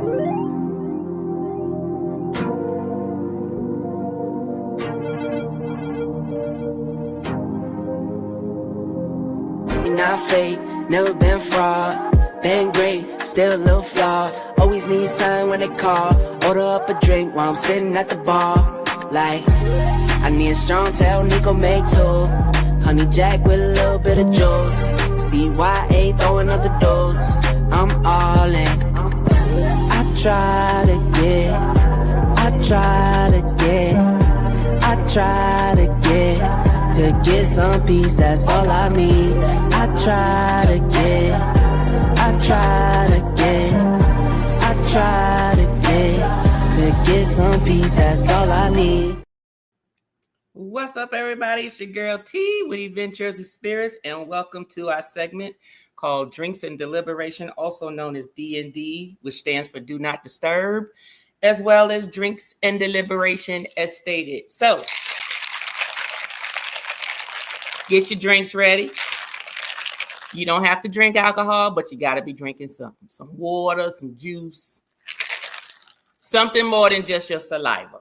Not fake, never been fraud. Been great, still a little flawed. Always need sign when they call. Order up a drink while I'm sitting at the bar. Like, I need a strong tail, Nico make two. Honey Jack with a little bit of juice. CYA throwing up the dose. I'm all in. I try to get some peace, that's all I need. I try to get some peace, that's all I need. What's up, everybody? It's your girl T with Adventures of Spirits, and welcome to our segment called Drinks and Deliberation, also known as D&D, which stands for Do Not Disturb, as well as Drinks and Deliberation as stated. So, get your drinks ready. You don't have to drink alcohol, but you got to be drinking something. Some water, some juice. Something more than just your saliva.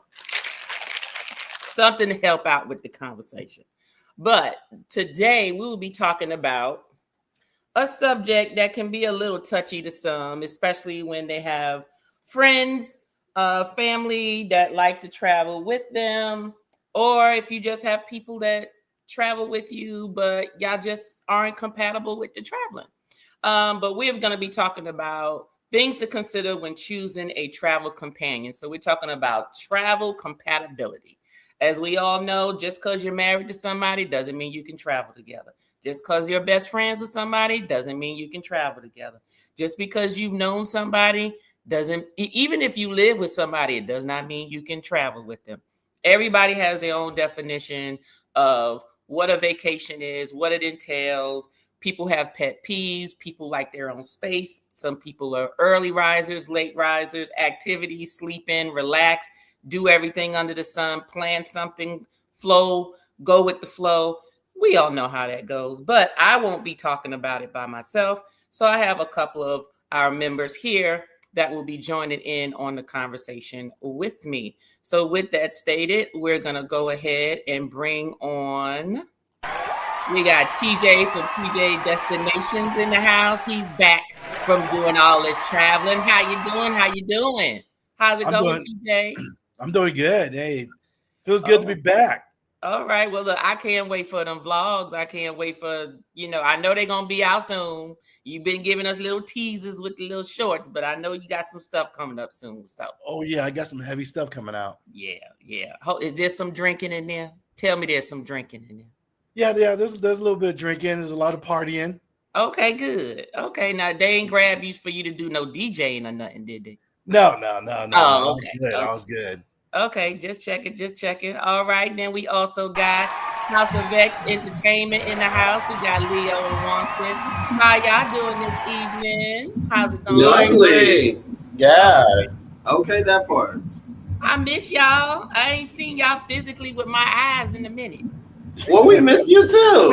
Something to help out with the conversation. But today we will be talking about a subject that can be a little touchy to some, especially when they have friends, family that like to travel with them, or if you just have people that travel with you, but y'all just aren't compatible with the traveling. But we're going to be talking about things to consider when choosing a travel companion. So we're talking about travel compatibility. As we all know, just because you're married to somebody doesn't mean you can travel together. Just because you're best friends with somebody doesn't mean you can travel together. Just because you've known somebody even if you live with somebody, it does not mean you can travel with them. Everybody has their own definition of what a vacation is, what it entails. People have pet peeves. People like their own space. Some people are early risers, late risers, activities, sleep in, relax, do everything under the sun, plan something, flow, go with the flow. We all know how that goes, but I won't be talking about it by myself. So I have a couple of our members here that will be joining in on the conversation with me. So with that stated, we're going to go ahead and bring on, we got TJ from TJ Destinations in the house. He's back from doing all this traveling. How you doing? How's it going, TJ? I'm doing good. Hey, feels good to be back. All right. Well, look, I can't wait for them vlogs. I can't wait for, I know they're going to be out soon. You've been giving us little teasers with the little shorts, but I know you got some stuff coming up soon. So. Oh, yeah. I got some heavy stuff coming out. Yeah. Is there some drinking in there? Tell me there's some drinking in there. Yeah. There's a little bit of drinking. There's a lot of partying. Okay, good. Okay. Now, they ain't grab you for you to do no DJing or nothing, did they? No. Oh, okay. I was good. Okay, just checking. All right, then we also got House of X Entertainment in the house. We got Leo and Wonston. How y'all doing this evening? How's it going? Lovely. Yeah. Okay, that part. I miss y'all. I ain't seen y'all physically with my eyes in a minute. Well, we miss you too.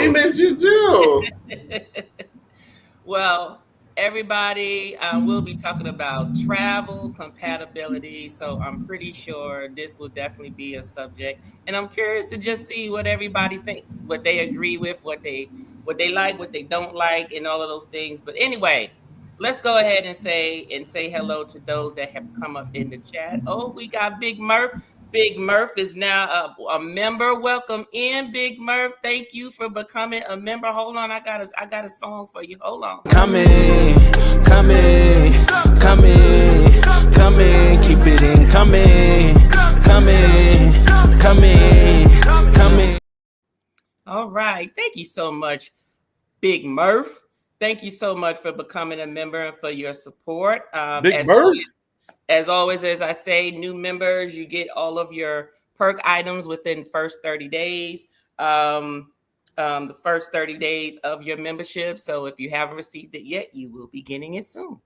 Well, everybody, we'll be talking about travel compatibility. So I'm pretty sure this will definitely be a subject. And I'm curious to just see what everybody thinks, what they agree with, what they like, what they don't like, and all of those things. But anyway, let's go ahead and say hello to those that have come up in the chat. Oh, we got Big Murph. Big Murph is now a member. Welcome in, Big Murph. Thank you for becoming a member. Hold on, I got a song for you. Hold on. Come in, keep it in, come in. All right, thank you so much, Big Murph. Thank you so much for becoming a member and for your support. Big Murph. As always, as I say, new members, you get all of your perk items within the first 30 days. The first 30 days of your membership. So if you haven't received it yet, you will be getting it soon.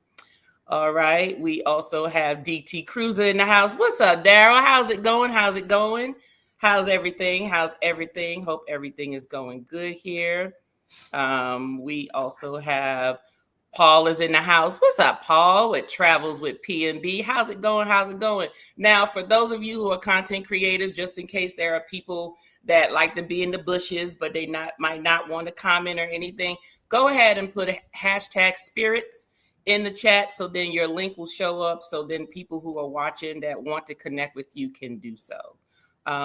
All right. We also have DT Cruiser in the house. What's up, Daryl? How's it going? How's everything? Hope everything is going good here. We also have Paul is in the house. What's up, Paul? It travels with P&B. How's it going? How's it going? Now, for those of you who are content creators, just in case there are people that like to be in the bushes, but they might not want to comment or anything, go ahead and put a hashtag spirits in the chat, so then your link will show up, so then people who are watching that want to connect with you can do so.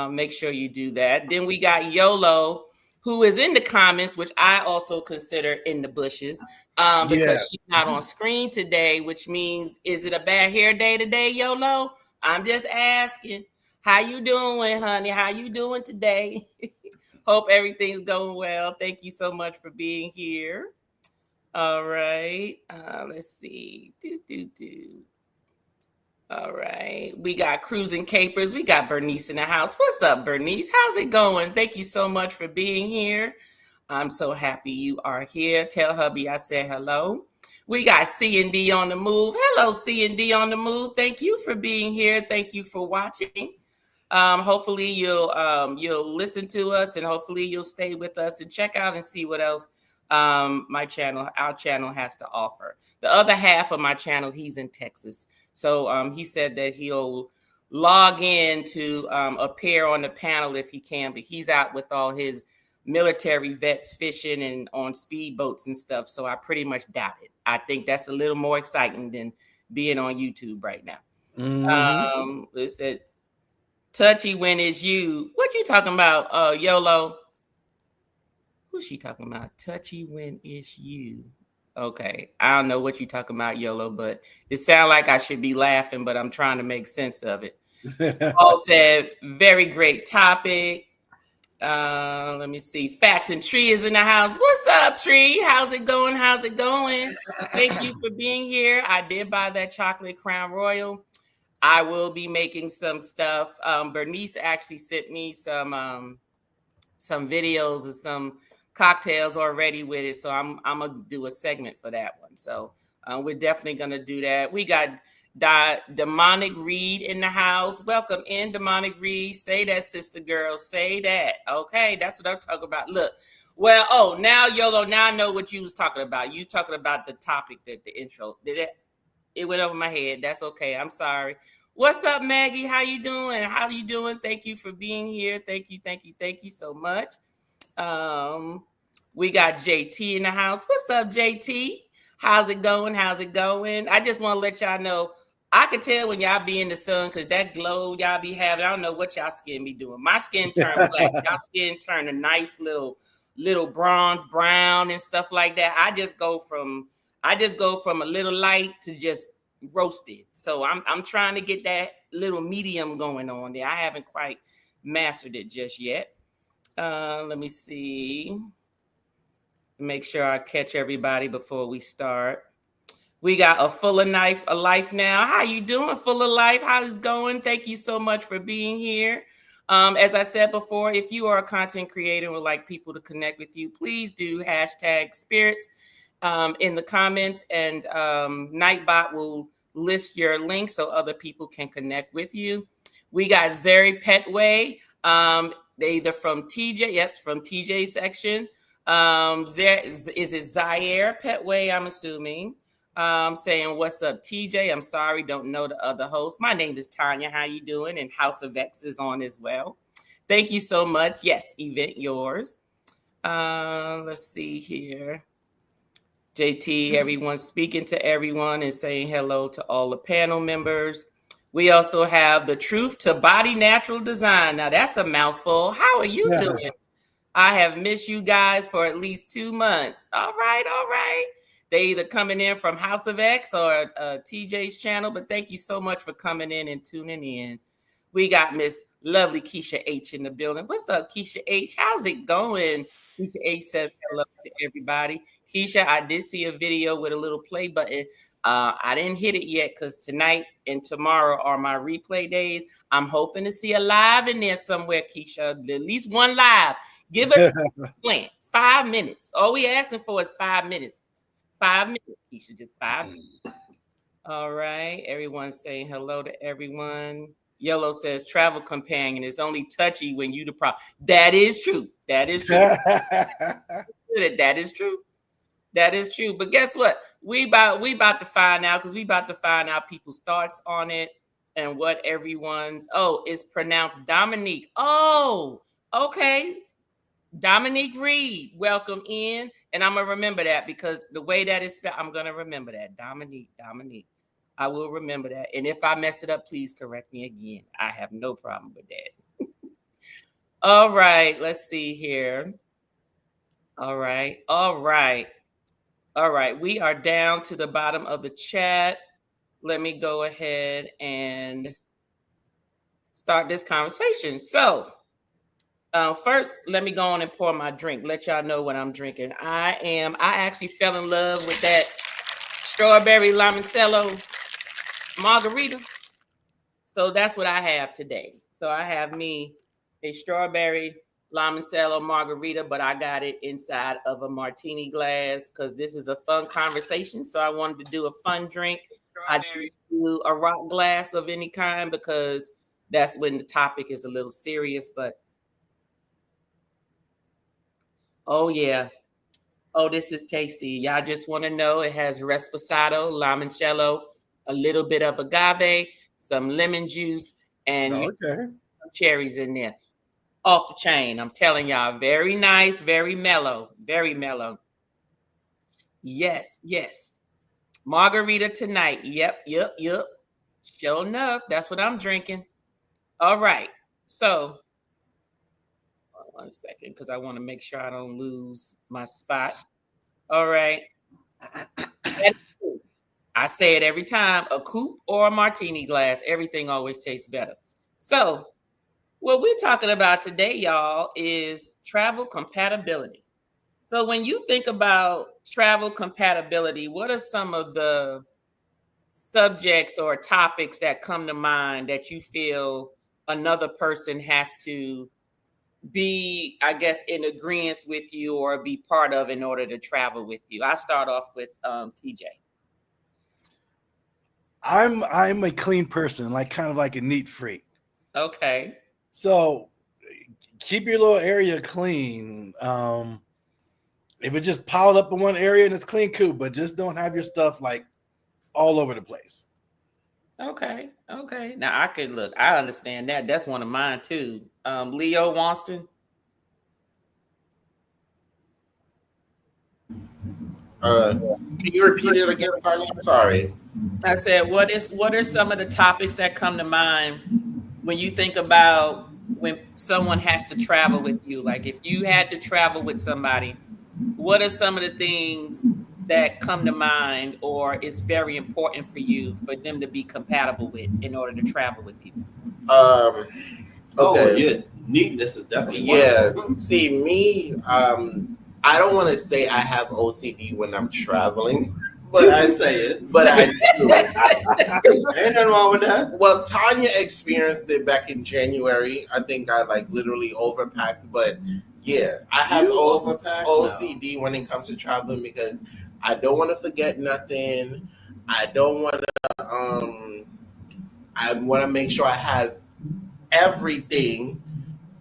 Make sure you do that. Then we got YOLO, who is in the comments, which I also consider in the bushes, because she's not on screen today, which means, is it a bad hair day today, YOLO? I'm just asking. How you doing, honey? How you doing today? Hope everything's going well. Thank you so much for being here. All right. Let's see. All right. We got Cruising Capers. We got Bernice in the house. What's up, Bernice? How's it going? Thank you so much for being here. I'm so happy you are here. Tell hubby I said hello. We got C&D on the move. Hello, C&D on the move. Thank you for being here. Thank you for watching. Hopefully you'll listen to us, and hopefully you'll stay with us and check out and see what else our channel has to offer. The other half of my channel, he's in Texas. So he said that he'll log in to appear on the panel if he can, but he's out with all his military vets fishing and on speedboats and stuff. So I pretty much doubt it. I think that's a little more exciting than being on YouTube right now. It said, touchy when it's you. What you talking about, YOLO? Who's she talking about? Touchy when it's you. Okay. I don't know what you're talking about, YOLO, but it sounds like I should be laughing, but I'm trying to make sense of it. Paul said, very great topic. Let me see. Fats and Tree is in the house. What's up, Tree? How's it going? How's it going? Thank you for being here. I did buy that chocolate Crown Royal. I will be making some stuff. Bernice actually sent me some videos of some cocktails already with it. So I'm going to do a segment for that one. So we're definitely going to do that. We got Demonic Reed in the house. Welcome in, Demonic Reed. Say that, sister girl. Say that. Okay, that's what I'm talking about. Look. Well, now, YOLO, now I know what you was talking about. You talking about the topic, that the intro. It went over my head. That's okay. I'm sorry. What's up, Maggie? How you doing? How you doing? Thank you for being here. Thank you so much. We got JT in the house. What's up, JT? How's it going? How's it going? I just want to let y'all know, I can tell when y'all be in the sun, because that glow y'all be having, I don't know what y'all skin be doing. My skin turned black. Y'all skin turned a nice little bronze brown and stuff like that. I just go from a little light to just roasted. So I'm trying to get that little medium going on there. I haven't quite mastered it just yet. Let me see. Make sure I catch everybody before we start. We got a Full of Life now. How you doing, Full of Life? How's it going? Thank you so much for being here. As I said before, if you are a content creator and would like people to connect with you, please do hashtag spirits in the comments, and Nightbot will list your link so other people can connect with you. We got Zeri Petway. They either from TJ, yep, from TJ section. Is it Zaire Petway? I'm assuming. Saying what's up, TJ. I'm sorry, don't know the other host. My name is Tanya. How you doing? And House of X is on as well. Thank you so much. Yes, event yours. Let's see here. JT, everyone speaking to everyone and saying hello to all the panel members. We also have the Truth to Body Natural Design. Now that's a mouthful. How are you doing? I have missed you guys for at least 2 months. All right. They either coming in from House of X or TJ's channel, but thank you so much for coming in and tuning in. We got Miss Lovely Keisha H in the building. What's up, Keisha H? How's it going? Keisha H says hello to everybody. Keisha, I did see a video with a little play button. I didn't hit it yet because tonight and tomorrow are my replay days. I'm hoping to see a live in there somewhere, Keisha. At least one live. Give it a plan. 5 minutes. All we asking for is 5 minutes. 5 minutes, Keisha. Just 5 minutes. All right. Everyone's saying hello to everyone. Yellow says travel companion is only touchy when you the problem. That is true. That is true. That is true. That is true. But guess what? We about to find out because we about to find out people's thoughts on it and what everyone's. Oh, it's pronounced Dominique. Oh, okay. Dominique Reed, welcome in. And I'm gonna remember that because the way that is spelled, I'm gonna remember that. Dominique. I will remember that. And if I mess it up, please correct me again. I have no problem with that. All right, let's see here. All right. We are down to the bottom of the chat. Let me go ahead and start this conversation. So, first, let me go on and pour my drink. Let y'all know what I'm drinking. I actually fell in love with that strawberry limoncello margarita. So that's what I have today. So I have me a strawberry limoncello margarita, but I got it inside of a martini glass because this is a fun conversation. So I wanted to do a fun drink. I do a rock glass of any kind because that's when the topic is a little serious. But oh yeah, oh this is tasty. Y'all just want to know it has reposado, limoncello, a little bit of agave, some lemon juice, and cherries in there. Off the chain. I'm telling y'all, very nice, very mellow, very mellow. Yes. Margarita tonight. Yep. Sure enough, that's what I'm drinking. All right. So, 1 second, because I want to make sure I don't lose my spot. All right. I say it every time, a coupe or a martini glass, everything always tastes better. So, what we're talking about today, y'all, is travel compatibility. So when you think about travel compatibility, what are some of the subjects or topics that come to mind that you feel another person has to be, I guess, in agreement with you or be part of in order to travel with you? I start off with TJ. I'm a clean person, like kind of like a neat freak. Okay. So keep your little area clean. If it just piled up in one area and it's clean, cool, but just don't have your stuff like all over the place. Okay. Now I could look. I understand that. That's one of mine too. Leo Wonston. Can you repeat it again, Tanya? I'm sorry. I said, what are some of the topics that come to mind when you think about when someone has to travel with you? Like if you had to travel with somebody, what are some of the things that come to mind or is very important for you for them to be compatible with in order to travel with you? Okay. Oh, yeah. Neatness is definitely one. See, me, I don't want to say I have OCD when I'm traveling, but I'd say it. But I do. Ain't nothing wrong with that. Well, Tanya experienced it back in January. I think I like literally overpacked, but yeah, I have OCD when it comes to traveling because I don't want to forget nothing. I don't want to. I want to make sure I have everything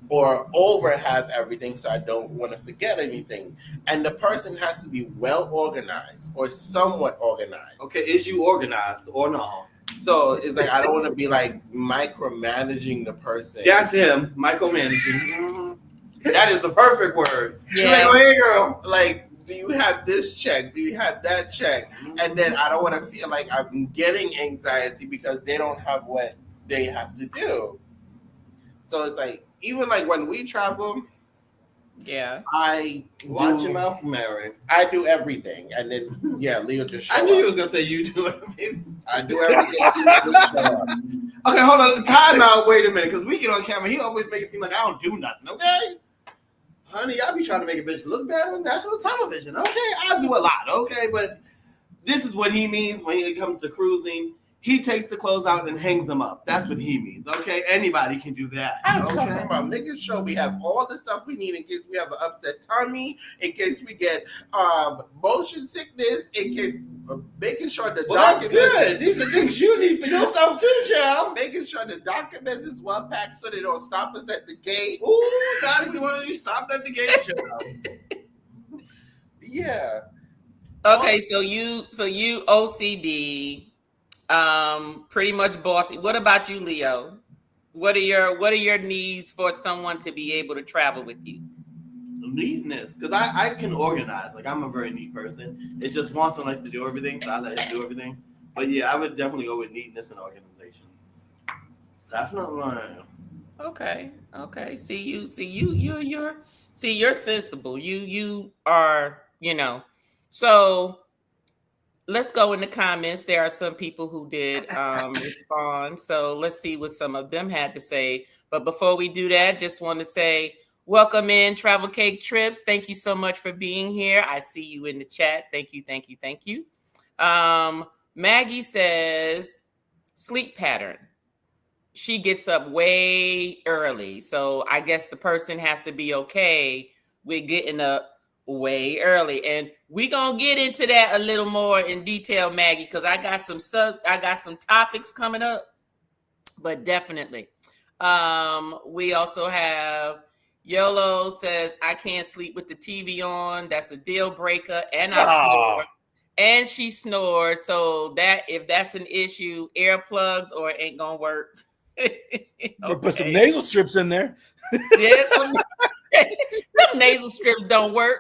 or over have everything, so I don't want to forget anything. And the person has to be well organized or somewhat organized. Okay, is you organized or no? So it's like I don't want to be like micromanaging the person. That's him, micromanaging. That is the perfect word. Yeah. Like, hey, girl. Like, do you have this check? Do you have that check? And then I don't want to feel like I'm getting anxiety because they don't have what they have to do. So it's like, even like when we travel, yeah, I watch your mouth, Mary. I do everything, and then Leo just. I knew you was gonna say you do everything. I do everything. Okay, hold on. Time out. Wait a minute, because we get on camera. He always make it seem like I don't do nothing. Okay, honey, I be trying to make a bitch look better on national television. Okay, I do a lot. Okay, but this is what he means when it comes to cruising. He takes the clothes out and hangs them up. That's what he means. Okay, anybody can do that. I'm talking about making sure we have all the stuff we need in case we have an upset tummy, in case we get motion sickness, in case making sure the documents. That's good. These are things you need for yourself too, child. Making sure the documents is well packed so they don't stop us at the gate. Ooh, not if you want to be stopped at the gate, child. Yeah. Okay, so you OCD, pretty much bossy. What about you, Leo? What are your needs for someone to be able to travel with you? Neatness, because I can organize. Like, I'm a very neat person. It's just Swanson likes to do everything, so I let him do everything. But yeah, I would definitely go with neatness and organization. Definitely. Okay. You're sensible. You are, So let's go in the comments. There are some people who did respond. So let's see what some of them had to say. But before we do that, just want to say welcome in Travel Cake Trips. Thank you so much for being here. I see you in the chat. Thank you. Maggie says sleep pattern. She gets up way early. So I guess the person has to be okay with getting up way early. And we gonna get into that a little more in detail, Maggie, because I got some topics coming up, but definitely. We also have Yolo says, I can't sleep with the TV on. That's a deal breaker. And I snore. And she snores. So that if that's an issue, earplugs or it ain't gonna work. Okay. Put some nasal strips in there. Yeah, some nasal strips don't work.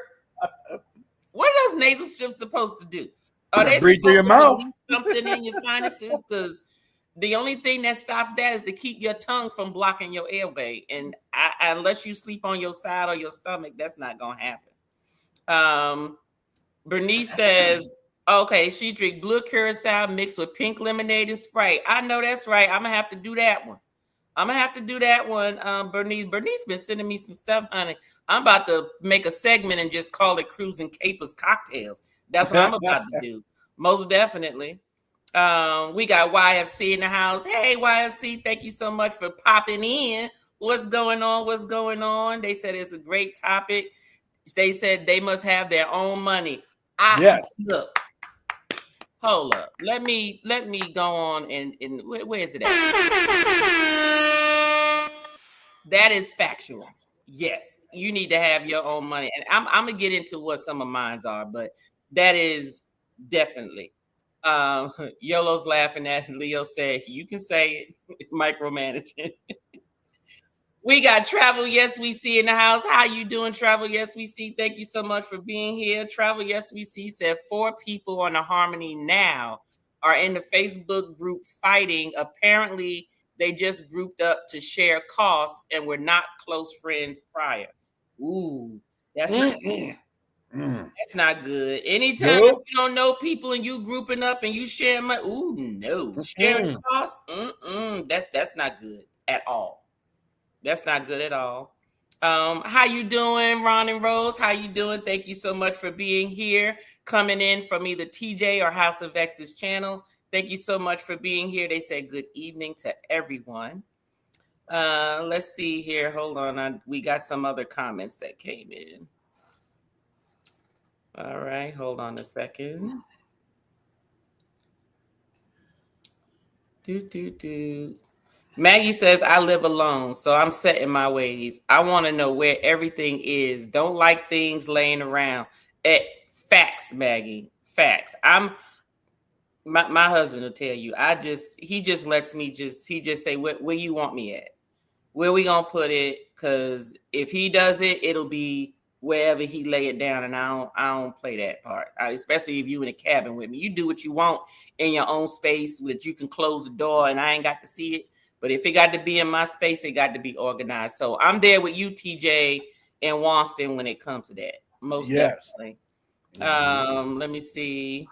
What are those nasal strips supposed to do? Are they breathe through your mouth? Something in your sinuses? Because the only thing that stops that is to keep your tongue from blocking your airway. And unless you sleep on your side or your stomach, that's not gonna happen. Bernice says, okay, she drink blue curacao mixed with pink lemonade and Sprite. I know that's right. I'm gonna have to do that one. Bernice. Bernice been sending me some stuff, honey. I'm about to make a segment and just call it Cruising Capers Cocktails. That's what I'm about to do. Most definitely. We got YFC in the house. Hey, YFC, thank you so much for popping in. What's going on? They said it's a great topic. They said they must have their own money. Yes. Look. Hold up. Let me go on and where is it at? That is factual. Yes, you need to have your own money. And I'm gonna get into what some of mines are, but that is definitely. Yolo's laughing at Leo said, you can say it, micromanaging. We got Travel Yes We See in the house. How you doing, Travel Yes We See? Thank you so much for being here. Travel Yes We See said 4 people on the Harmony Now are in the Facebook group fighting. Apparently, they just grouped up to share costs and were not close friends prior. Ooh, that's that's not good. Anytime you don't know people and you grouping up and you sharing money, sharing costs. That's not good at all. That's not good at all. How you doing, Ron and Rose? How you doing? Thank you so much for being here, coming in from either TJ or House of X's channel. Thank you so much for being here. They said good evening to everyone. Let's see here. Hold on. We got some other comments that came in. All right. Hold on a second. Maggie says, I live alone, so I'm set in my ways. I want to know where everything is. Don't like things laying around. Facts, Maggie. Facts. My husband will tell you. He just lets me he just say, where you want me at? Where we gonna put it? Because if he does it, it'll be wherever he lay it down, and I don't play that part. Especially if you in a cabin with me. You do what you want in your own space, that you can close the door and I ain't got to see it. But if it got to be in my space, it got to be organized. So I'm there with you, TJ, and Wanston when it comes to that. Most definitely. Let me see.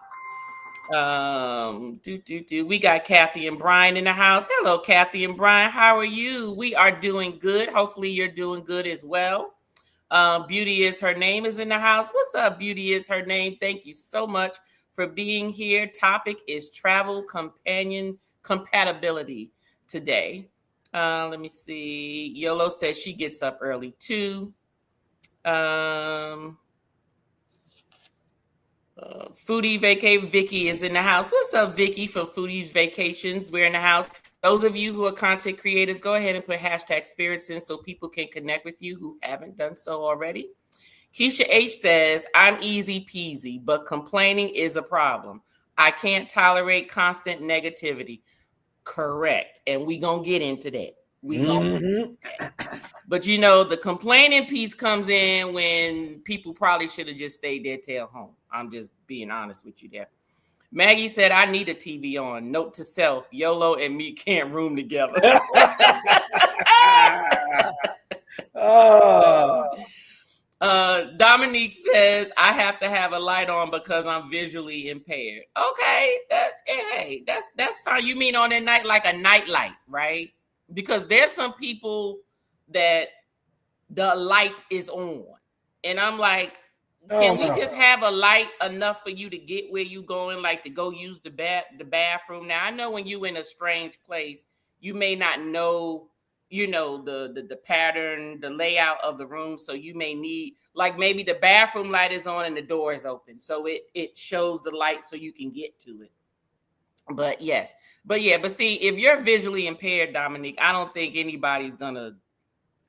We got Kathy and Brian in the house. Hello, Kathy and Brian. How are you? We are doing good. Hopefully you're doing good as well. Beauty is her name is in the house. What's up, Beauty is her name? Thank you so much for being here. Topic is travel companion compatibility today. Let me see. Yolo says she gets up early too. Foodie Vacay Vicky is in the house. What's up, Vicky from Foodie's Vacations? We're in the house. Those of you who are content creators, go ahead and put hashtag spirits in so people can connect with you who haven't done so already. Keisha H says, I'm easy peasy, but complaining is a problem. I can't tolerate constant negativity. Correct. And we gonna get into that. But you know, the complaining piece comes in when people probably should have just stayed their tail home. I'm just being honest with you there. Maggie said, I need a TV on. Note to self, YOLO and me can't room together. Dominique says, I have to have a light on because I'm visually impaired. Okay, hey, that's fine. You mean on a night, like a night light, right? Because there's some people that the light is on. And I'm like, can we just have a light enough for you to get where you going, like to go use the bathroom? Now, I know when you in a strange place, you may not know, you know, the pattern, the layout of the room. So you may need, like maybe the bathroom light is on and the door is open. So it shows the light so you can get to it. But yes, but see, if you're visually impaired, Dominique, I don't think anybody's going to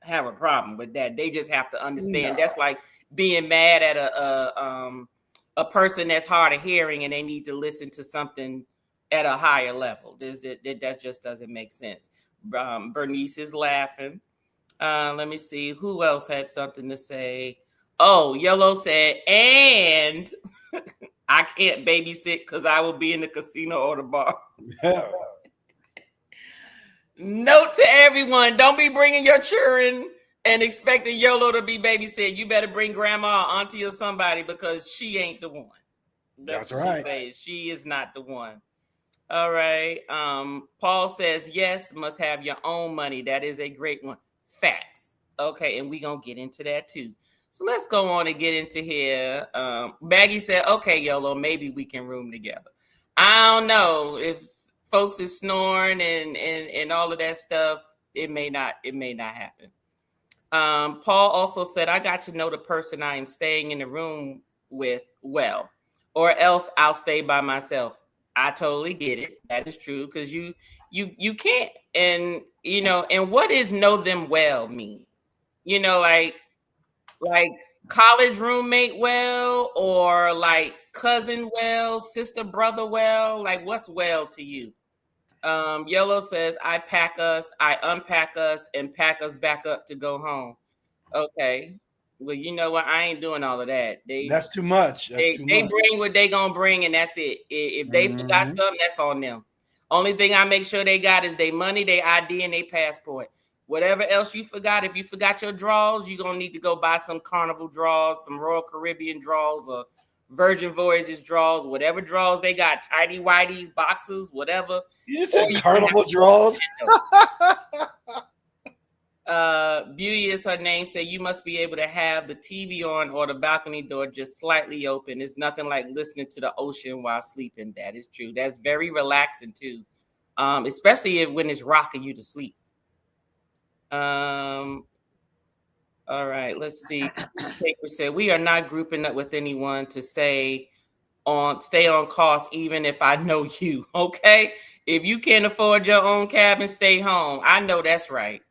have a problem with that. They just have to understand. That's like being mad at a person that's hard of hearing and they need to listen to something at a higher level. That just doesn't make sense. Bernice is laughing. Let me see who else had something to say. Oh, Yellow said, and I can't babysit because I will be in the casino or the bar. Note to everyone, don't be bringing your children and expecting YOLO to be babysit. You better bring grandma or auntie or somebody because she ain't the one. That's what right. She says. She is not the one. All right. Paul says, yes, must have your own money. That is a great one. Facts. Okay, and we're going to get into that too. So let's go on and get into here. Maggie said, okay, YOLO, maybe we can room together. I don't know if folks is snoring and all of that stuff. It may not happen. Paul also said, I got to know the person I am staying in the room with well, or else I'll stay by myself. I totally get it. That is true because you can't. And you know, and what is know them well mean? You know, like college roommate well, or like cousin well, sister brother well. Like what's well to you? Yellow says, I unpack us, and pack us back up to go home. Okay. Well, you know what? I ain't doing all of that. That's too much. They bring what they gonna bring, and that's it. If they forgot something, that's on them. Only thing I make sure they got is their money, their ID, and their passport. Whatever else you forgot, if you forgot your drawers, you're gonna need to go buy some Carnival drawers, some Royal Caribbean drawers, or Virgin Voyages drawers, whatever drawers they got, tidy whities, boxes, whatever. You said Carnival drawers. Beauty is her name. Say you must be able to have the TV on or the balcony door just slightly open. It's nothing like listening to the ocean while sleeping. That is true. That's very relaxing too, especially when it's rocking you to sleep. All right, let's see. Taker said, we are not grouping up with anyone to stay on cost, even if I know you. Okay. If you can't afford your own cabin, stay home. I know that's right.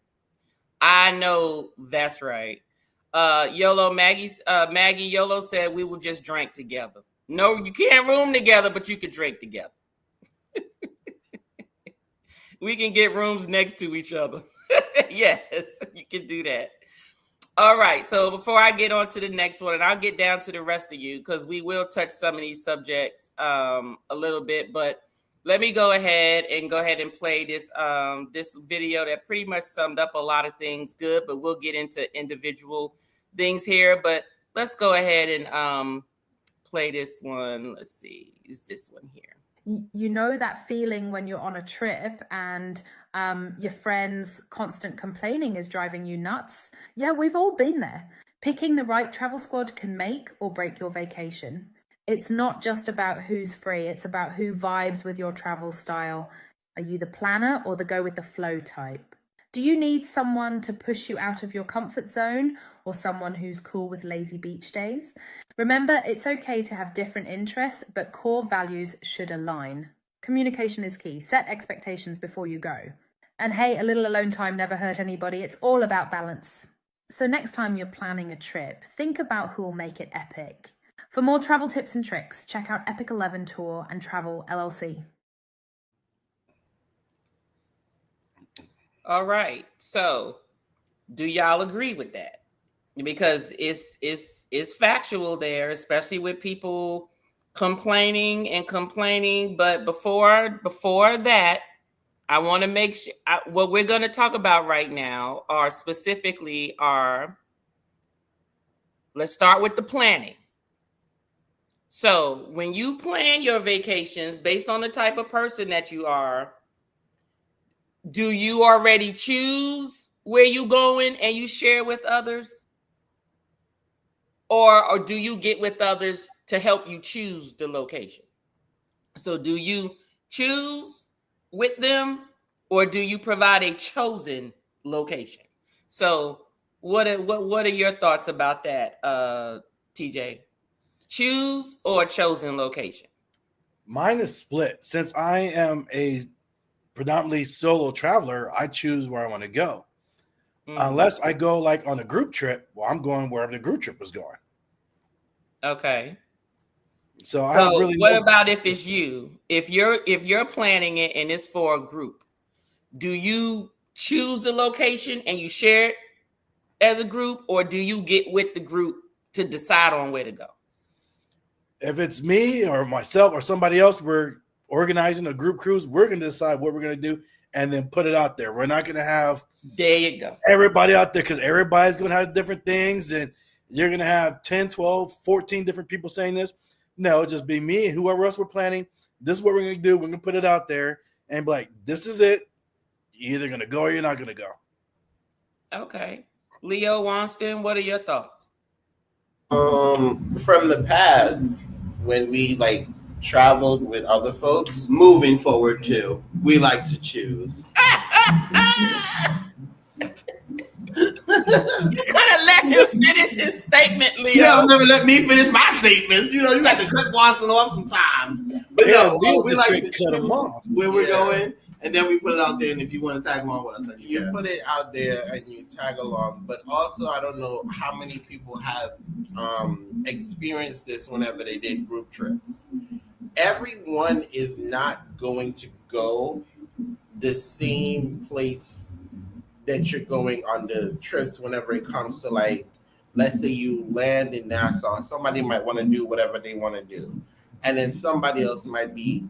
YOLO Maggie YOLO said we will just drink together. No, you can't room together, but you can drink together. We can get rooms next to each other. Yes, you can do that. All right. So before I get on to the next one, and I'll get down to the rest of you because we will touch some of these subjects a little bit, but let me go ahead and play this this video that pretty much summed up a lot of things good, but we'll get into individual things here. But let's go ahead and play this one. Let's see. Use this one here. You know that feeling when you're on a trip and your friend's constant complaining is driving you nuts? Yeah, we've all been there. Picking the right travel squad can make or break your vacation. It's not just about who's free, it's about who vibes with your travel style. Are you the planner or the go with the flow type? Do you need someone to push you out of your comfort zone or someone who's cool with lazy beach days? Remember, it's okay to have different interests, but core values should align. Communication is key. Set expectations before you go. And hey, a little alone time never hurt anybody. It's all about balance. So next time you're planning a trip, think about who will make it epic. For more travel tips and tricks, check out Epic 11 Tour and Travel LLC. All right. So, do y'all agree with that? Because it's factual there, especially with people complaining. But before that, I want to make sure what we're going to talk about right now let's start with the planning. So when you plan your vacations based on the type of person that you are, do you already choose where you going and you share with others? Or do you get with others to help you choose the location? So do you choose with them, or do you provide a chosen location? So what are your thoughts about that, TJ? Choose or chosen location? Mine is split. Since I am a predominantly solo traveler, I choose where I want to go. Unless I go like on a group trip, well, I'm going wherever the group trip is going. Okay. So I have really what about if it's you? If you're planning it and it's for a group, do you choose the location and you share it as a group, or do you get with the group to decide on where to go? If it's me or myself or somebody else, we're organizing a group cruise. We're going to decide what we're going to do and then put it out there. We're not going to have there you go everybody out there, because everybody's going to have different things, and you're going to have 10, 12, 14 different people saying this. No, it'll just be me and whoever else we're planning. This is what we're going to do. We're going to put it out there and be like, this is it. You're either going to go or you're not going to go. Okay. Leo Wonston, what are your thoughts? From the past, when we like traveled with other folks, Moving forward too, we like to choose. You could have let him finish his statement, Leo. You know, never let me finish my statements. You know, you got to cut Watson off sometimes. But no, we like to choose where we're going, and then we put it out there. And if you want to tag along with us, then you put it out there and you tag along. But also, I don't know how many people have experienced this whenever they did group trips. Everyone is not going to go the same place that you're going on the trips whenever it comes to, like, let's say you land in Nassau. Somebody might want to do whatever they want to do. And then somebody else might be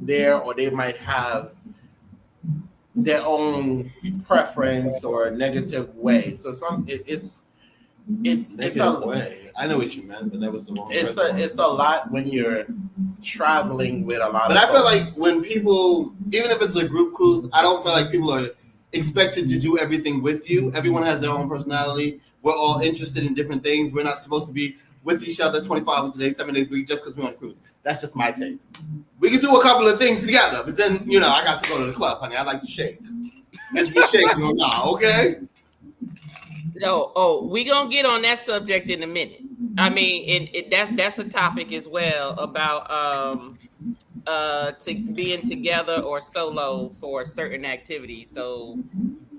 there, or they might have their own preference or negative way. So it's a way. I know what you meant, but that was the wrong. It's a lot when you're traveling with a lot. But I feel like when people, even if it's a group cruise, I don't feel like people are expected to do everything with you. Everyone has their own personality. We're all interested in different things. We're not supposed to be with each other 24 hours a day, 7 days a week, just because we're on a cruise. That's just my take. We can do a couple of things together, but then, you know, I got to go to the club, honey. I like to shake. Let's be shaking on y'all, okay? No, we gonna get on that subject in a minute. I mean, that's a topic as well about to being together or solo for certain activities. So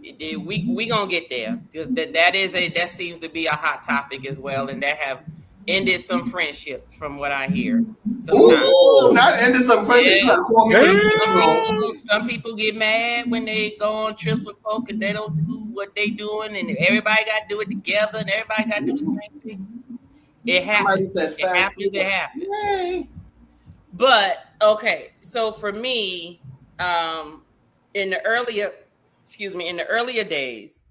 we gonna get there, because that seems to be a hot topic as well, and that have ended some friendships from what I hear. Ooh, not ended some friendships. Yeah. Some people get mad when they go on trips with folk and they don't do what they doing, and everybody got to do it together, and everybody got to do the same thing. It happens. It happens. Yay. But okay, so for me, in the earlier days,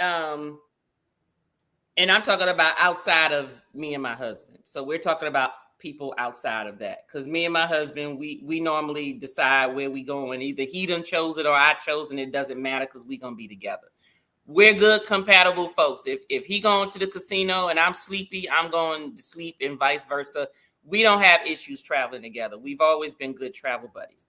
and I'm talking about outside of me and my husband. So we're talking about people outside of that, because me and my husband, we normally decide where we going. Either he done chose it or I chose, and it doesn't matter because we gonna be together. We're good, compatible folks. If he going to the casino and I'm sleepy, I'm going to sleep, and vice versa. We don't have issues traveling together. We've always been good travel buddies,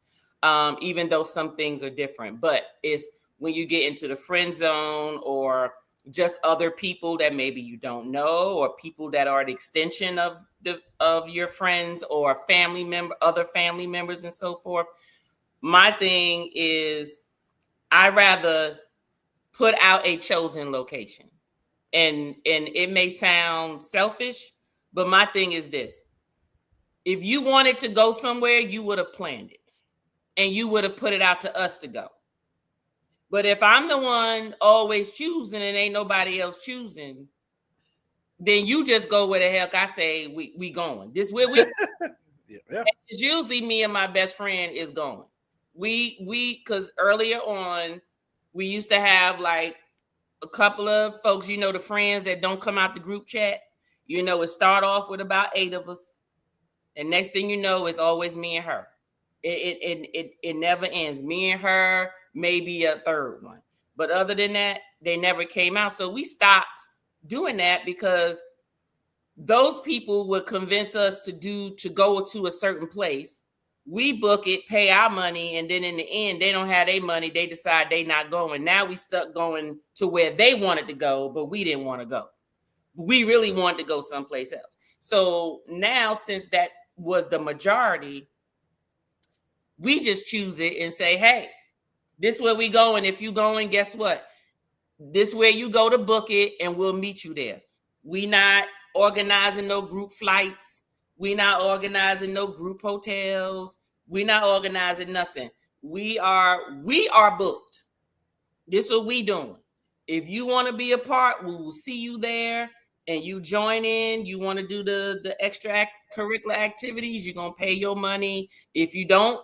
even though some things are different. But it's when you get into the friend zone, or just other people that maybe you don't know, or people that are an extension of your friends or other family members and so forth. My thing is, I rather put out a chosen location. And it may sound selfish, but my thing is this. If you wanted to go somewhere, you would have planned it. And you would have put it out to us to go. But if I'm the one always choosing and ain't nobody else choosing, then you just go where the heck I say we going. This where we Yeah. It's usually me and my best friend is going. We because earlier on we used to have like a couple of folks, the friends that don't come out the group chat. It start off with about 8 of us, and next thing you know, it's always me and her. It never ends. Me and her, maybe a third one, but other than that, they never came out. So we stopped doing that because those people would convince us to go to a certain place. We book it, pay our money, and then in the end, they don't have their money. They decide they not going. Now we stuck going to where they wanted to go, but we didn't want to go. We really wanted to go someplace else. So now, since that was the majority, we just choose it and say, hey, this is where we going. If you going, guess what? This where you go to book it, and we'll meet you there. We not organizing no group flights. We not organizing no group hotels. We not organizing nothing. We are booked. This is what we doing. If you want to be a part, we will see you there, and you join in. You want to do the extra curricular activities, you're going to pay your money. If you don't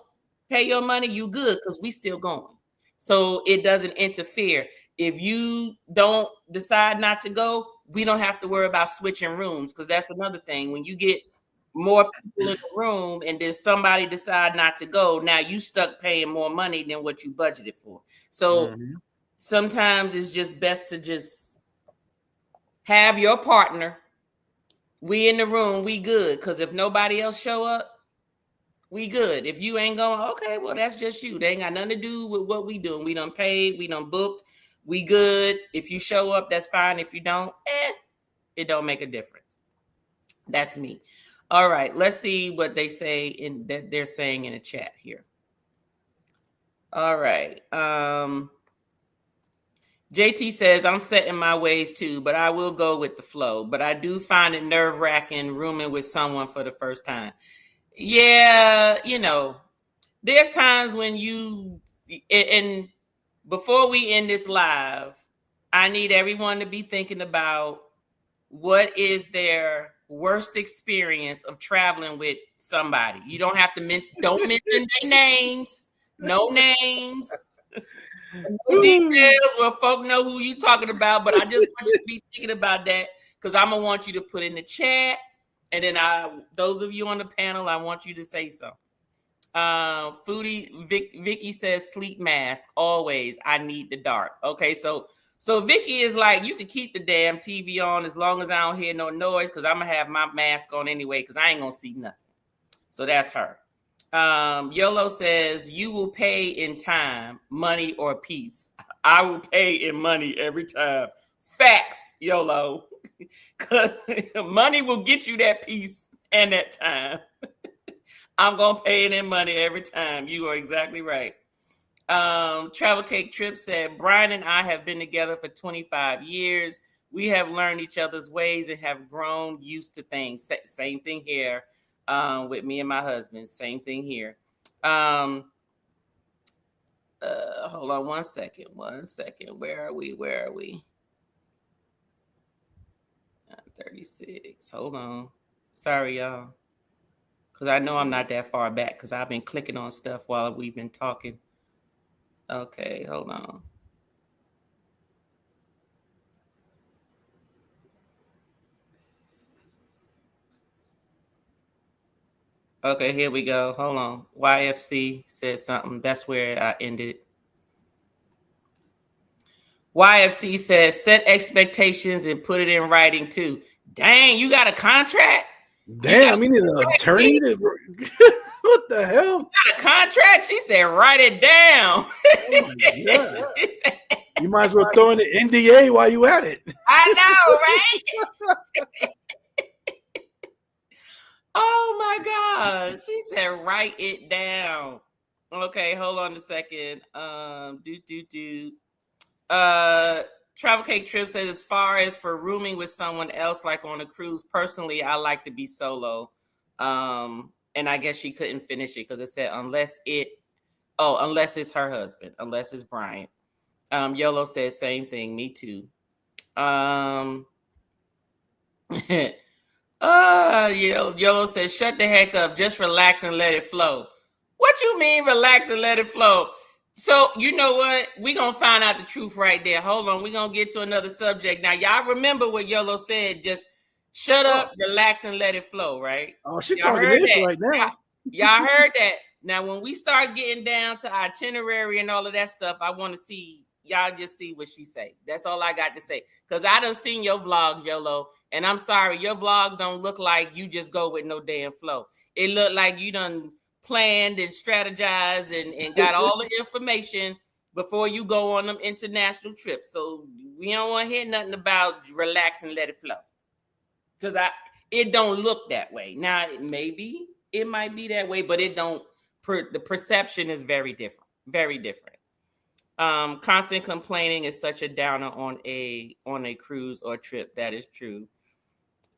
pay your money, you good, because we still going. So it doesn't interfere. If you don't decide not to go, we don't have to worry about switching rooms, because that's another thing. When you get more people in the room and then somebody decide not to go, now you stuck paying more money than what you budgeted for. So sometimes it's just best to just have your partner. We in the room, we good, because if nobody else show up, we good. If you ain't going, okay, well, that's just you. They ain't got nothing to do with what we doing. We done paid, we done booked, we good. If you show up, that's fine. If you don't, it don't make a difference. That's me. All right, let's see what they say that they're saying in the chat here. All right. JT says, I'm set in my ways too, but I will go with the flow. But I do find it nerve-wracking rooming with someone for the first time. Yeah, there's times when and before we end this live, I need everyone to be thinking about what is their worst experience of traveling with somebody. You don't have to don't mention their names, no names, no details where folk know who you talking about, but I just want you to be thinking about that, because I'm going to want you to put in the chat. And then those of you on the panel, I want you to say so. Vicky says sleep mask always. I need the dark. Okay, so Vicky is like, you can keep the damn TV on as long as I don't hear no noise, because I'm gonna have my mask on anyway, because I ain't gonna see nothing. So that's her. YOLO says, you will pay in time, money, or peace. I will pay in money every time. Facts, YOLO. Because money will get you that peace and that time. I'm going to pay it in money every time. You are exactly right. Travel Cake Trip said, Brian and I have been together for 25 years. We have learned each other's ways and have grown used to things. Same thing here with me and my husband. Same thing here. Hold on one second. Where are we? 36. Hold on. Sorry, y'all. Because I know I'm not that far back, because I've been clicking on stuff while we've been talking. Okay, hold on. Okay, here we go. Hold on. YFC said something. That's where I ended. YFC says, set expectations and put it in writing too. Dang, you got a contract? Damn, we need an attorney to... What the hell? You got a contract? She said, write it down. Oh, you might as well throw in the NDA while you at it. I know, right? Oh my God. She said, write it down. Okay, hold on a second. Travel Cake Trip says, as far as for rooming with someone else, like on a cruise, personally, I like to be solo. And I guess she couldn't finish it because it said unless it's her husband, unless it's Brian. YOLO says same thing. Me too. YOLO says shut the heck up. Just relax and let it flow. What you mean relax and let it flow? So you know what? We're gonna find out the truth right there. Hold on, we're gonna get to another subject. Now, y'all remember what YOLO said, just shut up, relax, and let it flow, right? Oh, she's Y'all talking heard this that. right now. Y'all heard that. Now, when we start getting down to itinerary and all of that stuff, I want to see y'all just see what she say. That's all I got to say. Because I done seen your vlogs, YOLO, and I'm sorry, your vlogs don't look like you just go with no damn flow. It looked like you done planned and strategized and got all the information before you go on them international trips. So we don't want to hear nothing about relax and let it flow. Because it don't look that way. Now, maybe it might be that way, but it don't. The perception is very different. Very different. Constant complaining is such a downer on a cruise or trip. That is true.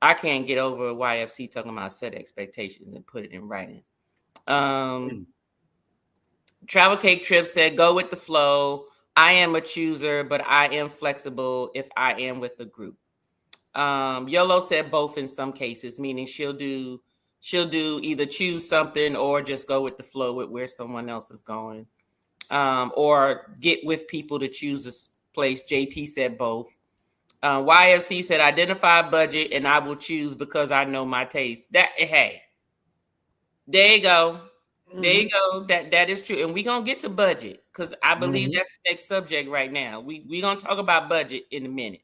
I can't get over YFC talking about set expectations and put it in writing. Travel Cake Trip said, go with the flow. I am a chooser, but I am flexible if I am with the group. YOLO said both in some cases, meaning she'll do either choose something or just go with the flow with where someone else is going. Or get with people to choose a place. JT said both. YFC said identify budget and I will choose because I know my taste. Hey, there you go. There you go. That is true. And we're going to get to budget because I believe that's the next subject right now. We're going to talk about budget in a minute.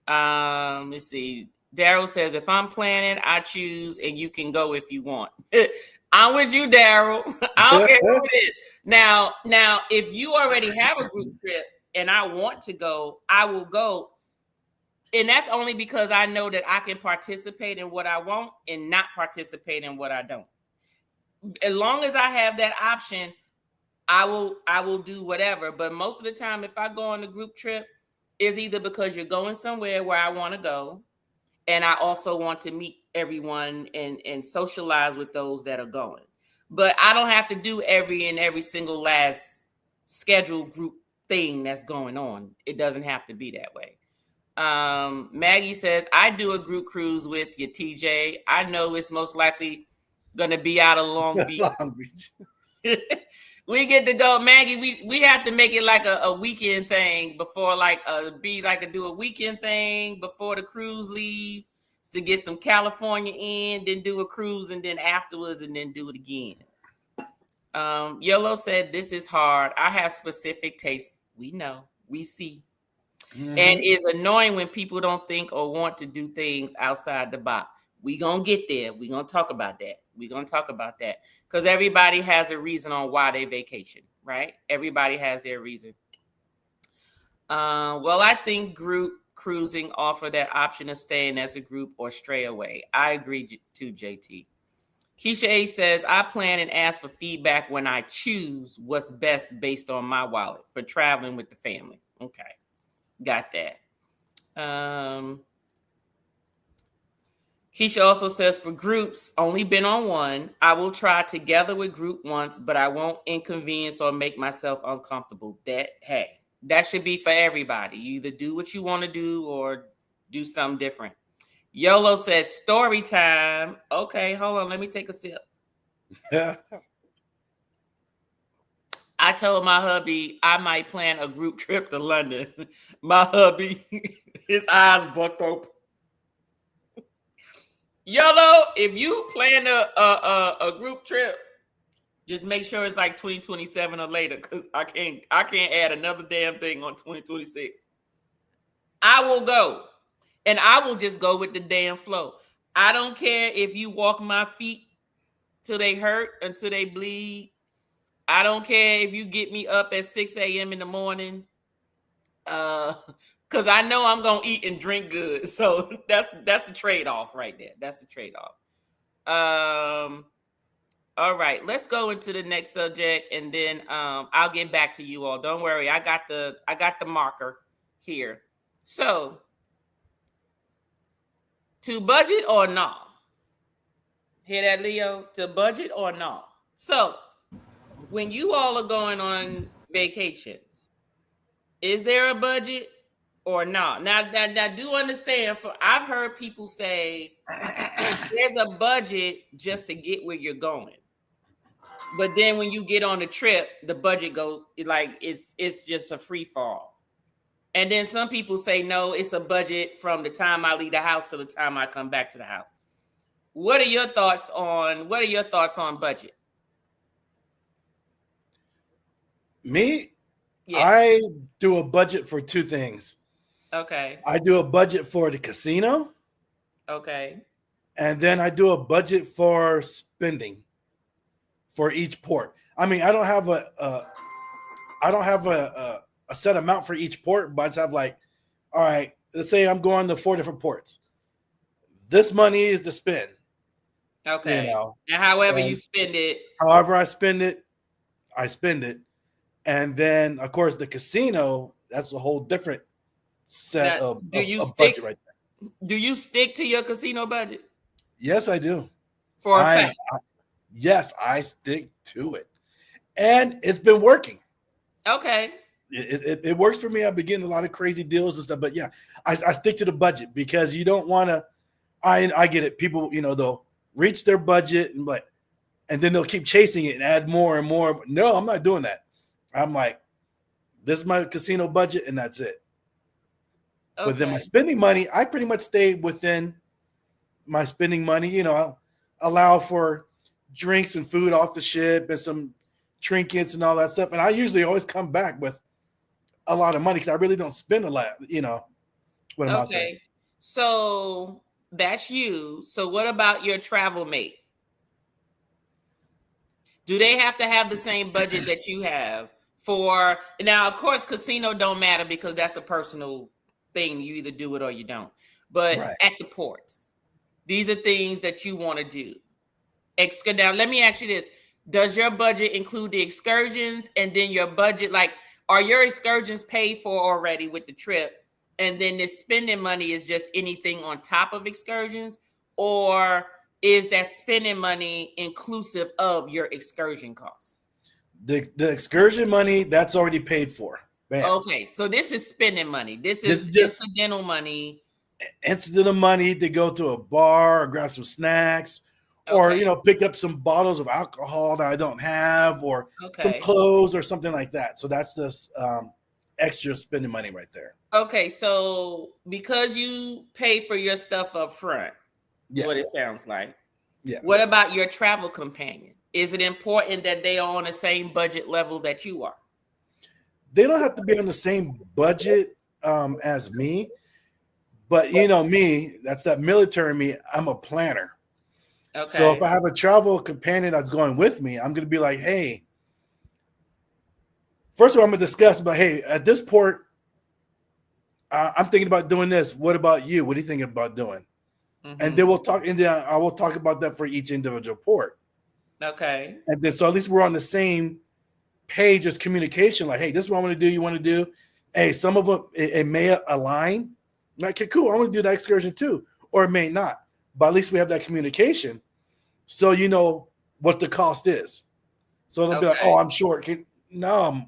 Let's see. Daryl says, if I'm planning, I choose and you can go if you want. I'm with you, Daryl. I don't care who it is. Now, if you already have a group trip and I want to go, I will go. And that's only because I know that I can participate in what I want and not participate in what I don't. As long as I have that option, I will do whatever. But most of the time, if I go on a group trip, it's either because you're going somewhere where I want to go, and I also want to meet everyone and socialize with those that are going. But I don't have to do every single last scheduled group thing that's going on. It doesn't have to be that way. Maggie says, I do a group cruise with you, TJ. I know it's most likely going to be out of Long Beach. Long Beach. We get to go, Maggie. We have to make it like a weekend thing before, do a weekend thing before the cruise leave to get some California in, then do a cruise, and then afterwards, and then do it again. YOLO said, this is hard. I have specific tastes. We know, we see. And it's annoying when people don't think or want to do things outside the box. We gonna get there. We gonna talk about that. Because everybody has a reason on why they vacation, right? Everybody has their reason. Well, I think group cruising offer that option of staying as a group or stray away. I agree too, JT. Keisha A says, I plan and ask for feedback when I choose what's best based on my wallet for traveling with the family. Okay. Got that. Keisha also says, for groups, only been on one. I will try together with group once, but I won't inconvenience or make myself uncomfortable. That should be for everybody. You either do what you want to do or do something different. YOLO says, story time. Okay, hold on. Let me take a sip. I told my hubby I might plan a group trip to London. My hubby, his eyes bucked open. YOLO, if you plan a group trip, just make sure it's like 2027 or later, because I can't add another damn thing on 2026. I will go, and I will just go with the damn flow. I don't care if you walk my feet till they hurt, until they bleed. I don't care if you get me up at 6 a.m. in the morning, because I know I'm gonna eat and drink good. So that's the trade-off right there. That's the trade-off. All right, let's go into the next subject, and then I'll get back to you all. Don't worry, I got the marker here. So, to budget or not? Hear that, Leo? To budget or not? So, when you all are going on vacations, is there a budget or not? Now, do understand. I've heard people say there's a budget just to get where you're going, but then when you get on the trip, the budget goes like it's just a free fall. And then some people say no, it's a budget from the time I leave the house to the time I come back to the house. What are your thoughts on budget? Me, Yeah. I do a budget for two things. Okay. I do a budget for the casino, Okay. and then I do a budget for spending for each port. I mean, I don't have a set amount for each port, but I just have like, all right, let's say I'm going to 4 different ports. This money is to spend. Okay. You know, and however you spend it. However I spend it, I spend it. And then, of course, the casino, that's a whole different set of budget right there. Do you stick to your casino budget? Yes, I do. For a fact? Yes, I stick to it. And it's been working. Okay. It works for me. I've been getting a lot of crazy deals and stuff. But yeah, I stick to the budget because you don't want to. I get it. People, they'll reach their budget and then they'll keep chasing it and add more and more. No, I'm not doing that. I'm like, this is my casino budget and that's it. Okay. But then my spending money, I pretty much stay within my spending money. I'll allow for drinks and food off the ship and some trinkets and all that stuff. And I usually always come back with a lot of money because I really don't spend a lot, when I'm out there. Okay. So that's you. So what about your travel mate? Do they have to have the same budget that you have for? Now, of course, casino don't matter because that's a personal thing. You either do it or you don't. But at the ports, these are things that you want to do. Now, let me ask you this. Does your budget include the excursions and then your budget? Like, are your excursions paid for already with the trip? And then the spending money is just anything on top of excursions? Or is that spending money inclusive of your excursion costs? The excursion money, that's already paid for. Bam. Okay, so this is spending money. This is just incidental money. Incidental money to go to a bar or grab some snacks. Okay. Or, pick up some bottles of alcohol that I don't have or some clothes or something like that. So that's this extra spending money right there. Okay, so because you pay for your stuff up front, what it sounds like. Yeah. What about your travel companion? Is it important that they are on the same budget level that you are? They don't have to be on the same budget as me. But, me, that's that military me, I'm a planner. Okay. So if I have a travel companion that's going with me, I'm going to be like, hey, first of all, I'm going to discuss about, hey, at this port, I'm thinking about doing this. What about you? What are you thinking about doing? Mm-hmm. And then we'll talk. And then I will talk about that for each individual port. Okay. And then so at least we're on the same page as communication. Like, hey, this is what I want to do. You want to do? Hey, some of them it may align. Like, okay, cool. I want to do that excursion too, or it may not. But at least we have that communication, so you know what the cost is. So they'll be like, "Oh, I'm short." I'm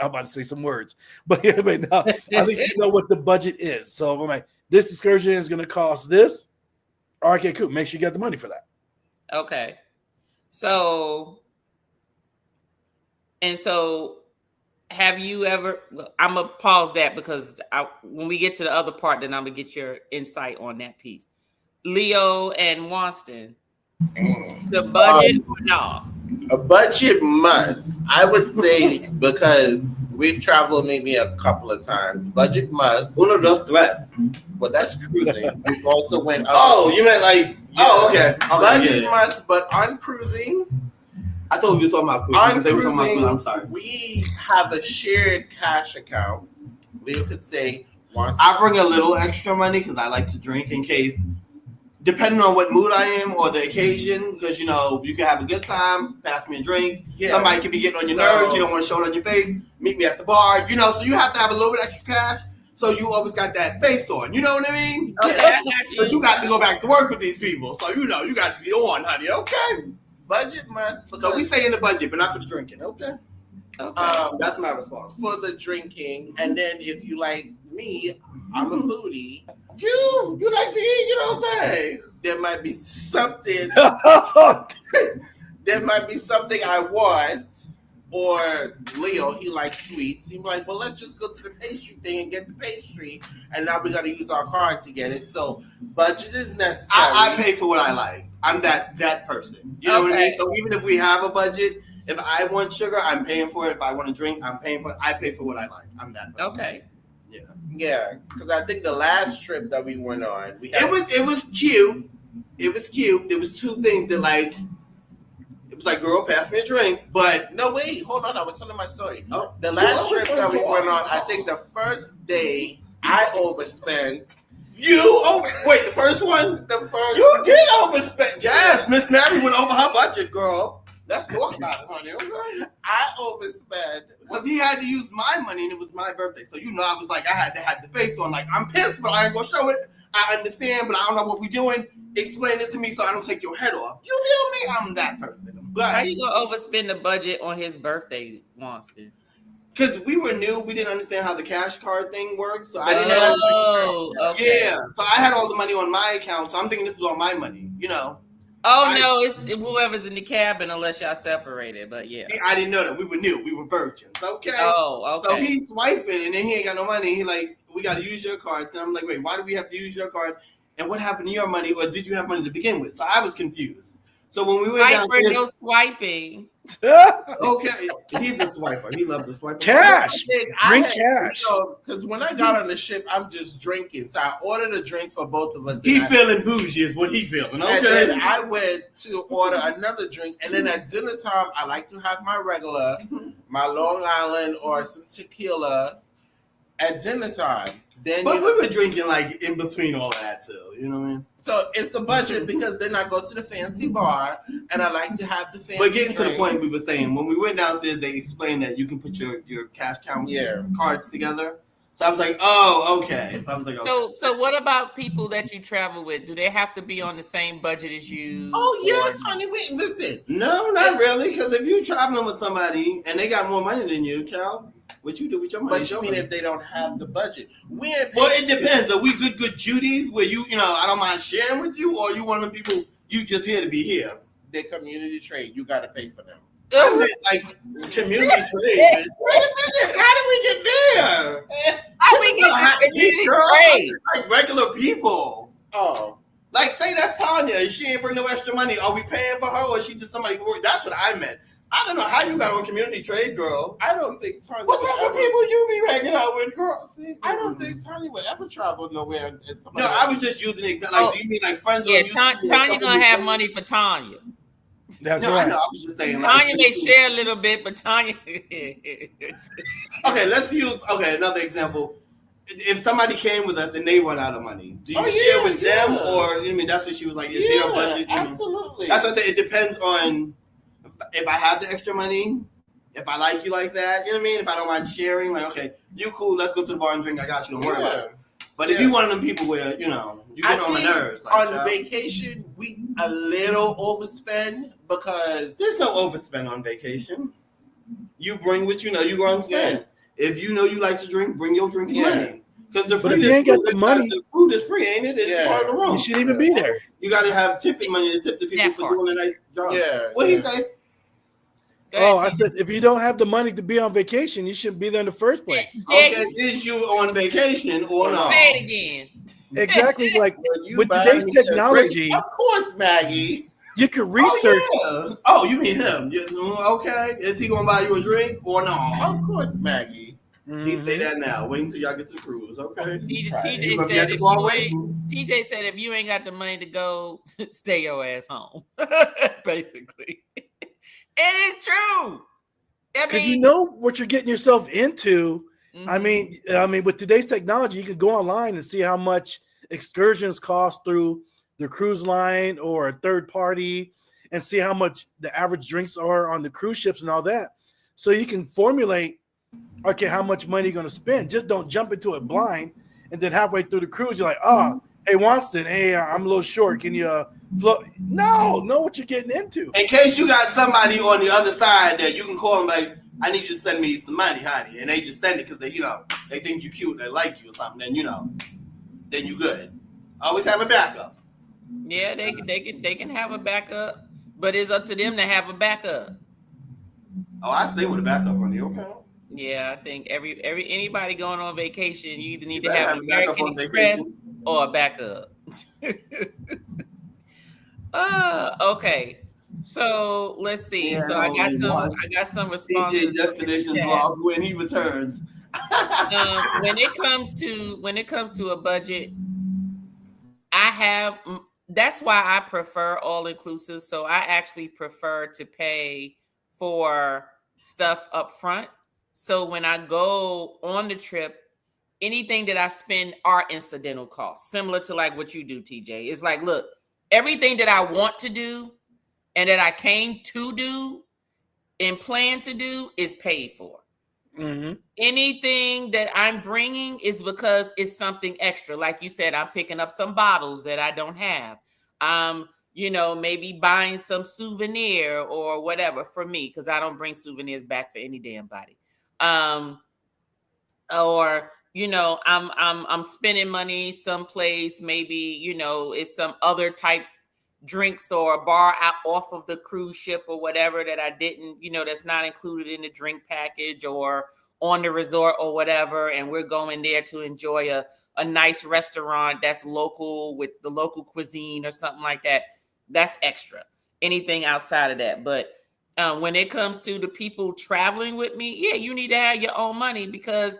about to say some words, but no, at least you know what the budget is. So I'm like, this excursion is going to cost this. Okay, cool. Make sure you get the money for that. Okay. So have you ever? I'm gonna pause that because when we get to the other part, then I'm gonna get your insight on that piece. Leo and Wanston, the budget or no? A budget must. I would say because we've traveled maybe a couple of times. Budget must. Uno, dos, tres. Well, that's cruising. We've also went. Oh, you meant like? Yeah. Oh, okay. Budget must, but on cruising. I thought you were talking about cruising. On cruising, I'm sorry. We have a shared cash account. Leo could say. I bring a little extra money because I like to drink in case depending on what mood I am or the occasion, because you can have a good time, pass me a drink. Yeah. Somebody could be getting on your nerves. You don't want to show it on your face. Meet me at the bar. So you have to have a little bit extra cash. So you always got that face on. You know what I mean? Okay, I got you. Because you got to go back to work with these people. So you got to be on, honey. Okay. Budget must. So we stay in the budget, but not for the drinking. Okay. That's my response. For the drinking, and then if you like me, I'm a foodie. You like to eat, you know what I'm saying? There might be something. There might be something I want. Or Leo, he likes sweets. He's like, well, let's just go to the pastry thing and get the pastry. And now we got to use our card to get it. So budget is necessary. I pay for what I like. I'm that person. You know what I mean? So even if we have a budget, if I want sugar, I'm paying for it. If I want to drink, I'm paying for it. I pay for what I like. I'm that person. Okay. Yeah, because I think the last trip that we went on, it was cute. It was cute. There was two things that it was like, girl, pass me a drink. But no, wait, hold on. I was telling my story. Oh, the last trip that we went on, I think the first day I overspent. Wait, the first one? You did overspend. Yes, Miss Mary went over her budget, girl. Let's talk about it, honey. Okay. I overspent. Because he had to use my money, and it was my birthday. So, I was like, I had to have the face on. Like, I'm pissed, but I ain't going to show it. I understand, but I don't know what we're doing. Explain it to me so I don't take your head off. You feel me? I'm that person. But how you going to overspend the budget on his birthday, Wonston? Because we were new. We didn't understand how the cash card thing works. So I didn't know. Okay. Yeah. So I had all the money on my account. So I'm thinking this is all my money, No, it's whoever's in the cabin unless y'all separated, but yeah. See, I didn't know that. We were new. We were virgins. Okay. Oh, okay. So he's swiping and then he ain't got no money. He like, we got to use your cards. And I'm like, wait, why do we have to use your card? And what happened to your money? Or did you have money to begin with? So I was confused. So when we went downstairs, no swiping. Okay, he's a swiper. He loves to swipe. Cash. Drink cash. Because when I got on the ship, I'm just drinking. So I ordered a drink for both of us. He feeling bougie is what he feeling. Okay. And then I went to order another drink. And then at dinner time, I like to have my regular, my Long Island or some tequila at dinner time. Then but we were drinking like in between all of that too. You know what I mean? So it's the budget because then I go to the fancy bar and I like to have the fancy. But getting to the point we were saying, when we went downstairs, they explained that you can put your cash count cards together. So I was like, oh, okay. So I was like, okay. So what about people that you travel with? Do they have to be on the same budget as you? Oh yes, honey. Wait, listen. No, not really. Because if you're traveling with somebody and they got more money than you, child, what you do with your money? But you mean if they don't have the budget? Well, it depends. Are we good Judies where I don't mind sharing with you, or you one of the people you just here to be here? They community trade. You got to pay for them. I mean, like community trade. Wait a minute. How did we get there? How we get to community trade? Like regular people. Oh. Like, say that's Tanya. She ain't bring no extra money. Are we paying for her, or is she just somebody who work? That's what I meant. I don't know how you got on community trade, girl. I don't think Tanya. What type of people you be hanging out with, girl? See, I don't think Tanya would ever travel nowhere. No, I was just using it. Like, do you mean like friends? Yeah, Tanya gonna have money for Tanya. That's right. I know. I was just saying. Tanya may share a little bit, but Tanya. Okay, let's use another example. If somebody came with us and they run out of money, do you share with them, or that's what she was like? Is there a budget? Absolutely. That's what I said. It depends on if I have the extra money. If I like you like that, you know what I mean? If I don't mind sharing, like, okay, you cool, let's go to the bar and drink. I got you. Don't worry about it. But if you one of them people where, you get on my nerves. Like, on vacation, we a little overspend because... There's no overspend on vacation. You bring what you know you're going to spend. If you know you like to drink, bring your drinking money. Because the food is free, ain't it? It's part of the room. You shouldn't even be there. You got to have tipping money to tip the people for doing a nice job. Yeah. What he say? Oh, I said if you don't have the money to be on vacation, you shouldn't be there in the first place. Okay, is you on vacation or not? Say it again. Exactly, like with today's technology. Of course, Maggie. You can research. Oh, you mean him? Okay, is he gonna buy you a drink or not? Of course, Maggie. He say that now. Wait until y'all get to the cruise, okay? TJ said if you ain't got the money to go, stay your ass home. Basically. It is true. Because you know what you're getting yourself into. Mm-hmm. I mean, with today's technology, you can go online and see how much excursions cost through the cruise line or a third party and see how much the average drinks are on the cruise ships and all that. So you can formulate, okay, how much money you're going to spend. Just don't jump into it blind. And then halfway through the cruise, you're like, hey, Wonston, hey, I'm a little short. Can you float? No, know what you're getting into. In case you got somebody on the other side that you can call them like, I need you to send me some money, honey. And they just send it because they, they think you cute, they like you or something. Then, then you good. Always have a backup. Yeah, they can have a backup, but it's up to them to have a backup. Oh, I stay with a backup, honey. Okay. Yeah, I think anybody going on vacation, you either need to have an American Express or a backup. Okay. So let's see. Yeah, so I got some responses. DJ Destination Vlog when he returns. When it comes to a budget, that's why I prefer all inclusive. So I actually prefer to pay for stuff up front. So when I go on the trip, anything that I spend are incidental costs, similar to like what you do, TJ. It's like, look, everything that I want to do and that I came to do and plan to do is paid for. Mm-hmm. Anything that I'm bringing is because it's something extra. Like you said, I'm picking up some bottles that I don't have. Maybe buying some souvenir or whatever for me, because I don't bring souvenirs back for any damn body. I'm spending money someplace, maybe, it's some other type drinks or a bar out off of the cruise ship or whatever that I didn't, that's not included in the drink package or on the resort or whatever. And we're going there to enjoy a nice restaurant that's local with the local cuisine or something like that. That's extra. Anything outside of that. But when it comes to the people traveling with me, yeah, you need to have your own money, because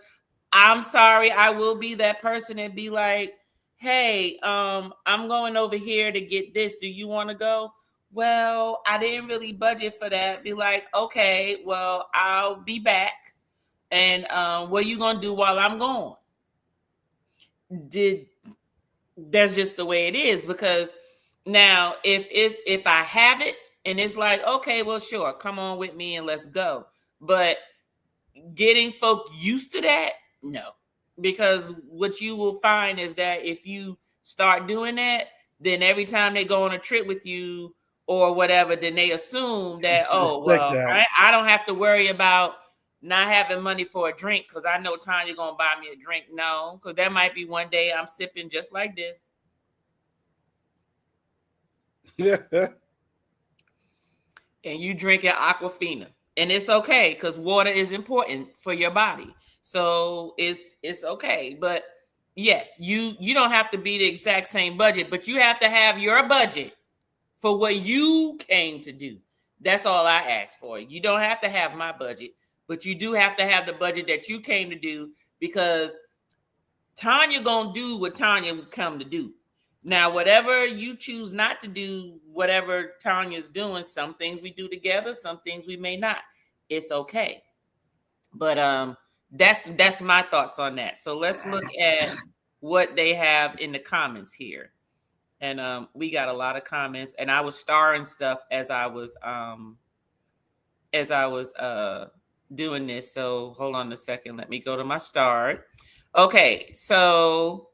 I'm sorry, I will be that person and be like, hey, I'm going over here to get this. Do you want to go? Well, I didn't really budget for that. Be like, okay, well, I'll be back. And what are you going to do while I'm gone? That's just the way it is. Because now if I have it and it's like, okay, well, sure, come on with me and let's go. But getting folk used to that, no. Because what you will find is that if you start doing that, then every time they go on a trip with you or whatever, then they assume that, I don't have to worry about not having money for a drink because I know Tanya's going to buy me a drink. No, because that might be one day I'm sipping just like this. Yeah. And you drinking Aquafina. And it's okay, because water is important for your body. So it's okay. But yes, you don't have to be the exact same budget, but you have to have your budget for what you came to do. That's all I ask for. You don't have to have my budget, but you do have to have the budget that you came to do, because Tanya gonna do what Tanya would come to do. Now, whatever you choose not to do, whatever Tanya's doing, some things we do together, some things we may not. It's okay. But that's my thoughts on that. So let's look at what they have in the comments here. And we got a lot of comments, and I was starring stuff as I was doing this. So hold on a second. Let me go to my start. Okay, so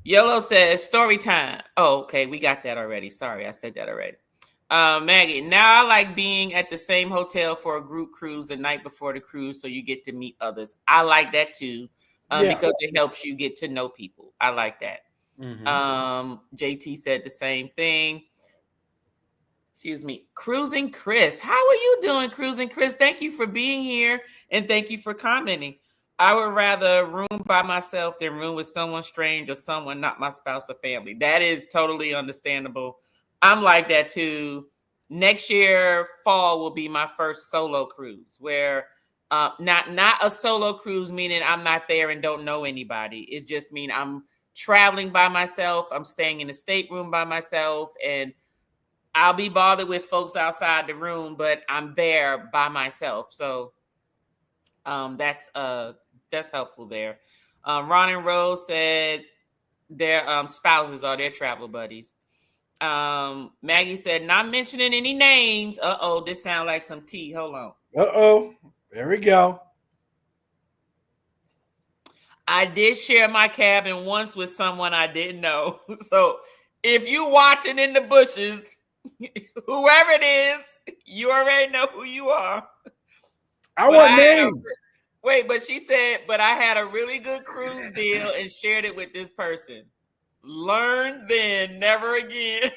Yolo says story time. Oh, okay, we got that already. Sorry, I said that already. Maggie, now I like being at the same hotel for a group cruise the night before the cruise, so you get to meet others. I like that too, because it helps you get to know people. I like that. Mm-hmm. JT said the same thing. Excuse me. Cruising Chris. How are you doing, Cruising Chris? Thank you for being here, and thank you for commenting. I would rather room by myself than room with someone strange or someone not my spouse or family. That is totally understandable. I'm like that too. Next year, fall will be my first solo cruise, where not a solo cruise, meaning I'm not there and don't know anybody. It just means I'm traveling by myself. I'm staying in the stateroom by myself, and I'll be bothered with folks outside the room, but I'm there by myself. So that's helpful there. Ron and Rose said their spouses or their travel buddies. Maggie said, not mentioning any names. Uh-oh, this sounds like some tea. Hold on. Uh-oh. There we go. I did share my cabin once with someone I didn't know. So if you watching in the bushes, whoever it is, you already know who you are. I want names. Wait, but she said, but I had a really good cruise deal and shared it with this person. Learn then, never again.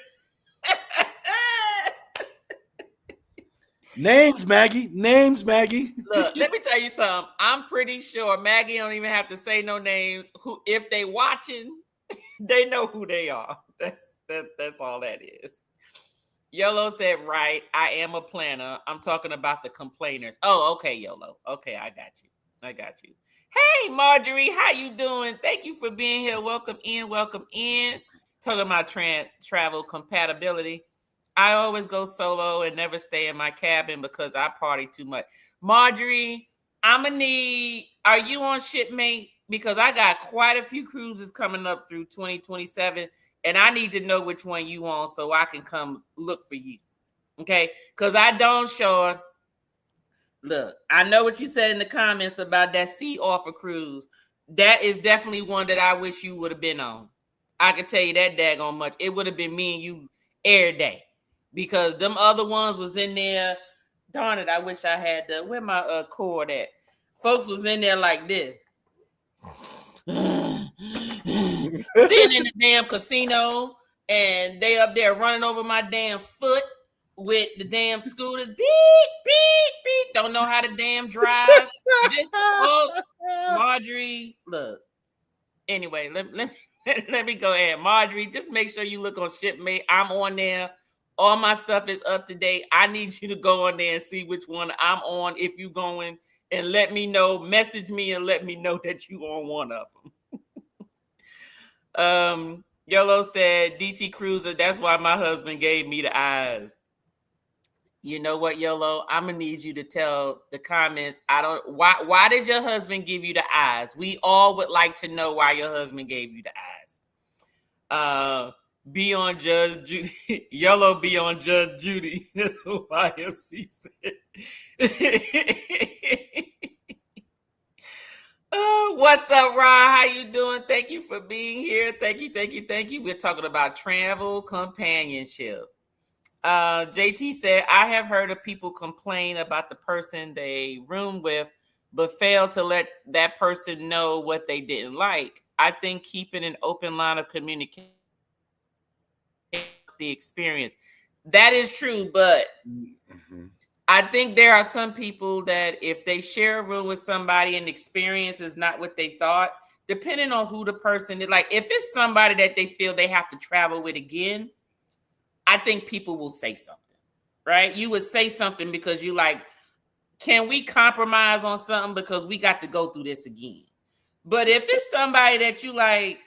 Names, Maggie. Names, Maggie. Look, let me tell you something. I'm pretty sure Maggie don't even have to say no names. Who, if they watching, they know who they are. That's all that is. Yolo said, right, I am a planner. I'm talking about the complainers. Oh, okay, Yolo. Okay, I got you. Hey, Marjorie, how you doing? Thank you for being here. Welcome in. Talking about travel compatibility. I always go solo and never stay in my cabin because I party too much. Marjorie, are you on Shipmate? Because I got quite a few cruises coming up through 2027, and I need to know which one you on so I can come look for you. Okay? Because I don't sure. Look, I know what you said in the comments about that Sea Offer cruise. That is definitely one that I wish you would have been on. I can tell you that daggone much. It would have been me and you every day. Because them other ones was in there. Darn it, I wish I had where my cord at. Folks was in there like this. Sitting in the damn casino, and they up there running over my damn foot with the damn scooters. Beep, beep, beep. Don't know how to damn drive. Just Marjorie, look. Anyway, let me go ahead. Marjorie, just make sure you look on Shipmate. I'm on there. All my stuff is up to date. I need you to go on there and see which one I'm on. If you going, and let me know, message me and let me know that you on one of them. Yolo said, DT Cruiser, that's why my husband gave me the eyes. You know what, Yolo? I'm gonna need you to tell the comments. Why did your husband give you the eyes? We all would like to know why your husband gave you the eyes. Be on Judge Judy. Yellow be on Judge Judy. That's what YMC said. What's up, Ryan? How you doing? Thank you for being here. Thank you. We're talking about travel companionship. JT said, I have heard of people complain about the person they room with, but fail to let that person know what they didn't like. I think keeping an open line of communication the experience. That is true, but I think there are some people that if they share a room with somebody and the experience is not what they thought, depending on who the person is, like if it's somebody that they feel they have to travel with again, I think people will say something, right? You would say something because you like, can we compromise on something because we got to go through this again? But if it's somebody that you like,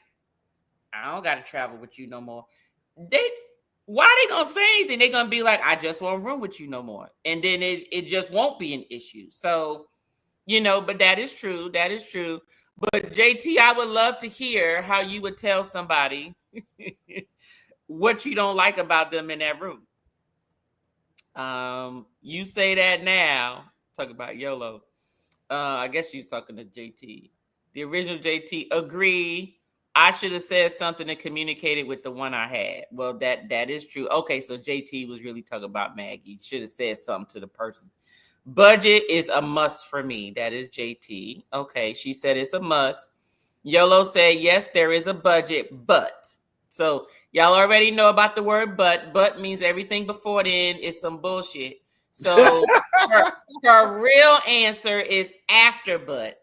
I don't got to travel with you no more. Why they gonna say anything? They're gonna be like, I just won't room with you no more. And then it just won't be an issue. So, but that is true. But JT, I would love to hear how you would tell somebody what you don't like about them in that room. You say that now. Talk about YOLO. I guess she's talking to JT. The original JT, agree. I should have said something and communicated with the one I had. Well, that is true. Okay, so JT was really talking about Maggie. Should have said something to the person. Budget is a must for me. That is JT. Okay, she said it's a must. YOLO said, yes, there is a budget, but. So y'all already know about the word but. But means everything before then is some bullshit. So her real answer is after but.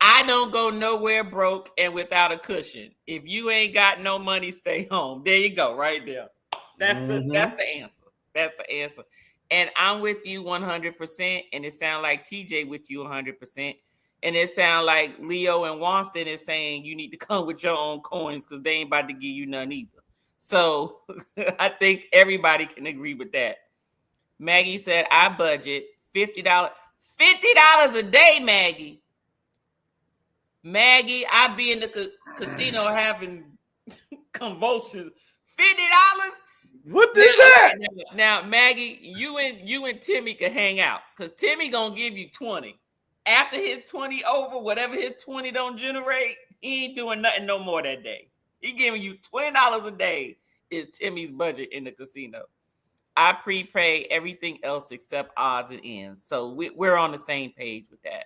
I don't go nowhere broke and without a cushion. If you ain't got no money, stay home. There you go, right there. That's the answer. That's the answer. And I'm with you 100%. And it sounds like TJ with you 100%. And it sounds like Leo and Wanston is saying you need to come with your own coins because they ain't about to give you none either. So I think everybody can agree with that. Maggie said, I budget $50. $50 a day, Maggie. I be in the casino having Convulsions. $50? What is that? Now, Maggie, you and Timmy can hang out because Timmy gonna give you 20. After his 20 over, whatever his 20 don't generate, he ain't doing nothing no more that day. He giving you $20 a day is Timmy's budget in the casino. I prepay everything else except odds and ends. So we're on the same page with that.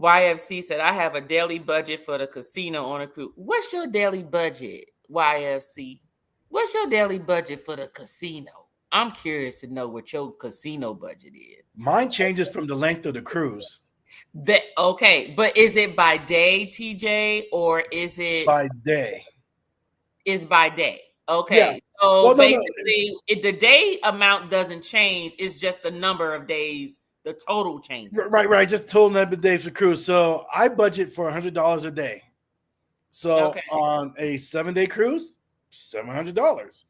YFC said, I have a daily budget for the casino on a cruise. What's your daily budget, YFC? What's your daily budget for the casino? I'm curious to know what your casino budget is. Mine changes from the length of the cruise. Okay, but is it by day, TJ, or is it by day? It's by day. Okay. Yeah. So Well, basically, the day amount doesn't change. It's just the number of days, the total changes. Right. Just total number of days for cruise. So I budget for $100 a day. So on a 7-day cruise, $700.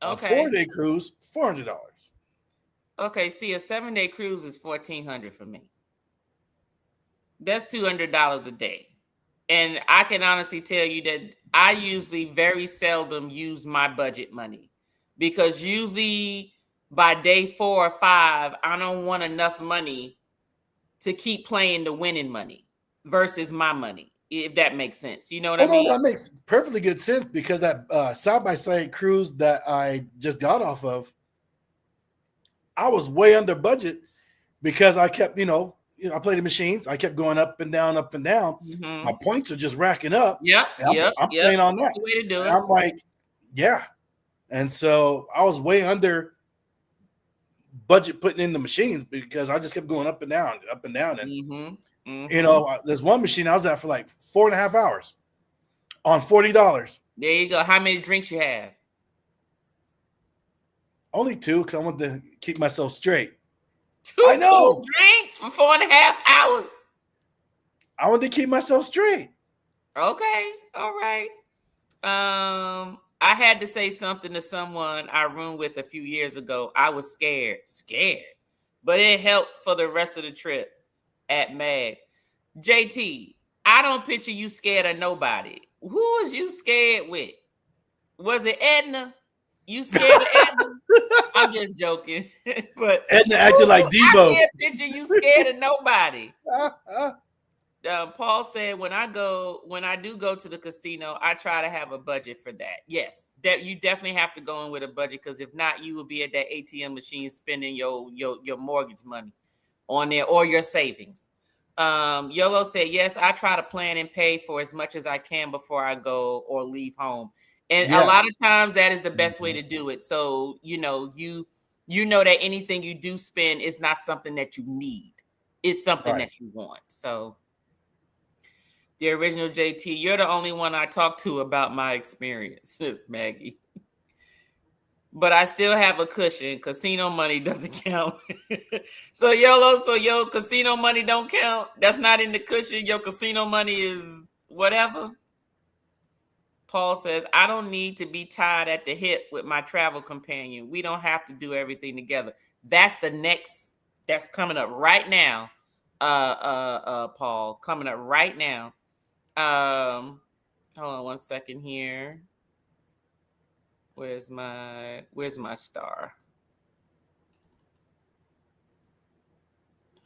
Okay. A 4-day cruise, $400. Okay. See, a 7-day cruise is $1,400 for me. That's $200 a day. And I can honestly tell you that I usually very seldom use my budget money because usually by day 4 or 5, I don't want enough money to keep playing the winning money versus my money, if that makes sense. You know what I mean? No, that makes perfectly good sense because that side-by-side cruise that I just got off of, I was way under budget because I kept, I played the machines. I kept going up and down, up and down. Mm-hmm. My points are just racking up. I'm playing on that. That's the way to do it. I'm like, yeah. And so I was way under budget putting in the machines because I just kept going up and down. And, there's one machine I was at for like 4.5 hours on $40. There you go. How many drinks you have? Only 2 because I want to keep myself straight. Two drinks for 4.5 hours. I want to keep myself straight. Okay. All right. I had to say something to someone I roomed with a few years ago. I was scared, but it helped for the rest of the trip at Mag. JT, I don't picture you scared of nobody. Who was you scared with? Was it Edna? You scared of Edna? I'm just joking. But Edna acted like Debo. I can't picture you scared of nobody. Paul said, when I do go to the casino, I try to have a budget for that. Yes, that you definitely have to go in with a budget because if not, you will be at that ATM machine spending your mortgage money on there or your savings. Yolo said, yes, I try to plan and pay for as much as I can before I go or leave home. And a lot of times that is the best way to do it. So, you know that anything you do spend is not something that you need. It's something that you want. So the original JT, you're the only one I talk to about my experiences, Maggie. But I still have a cushion. Casino money doesn't count. So your casino money don't count. That's not in the cushion. Your casino money is whatever. Paul says, I don't need to be tied at the hip with my travel companion. We don't have to do everything together. That's the next, that's coming up right now. Paul, coming up right now. Hold on 1 second here. Where's my star?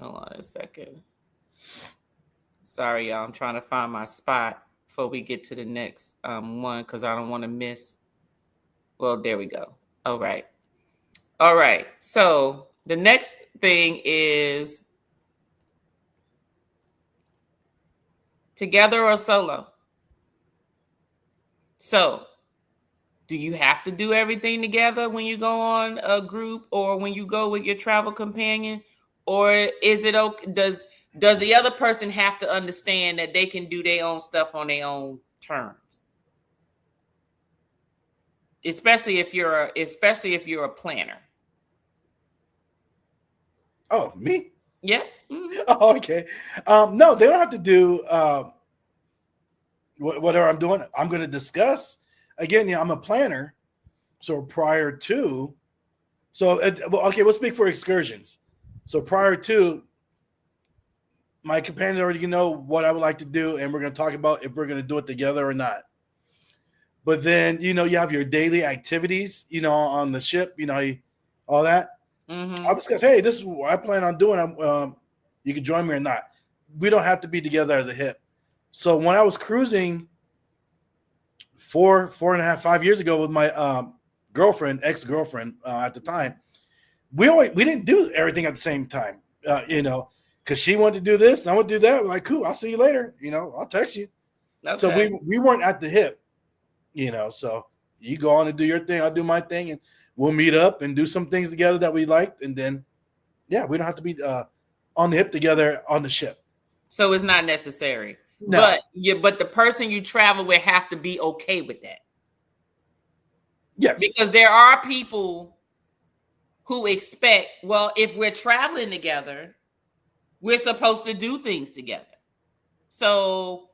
Hold on a second. Sorry, y'all. I'm trying to find my spot before we get to the next one because I don't want to miss. Well, there we go. All right. So the next thing is together or solo. So do you have to do everything together when you go on a group or when you go with your travel companion? Or is it okay? Does the other person have to understand that they can do their own stuff on their own terms? Especially if you're a planner. Oh, me? Yeah. Mm-hmm. Oh, okay. No, they don't have to do whatever I'm doing. I'm going to discuss. Again, I'm a planner. So prior to, we'll speak for excursions. So prior to, my companion already know what I would like to do, and we're going to talk about if we're going to do it together or not. But then, you have your daily activities, on the ship, all that. Mm-hmm. I'll discuss, hey, this is what I plan on doing. You can join me or not. We don't have to be together at the hip. So when I was cruising 4.5, 5 years ago with my ex-girlfriend at the time, we didn't do everything at the same time, because she wanted to do this and I want to do that. We're like, cool, I'll see you later. I'll text you. Okay. So we weren't at the hip, so you go on and do your thing. I'll do my thing, and we'll meet up and do some things together that we liked. And then, we don't have to be on the hip together on the ship. So it's not necessary. No. But the person you travel with have to be okay with that. Yes. Because there are people who expect, well, if we're traveling together, we're supposed to do things together. So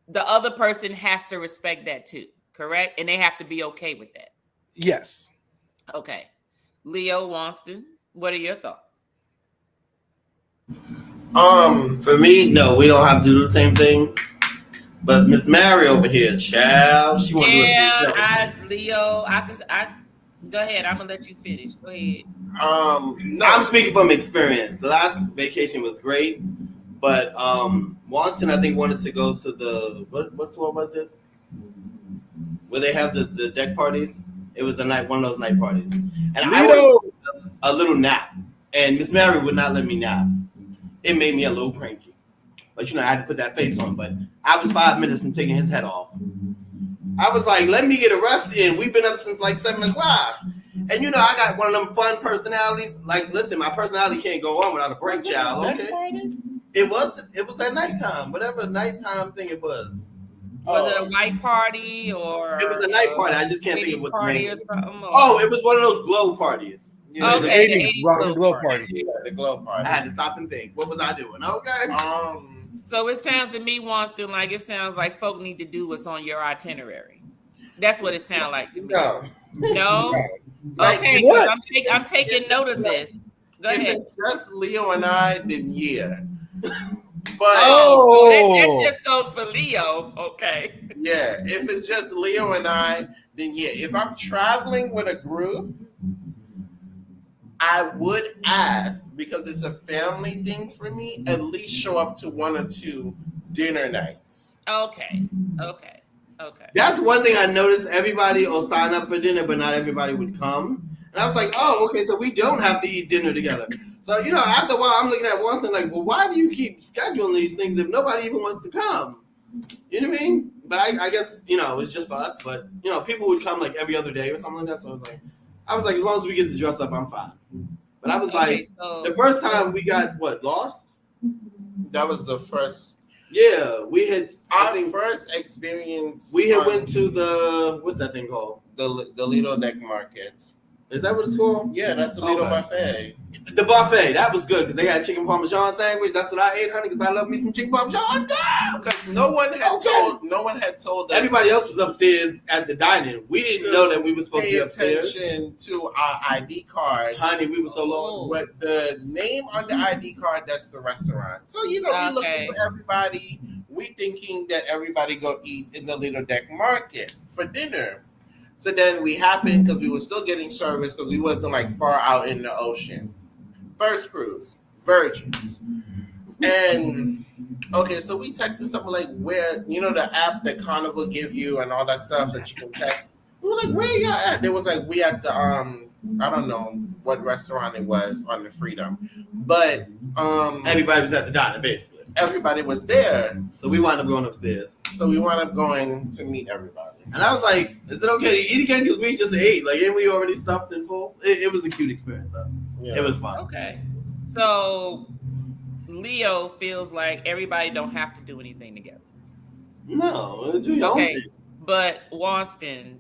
the other person has to respect that too, correct? And they have to be okay with that. Yes. Okay. Leo Wonston, what are your thoughts? For me, no, we don't have to do the same thing. But Miss Mary over here, child, she want to do it. Leo, go ahead. I'm gonna let you finish. Go ahead. No, I'm speaking from experience. The last vacation was great, but Wonston, I think, wanted to go to the what floor was it? Where they have the deck parties. It was one of those night parties, and I wanted a little nap, and Miss Mary would not let me nap. It made me a little cranky, but I had to put that face on. But I was 5 minutes from taking his head off. I was like, let me get a rest in. We've been up since like 7 o'clock. And I got one of them fun personalities. Like, listen, my personality can't go on without a break, child. Okay. It was at nighttime, whatever nighttime thing it was. Was it a white party or? It was a night party. I just can't think of what the name or something. Oh, it was one of those glow parties. Okay, the 80s rock and glow party. Yeah, the glow party. I had to stop and think. What was I doing? Okay. So it sounds to me, Wonston, like it sounds like folk need to do what's on your itinerary. That's what it sounds like to me. No? Okay, I'm taking note of this. Go ahead. If it's just Leo and I, then yeah. But so that just goes for Leo. Okay. Yeah, if it's just Leo and I, then yeah. If I'm traveling with a group, I would ask, because it's a family thing for me, at least show up to 1 or 2 dinner nights. Okay. That's one thing I noticed. Everybody will sign up for dinner, but not everybody would come. And I was like, oh, okay, so we don't have to eat dinner together. So, after a while, I'm looking at one thing like, well, why do you keep scheduling these things if nobody even wants to come? You know what I mean? But I guess, it's just for us. But, people would come like every other day or something like that. So I was like, as long as we get to dress up, I'm fine. But I was the first time we got, lost? That was the first. Yeah, we had. Our first experience. We had went to the, what's that thing called? The Lido Deck Market. Is that what it's called? Yeah, that's the Lido Buffet. The buffet, that was good because they had chicken parmesan sandwich. That's what I ate, honey, because I love me some chicken parmesan. Because no one had told us. Everybody else was upstairs at the dining. We didn't know that we were supposed to be upstairs. Pay attention to our ID card. Honey, we were so lost. But the name on the ID card, that's the restaurant. So, we looking for everybody. We thinking that everybody go eat in the Lido Deck Market for dinner. So then we happened, because we were still getting service, because we wasn't like far out in the ocean. First cruise, Virgins. And okay, so we texted something like, where, the app that Carnival give you and all that stuff that you can text. We were like, where y'all at? They was like, we at the I don't know what restaurant it was on the Freedom. But everybody was at the diner, basically. Everybody was there. So we wound up going upstairs. So we wound up going to meet everybody. And I was like, is it okay to eat again? Because we just ate. Like, ain't we already stuffed and full? It was a cute experience, though. Yeah. It was fun. Okay. So Leo feels like everybody don't have to do anything together. No, do your own thing. But Wonston,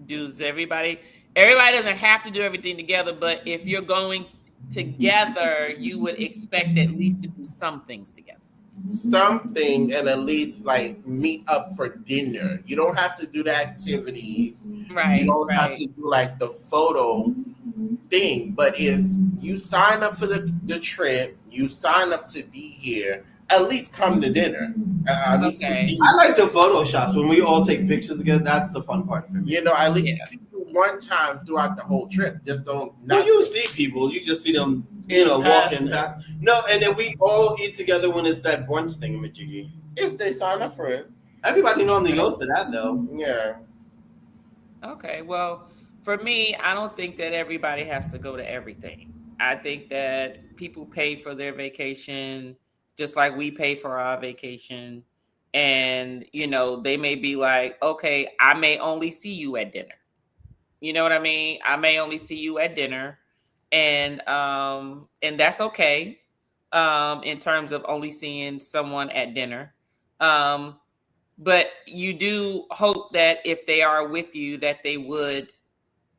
does everybody doesn't have to do everything together, but if you're going together, you would expect at least to do some things together. Something, and at least like meet up for dinner. You don't have to do the activities. Right. You don't have to do like the photo thing. But if you sign up for the trip, you sign up to be here, at least come to dinner. At least Okay. eat. I like the photoshops when we all take pictures together. That's the fun part for me. You know, at Yeah. least see you one time throughout the whole trip. Just don't. Well, Not you see people, you just see them, walking passing. back. No, and then we all eat together when it's that brunch thing, Majiggy. if they sign up for it. Everybody normally goes to that though. Yeah. Okay. Well, for me, I don't think that everybody has to go to everything. I think that people pay for their vacation just like we pay for our vacation. And, they may be like, okay, I may only see you at dinner. You know what I mean? I may only see you at dinner. And that's okay. In terms of only seeing someone at dinner. But you do hope that if they are with you, that they would,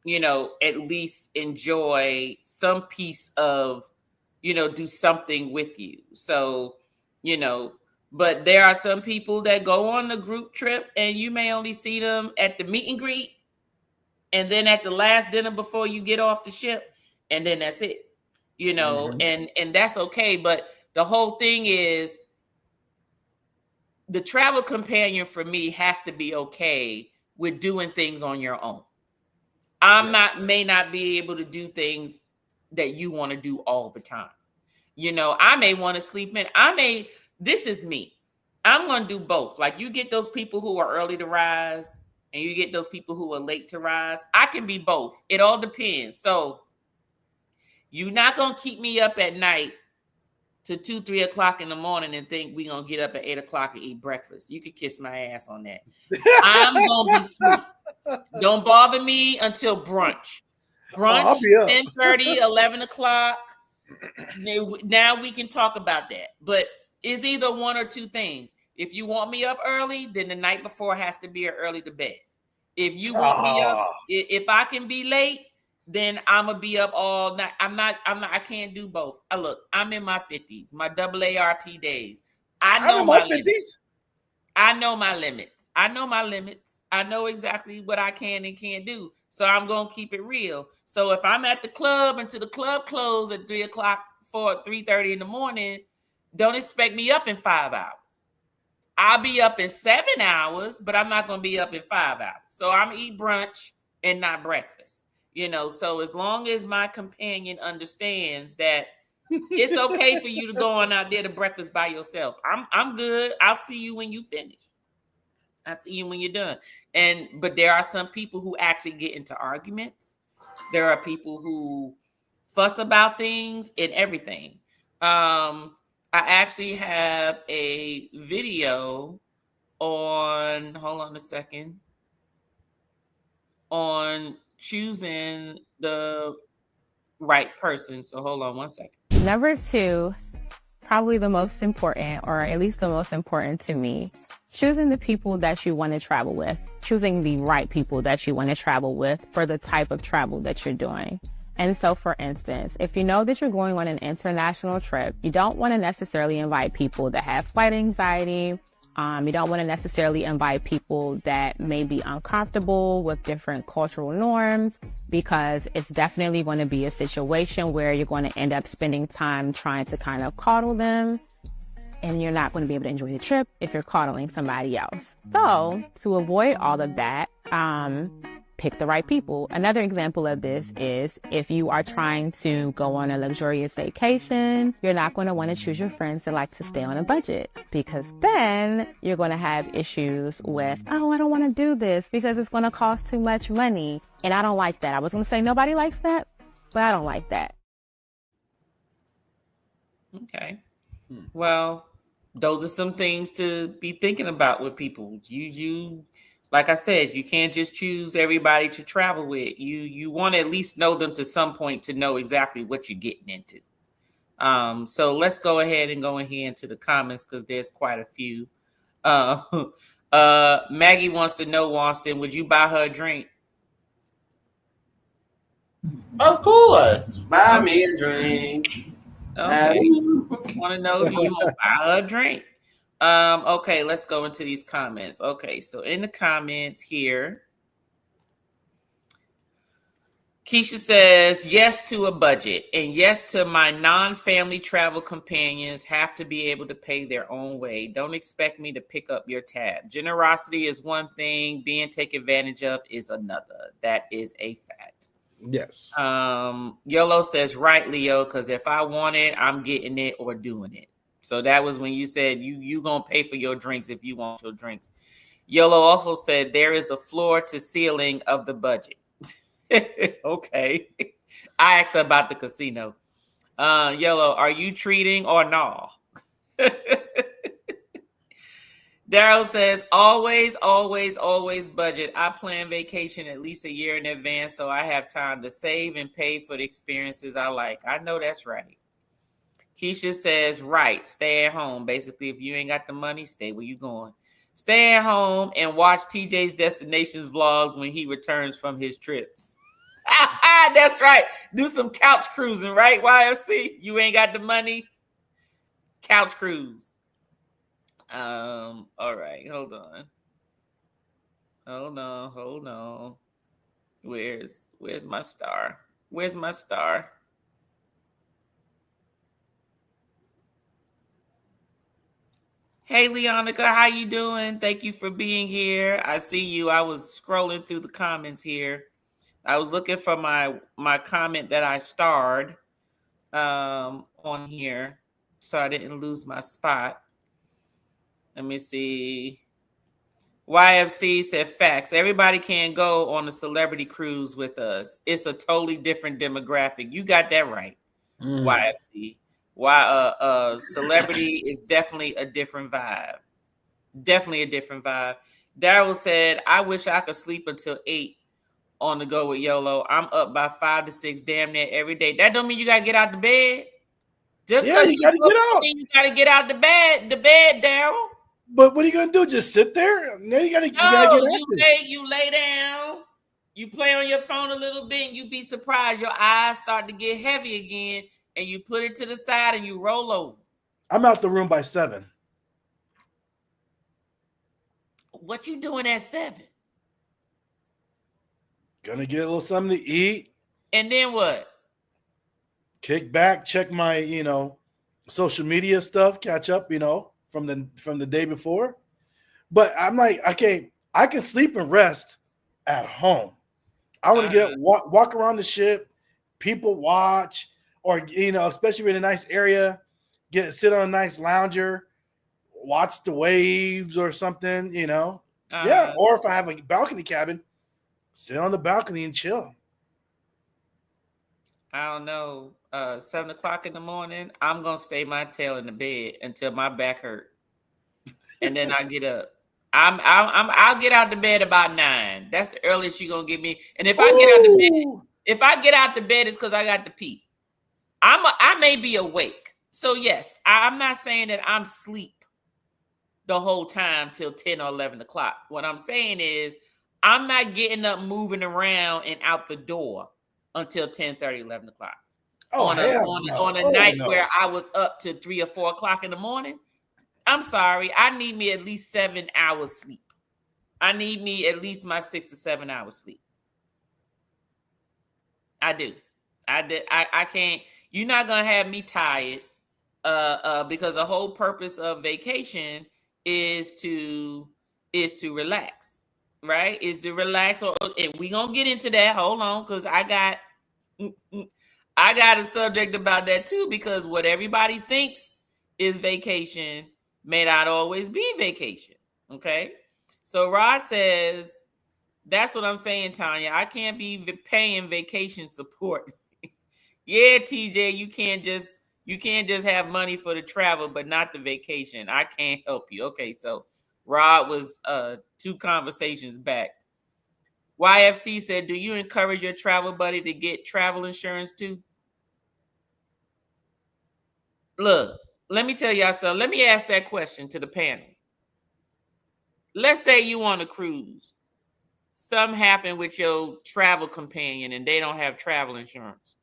at least enjoy some piece of, do something with you. So, but there are some people that go on the group trip and you may only see them at the meet and greet and then at the last dinner before you get off the ship. And then that's it, and that's okay. But the whole thing is, the travel companion for me has to be okay with doing things on your own. May not be able to do things that you want to do all the time. I may want to sleep in. This is me. I'm going to do both. Like, you get those people who are early to rise and you get those people who are late to rise. I can be both. It all depends. So you're not going to keep me up at night to 2, 3 o'clock in the morning and think we're going to get up at 8 o'clock and eat breakfast. You could kiss my ass on that. I'm going to be asleep. Don't bother me until brunch. Brunch, 10:30, 11 o'clock. Now we can talk about that. But it's either one or two things. If you want me up early, then the night before has to be early to bed. If you want me up, if I can be late, then I'm gonna be up all night. I can't do both. Look, I'm in my 50s, my AARP days. I know my 50s. I know my limits. I know exactly what I can and can't do. So I'm gonna keep it real. So if I'm at the club until the club closes at 3 o'clock, 3:30 in the morning, don't expect me up in 5 hours. I'll be up in 7 hours, but I'm not gonna be up in 5 hours. So I'm gonna eat brunch and not breakfast. So as long as my companion understands that it's okay for you to go on out there to breakfast by yourself, I'm good. I'll see you when you finish. I'll see you when you're done. But there are some people who actually get into arguments. There are people who fuss about things and everything. I actually have a video on, hold on a second, on choosing the right person. So hold on one second. Number 2, probably the most important, or at least the most important to me, choosing the people that you want to travel with, choosing the right people that you want to travel with for the type of travel that you're doing. And so, for instance, if you know that you're going on an international trip, you don't want to necessarily invite people that have flight anxiety. You don't want to necessarily invite people that may be uncomfortable with different cultural norms, because it's definitely going to be a situation where you're going to end up spending time trying to kind of coddle them, and you're not going to be able to enjoy the trip if you're coddling somebody else. So to avoid all of that, pick the right people. Another example of this is if you are trying to go on a luxurious vacation, you're not going to want to choose your friends that like to stay on a budget, because then you're going to have issues with, oh, I don't want to do this because it's going to cost too much money. And I don't like that. I was going to say nobody likes that, but I don't like that. Okay. Well, those are some things to be thinking about with people. You like I said, you can't just choose everybody to travel with. You want to at least know them to some point to know exactly what you're getting into. So let's go ahead and go in here into the comments, because there's quite a few. Maggie wants to know, Austin, would you buy her a drink? Of course. Buy me a drink. Okay. Want to know, do you want to buy her a drink? Okay, let's go into these comments. Okay, so in the comments here, Keisha says, yes to a budget, and yes to my non-family travel companions have to be able to pay their own way. Don't expect me to pick up your tab. Generosity is one thing, being taken advantage of is another. That is a fact. Yes. YOLO says, right, Leo, because if I want it, I'm getting it or doing it. So that was when you said you gonna pay for your drinks if you want your drinks. YOLO also said there is a floor to ceiling of the budget. Okay. I asked about the casino. Yellow, are you treating or no? Daryl says, always, always, always budget. I plan vacation at least a year in advance so I have time to save and pay for the experiences I like. I know that's right. Keisha says, right, stay at home. Basically, if you ain't got the money, stay where you going. Stay at home and watch TJ's Destinations vlogs when he returns from his trips. That's right. Do some couch cruising, right, YFC? You ain't got the money? Couch cruise. All right, hold on. Hold on. Where's my star? Where's my star? Hey, Leonica, how you doing? Thank you for being here. I see you. I was scrolling through the comments here. I was looking for my comment that I starred on here, so I didn't lose my spot. Let me see. YFC said facts. Everybody can go on a celebrity cruise with us. It's a totally different demographic. You got that right, YFC. Celebrity is definitely a different vibe. Definitely a different vibe. Daryl said, I wish I could sleep until 8 on the go with YOLO. I'm up by 5 to 6 damn near every day. That don't mean you gotta get out the bed. Just because you gotta get out. You gotta get out the bed, Daryl. But what are you gonna do? Just sit there? No, you gotta get active. You lay down, you play on your phone a little bit, and you be surprised your eyes start to get heavy again, and you put it to the side and you roll over. I'm out the room by 7. What you doing at 7? Gonna get a little something to eat. And then what? Kick back, check my, social media stuff, catch up, from the day before. But I'm like, okay, I can sleep and rest at home. I want to get up, walk around the ship, people watch, or especially in a nice area, sit on a nice lounger, watch the waves or something, Yeah, or if I have a balcony cabin, sit on the balcony and chill. I don't know. 7 o'clock in the morning, I'm gonna stay my tail in the bed until my back hurt, and then I get up. I'll get out the bed about 9. That's the earliest you're gonna get me. And if I get out the bed, it's because I got to pee. I may be awake. So yes, I'm not saying that I'm asleep the whole time till 10 or 11 o'clock. What I'm saying is I'm not getting up, moving around and out the door until 10:30, 11 o'clock. On a night where I was up to 3 or 4 o'clock in the morning. I'm sorry. I need me at least 7 hours sleep. I need me at least my 6 to 7 hours sleep. I do. I can't. You're not gonna have me tired. Because the whole purpose of vacation is to relax, right? Is to relax. And we gonna get into that. Hold on, because I got a subject about that too. Because what everybody thinks is vacation may not always be vacation. Okay, so Rod says that's what I'm saying, Tanya. I can't be paying vacation support. Yeah, TJ, you can't just have money for the travel, but not the vacation. I can't help you. Okay, so Rod was 2 conversations back. YFC said, do you encourage your travel buddy to get travel insurance too? Look, let me tell y'all something. Let me ask that question to the panel. Let's say you on a cruise. Something happened with your travel companion and they don't have travel insurance.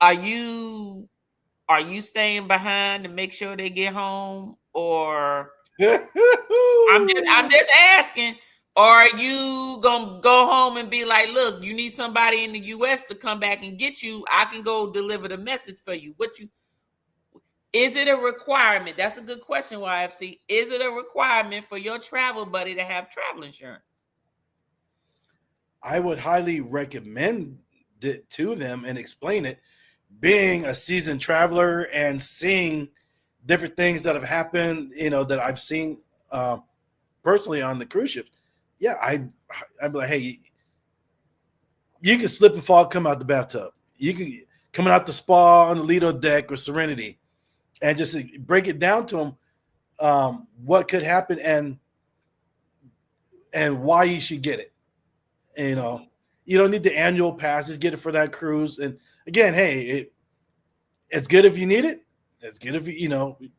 Are you staying behind to make sure they get home, or I'm just asking, Or are you gonna go home and be like, look, you need somebody in the US to come back and get you? I can go deliver the message for you. Is it a requirement? That's a good question, YFC. Is it a requirement for your travel buddy to have travel insurance? I would highly recommend it to them and explain it. Being a seasoned traveler and seeing different things that have happened, that I've seen personally on the cruise ships. Yeah, I'd be like, hey, you can slip and fall, come out the bathtub. You can coming out the spa on the Lido deck or Serenity, and just break it down to them what could happen and why you should get it. You don't need the annual pass; just get it for that cruise. And again, hey, it's good if you need it. It's good if you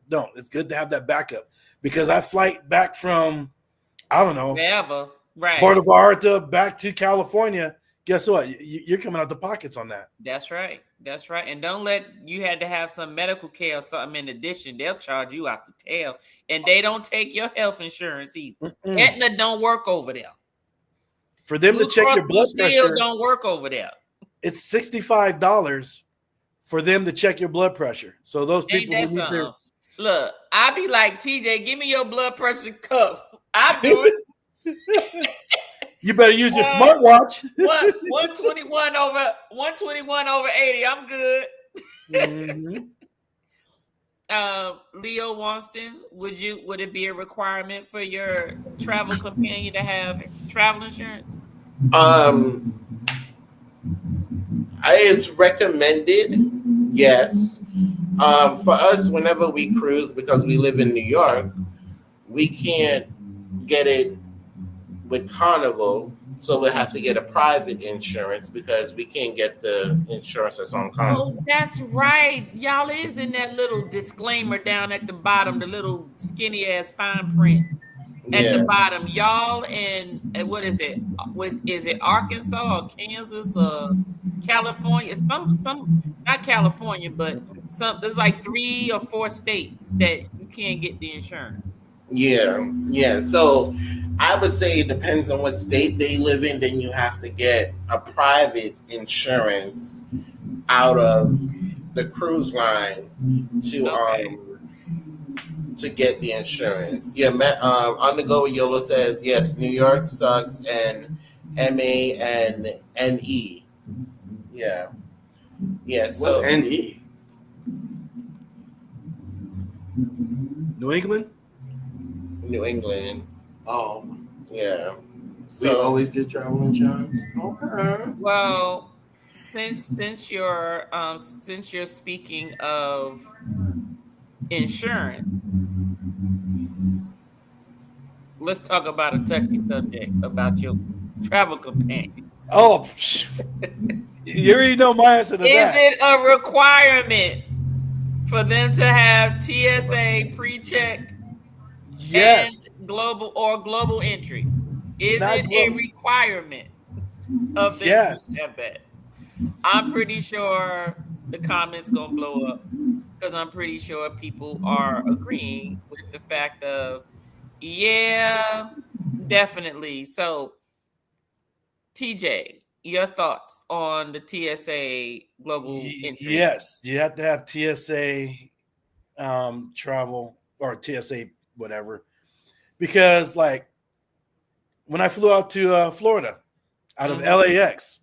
don't. It's good to have that backup because that flight back from I don't know wherever, right, Puerto Vallarta back to California. Guess what? You're coming out the pockets on that. That's right. That's right. And don't let you had to have some medical care or something in addition. They'll charge you out the tail, and they don't take your health insurance either. Aetna don't work over there. For them to check your blood pressure, don't work over there. It's $65 for them to check your blood pressure. So those people who need their look, I be like, TJ, give me your blood pressure cup. I do it. You better use your smartwatch. 121 over 80. I'm good. Leo Wonston, would it be a requirement for your travel companion to have travel insurance? It's recommended, yes. For us, whenever we cruise, because we live in New York, we can't get it with Carnival, so we'll have to get a private insurance because we can't get the insurance that's on Carnival. Oh, that's right. Y'all is in that little disclaimer down at the bottom, the little skinny ass fine print at the bottom. Y'all in what is it? Is it Arkansas or Kansas or California? Some not California, but there's like 3 or 4 states that you can't get the insurance. Yeah. So I would say it depends on what state they live in. Then you have to get a private insurance out of the cruise line to get the insurance. On the go, Yola says yes. New York sucks and MA and NE. Yeah. So what's NE? New England. Oh, yeah. We always get travel insurance. Okay. Well, since you're speaking of insurance, let's talk about a touchy subject about your travel companion. Oh, you already know my answer to that. Is it a requirement for them to have TSA pre-check? Yes. And global entry? Is it a requirement of them to have that? I'm pretty sure the comments gonna blow up because I'm pretty sure people are agreeing with the fact of definitely. So TJ, your thoughts on the TSA global entry? Yes, you have to have TSA travel or TSA whatever, because like when I flew out to Florida out of LAX,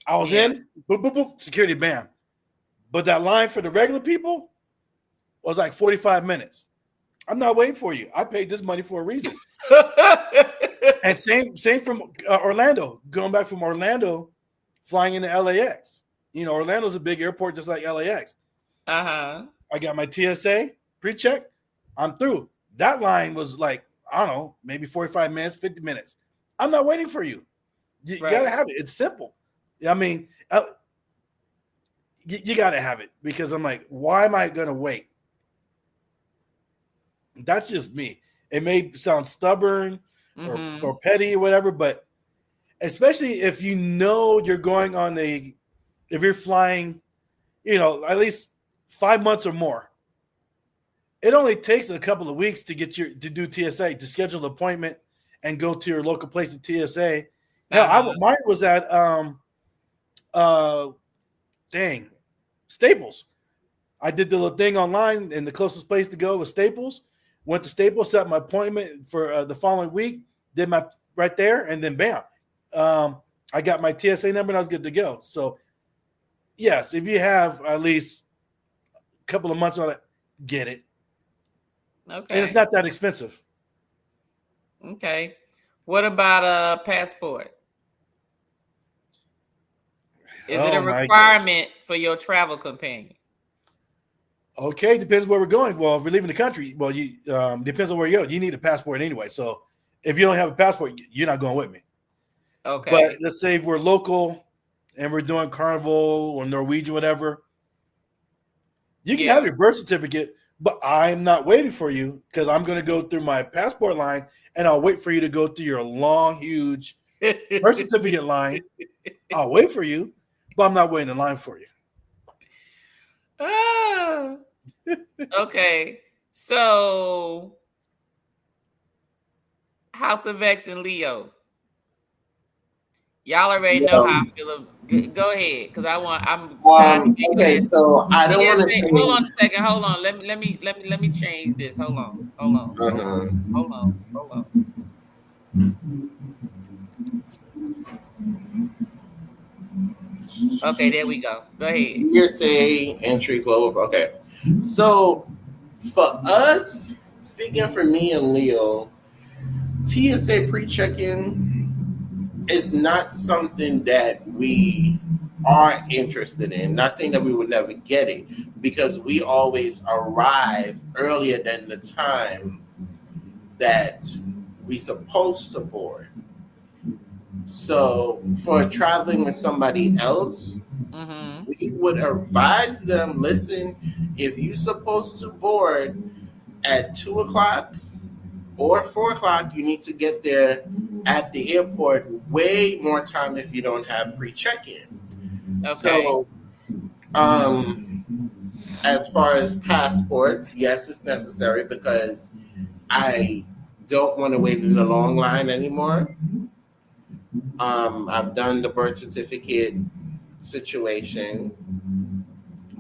I was in boop, boop, boop, security bam, but that line for the regular people was like 45 minutes. I'm not waiting for you. I paid this money for a reason. And same from Orlando, going back from Orlando, flying into LAX. Orlando's a big airport just like LAX. I got my TSA pre-check. I'm through. That line was like, I don't know, maybe 45 minutes, 50 minutes. I'm not waiting for you. You got to have it. It's simple. I mean, you got to have it because I'm like, why am I going to wait? That's just me. It may sound stubborn or petty or whatever, but especially if you're going on if you're flying, at least 5 months or more. It only takes a couple of weeks to do TSA, to schedule an appointment and go to your local place at TSA. Hell, mine was at Staples. I did the little thing online, and the closest place to go was Staples. Went to Staples, set my appointment for the following week. Did my right there, and then bam, I got my TSA number, and I was good to go. So, yes, if you have at least a couple of months on it, get it. Okay. And it's not that expensive. Okay. What about a passport? Is it a requirement for your travel companion? Okay, depends where we're going. Well, if we're leaving the country, well, you depends on where you go. You need a passport anyway. So if you don't have a passport, you're not going with me. Okay. But let's say if we're local and we're doing Carnival or Norwegian, whatever, you can have your birth certificate, but I'm not waiting for you because I'm going to go through my passport line and I'll wait for you to go through your long, huge birth certificate line. I'll wait for you, but I'm not waiting in line for you. Oh. Okay. So House of X and Leo. Y'all already know how I feel. Go ahead, because I'm okay, so I don't want to say. Hold on a second. Hold on. Let me change this. Hold on. Okay, there we go. Go ahead. TSA entry global. Okay, so for us, speaking for me and Leo, TSA pre-check-in is not something that we are interested in. Not saying that we would never get it, because we always arrive earlier than the time that we supposed to board. So for traveling with somebody else, we would advise them, listen, if you're supposed to board at 2 o'clock or 4 o'clock, you need to get there at the airport way more time if you don't have pre-check-in. Okay. So as far as passports, yes, it's necessary because I don't want to wait in a long line anymore. I've done the birth certificate situation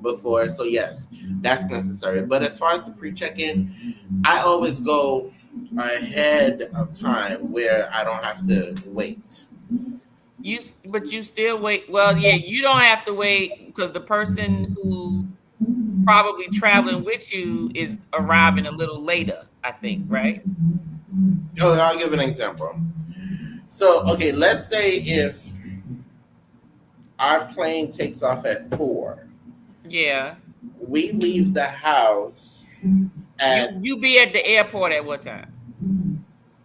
before, so yes, that's necessary. But as far as the pre-check-in, I always go ahead of time where I don't have to wait. But you still wait. Well, yeah, you don't have to wait because the person who's probably traveling with you is arriving a little later, I think, right? Oh, I'll give an example. So, okay, let's say if our plane takes off at 4. Yeah. We leave the house at... You be at the airport at what time?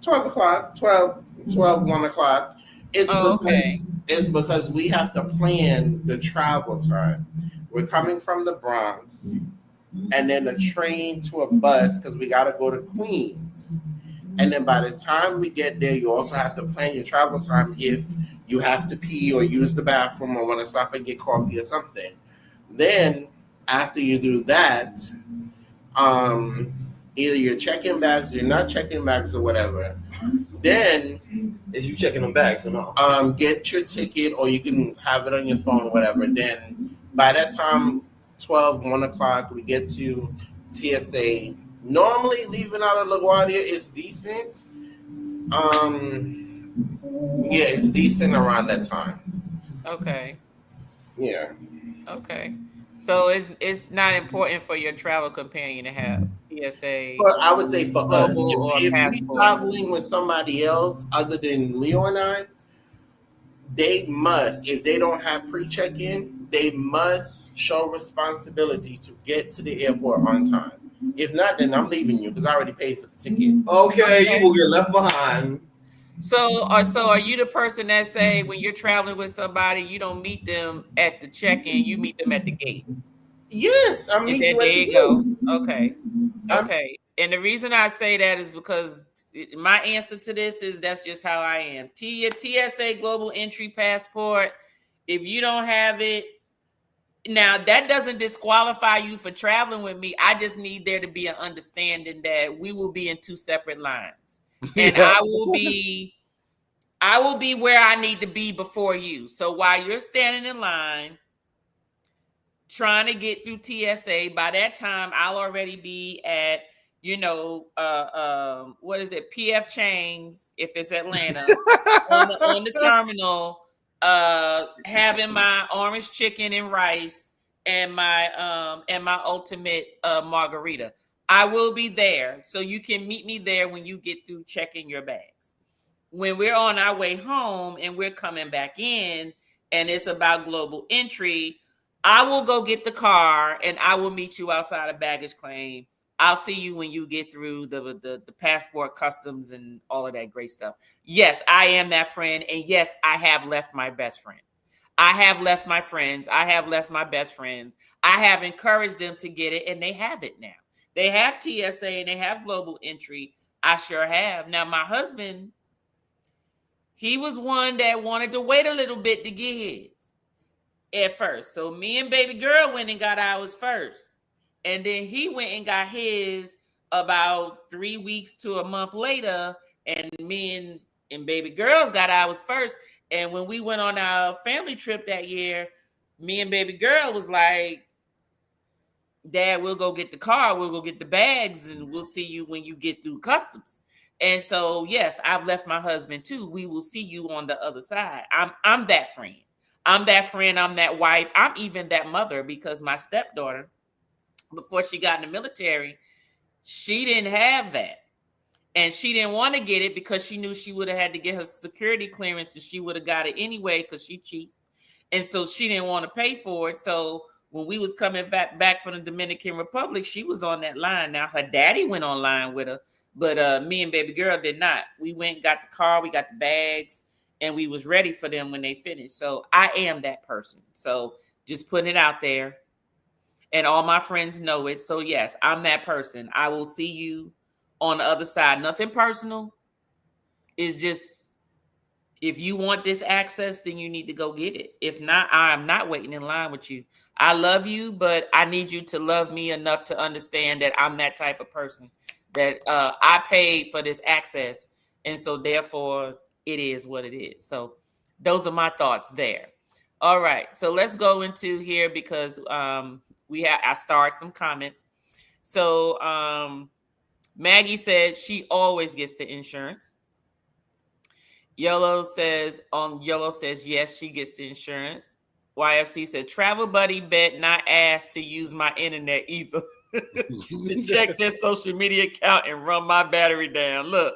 12 o'clock, 1 o'clock. It's because we have to plan the travel time. We're coming from the Bronx, and then a train to a bus because we got to go to Queens. And then by the time we get there, you also have to plan your travel time if you have to pee or use the bathroom or want to stop and get coffee or something. Then after you do that, either you're checking bags, you're not checking bags or whatever. Then is you checking them bags or not? Get your ticket, or you can have it on your phone, whatever. Then by that time, 1 o'clock, we get to TSA. Normally, leaving out of LaGuardia is decent. Yeah, it's decent around that time. Okay. Yeah. Okay. So it's not important for your travel companion to have TSA. But I would say for us, if we're traveling with somebody else other than Leo and I, they must, if they don't have pre-check-in, they must show responsibility to get to the airport on time. If not, then I'm leaving you because I already paid for the ticket. Okay, you will get left behind. So are you the person that say when you're traveling with somebody, you don't meet them at the check-in, you meet them at the gate? Yes, I meet you at the gate. Okay. And the reason I say that is because my answer to this is that's just how I am. TSA Global Entry Passport, if you don't have it, now that doesn't disqualify you for traveling with me. I just need there to be an understanding that we will be in 2 separate lines. and Yeah. I will be where I need to be before you. So while you're standing in line trying to get through TSA, by that time I'll already be at, what is it, PF Chang's if it's Atlanta, on the terminal, having my orange chicken and rice and my ultimate margarita. I will be there, so you can meet me there when you get through checking your bags. When we're on our way home and we're coming back in and it's about global entry, I will go get the car and I will meet you outside of baggage claim. I'll see you when you get through the passport customs and all of that great stuff. Yes, I am that friend. And yes, I have left my best friend. I have left my friends. I have left my best friends. I have encouraged them to get it and they have it now. They have TSA and they have global entry. I sure have. Now, my husband, he was one that wanted to wait a little bit to get his at first. So me and baby girl went and got ours first. And then he went and got his about 3 weeks to a month later. And me and baby girls got ours first. And when we went on our family trip that year, me and baby girl was like, Dad, we'll go get the car, we'll go get the bags, and we'll see you when you get through customs. And so, yes, I've left my husband too. We will see you on the other side. I'm that friend. I'm that friend. I'm that wife. I'm even that mother, because my stepdaughter, before she got in the military, she didn't have that. And she didn't want to get it because she knew she would have had to get her security clearance, and she would have got it anyway because she cheap. And so she didn't want to pay for it. So when we was coming back from the Dominican Republic, she was on that line. Now her daddy went online with her, but me and baby girl did not. We went, got the car, we got the bags, and we was ready for them when they finished. So I am that person. So just putting it out there, and all my friends know it. So yes, I'm that person. I will see you on the other side. Nothing personal. It's just, if you want this access, then you need to go get it. If not, I'm not waiting in line with you. I love you, but I need you to love me enough to understand that I'm that type of person, that I paid for this access. And so therefore it is what it is. So those are my thoughts there. All right. So let's go into here, because I started some comments. So Maggie said she always gets the insurance. Yellow says yes, she gets the insurance. YFC said travel buddy bet not asked to use my internet either to check their social media account and run my battery down. Look,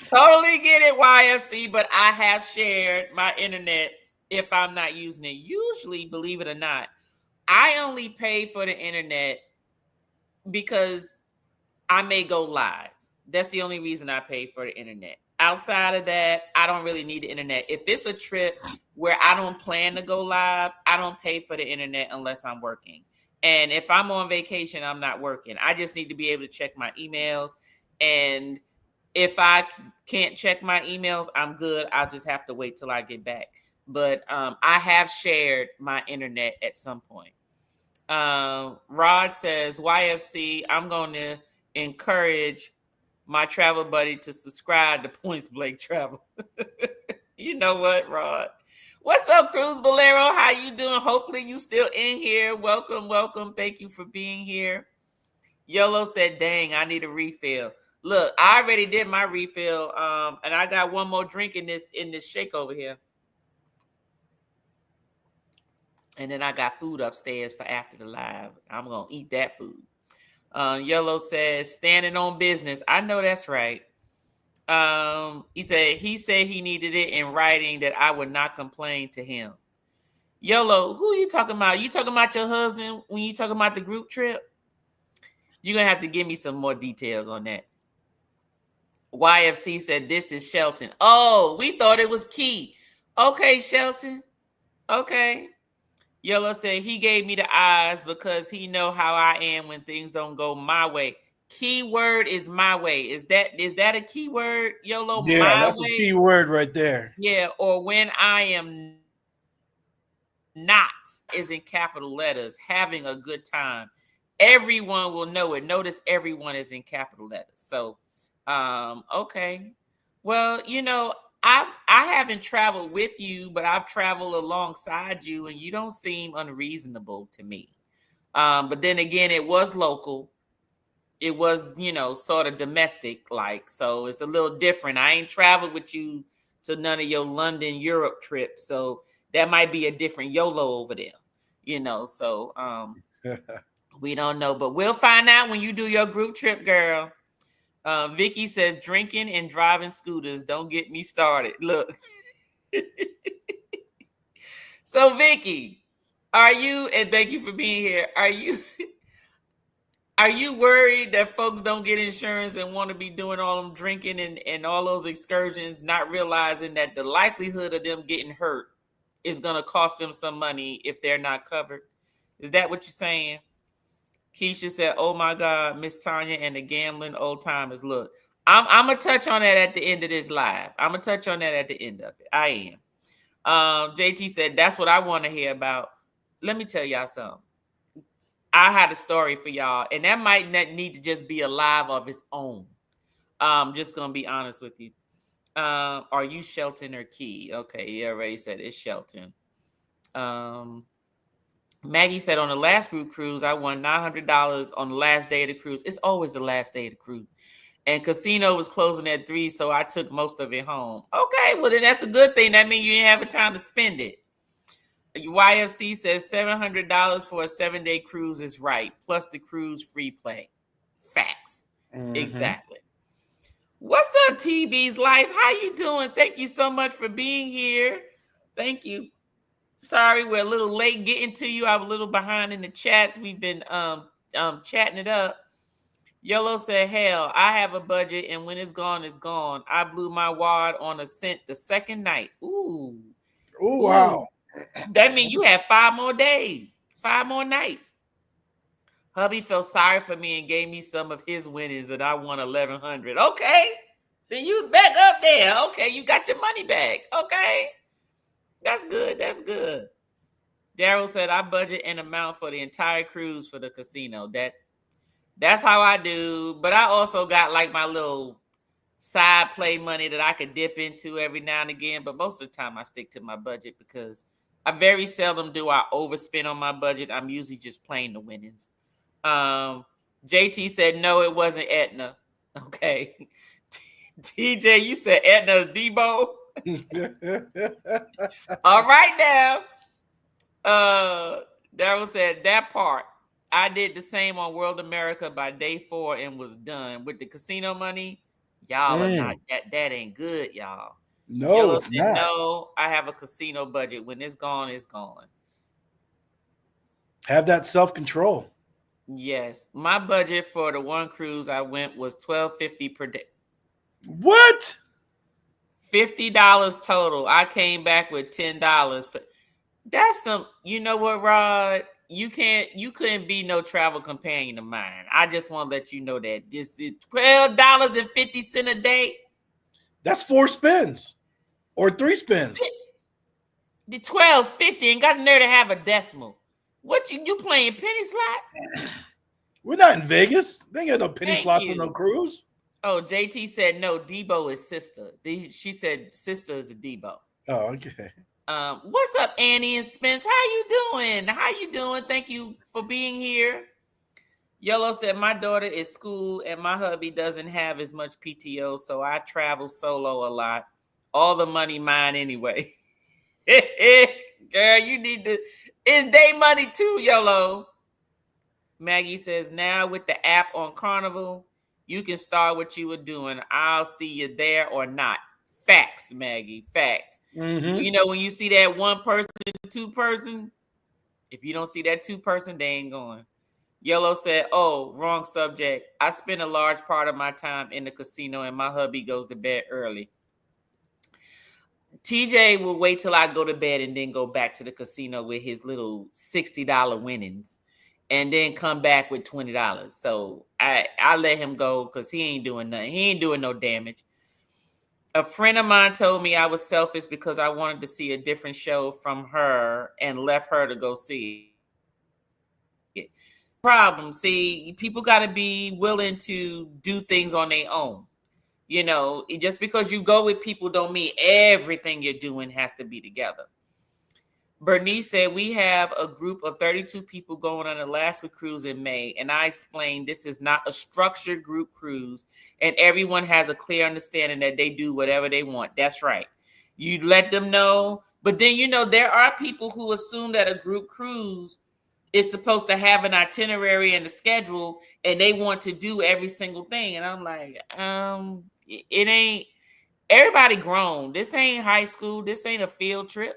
totally get it, YFC, but I have shared my internet if I'm not using it. Usually, believe it or not, I only pay for the internet because I may go live. That's the only reason I pay for the internet. Outside of that, I don't really need the internet. If it's a trip where I don't plan to go live, I don't pay for the internet unless I'm working. And if I'm on vacation, I'm not working. I just need to be able to check my emails. And if I can't check my emails, I'm good. I'll just have to wait till I get back. But I have shared my internet at some point. Rod says, YFC, I'm going to encourage my travel buddy to subscribe to Points Blank Travel. You know what, Rod? What's up, Cruz Bolero? How you doing? Hopefully you still in here. Welcome. Thank you for being here. Yolo said, dang, I need a refill. Look, I already did my refill, and I got one more drink in this shake over here. And then I got food upstairs for after the live. I'm going to eat that food. Yellow says, standing on business. I know that's right. He said he needed it in writing that I would not complain to him. Yolo, who are you talking about? You talking about your husband when you talking about the group trip? You're going to have to give me some more details on that. YFC said, this is Shelton. Oh, we thought it was Key. Okay, Shelton. Okay. Yellow said he gave me the eyes because he know how I am when things don't go my way. Key word is my way. Is that a key word, Yolo? Yeah, my that's way? a key word right there. Yeah, or when I am not is in capital letters, having a good time. Everyone will know it. Notice everyone is in capital letters. So Okay. Well, I haven't traveled with you, but I've traveled alongside you, and you don't seem unreasonable to me. But then again, it was local. It was, sort of domestic, like, so it's a little different. I ain't traveled with you to none of your London, Europe trips, so that might be a different YOLO over there, so we don't know, but we'll find out when you do your group trip, girl. Vicky says drinking and driving scooters. Don't get me started. Look. So Vicky, and thank you for being here. Are you worried that folks don't get insurance and want to be doing all them drinking and all those excursions, not realizing that the likelihood of them getting hurt is going to cost them some money if they're not covered? Is that what you're saying? Keisha said, "Oh my God, Miss Tanya and the gambling old timers." Look, I'm gonna touch on that at the end of this live. I'm gonna touch on that at the end of it. I am. JT said, "That's what I want to hear about." Let me tell y'all something. I had a story for y'all, and that might not need to just be a live of its own. I'm just gonna be honest with you. Are you Shelton or Key? Okay, you already said it's Shelton. Maggie said, on the last group cruise, I won $900 on the last day of the cruise. It's always the last day of the cruise. And casino was closing at 3, so I took most of it home. Okay, well, then that's a good thing. That means you didn't have a time to spend it. YFC says $700 for a 7-day cruise is right, plus the cruise free play. Facts. Mm-hmm. Exactly. What's up, TB's Life? How you doing? Thank you so much for being here. Thank you. Sorry, we're a little late getting to you. I'm a little behind in the chats. We've been chatting it up. YOLO said, hell, I have a budget, and when it's gone, it's gone. I blew my wad on a cent the second night. Ooh. Ooh, wow. That means you have 5 more days, 5 more nights. Hubby felt sorry for me and gave me some of his winnings, and I won $1,100. Okay. Then you back up there. Okay, you got your money back. Okay. That's good. That's good. Daryl said, I budget an amount for the entire cruise for the casino. That's how I do. But I also got like my little side play money that I could dip into every now and again. But most of the time I stick to my budget because I very seldom do I overspend on my budget. I'm usually just playing the winnings. JT said, no, it wasn't Aetna. Okay. TJ, you said Aetna's Debo. All right now. Daryl said that part. I did the same on World America by day 4 and was done. With the casino money, y'all are not that ain't good, y'all. No, Yellow it's said, not. no, I have a casino budget. When it's gone, it's gone. Have that self-control. Yes. My budget for the one cruise I went was $12.50 per day. What? $50 total. I came back with $10. But that's some, you know what, Rod? You couldn't be no travel companion of mine. I just want to let you know that this is $12.50 a day. That's 4 spins or 3 spins. The $12.50 ain't got the nerve to have a decimal. What you playing penny slots? We're not in Vegas. They ain't got no penny slots on no cruise. Oh, JT said no. Debo is sister. She said sister is the Debo. Oh, okay. What's up, Annie and Spence? How you doing? How you doing? Thank you for being here. Yellow said my daughter is school and my hubby doesn't have as much PTO, so I travel solo a lot. All the money mine anyway. Girl, you need to. It's day money too, Yellow. Maggie says now with the app on Carnival, you can start what you were doing. I'll see you there or not. Facts, Maggie. Facts. Mm-hmm. You know, when you see that 1 person, 2 person, if you don't see that 2 person, they ain't going. Yellow said, oh, wrong subject. I spend a large part of my time in the casino and my hubby goes to bed early. TJ will wait till I go to bed and then go back to the casino with his little $60 winnings and then come back with $20. So I let him go because he ain't doing nothing. He ain't doing no damage. A friend of mine told me I was selfish because I wanted to see a different show from her and left her to go see it. Problem. See, people got to be willing to do things on their own. You know, just because you go with people don't mean everything you're doing has to be together. Bernice said, we have a group of 32 people going on an Alaska cruise in May. And I explained this is not a structured group cruise. And everyone has a clear understanding that they do whatever they want. That's right. You let them know. But then, you know, there are people who assume that a group cruise is supposed to have an itinerary and a schedule, and they want to do every single thing. And I'm like, it ain't, everybody grown. This ain't high school. This ain't a field trip.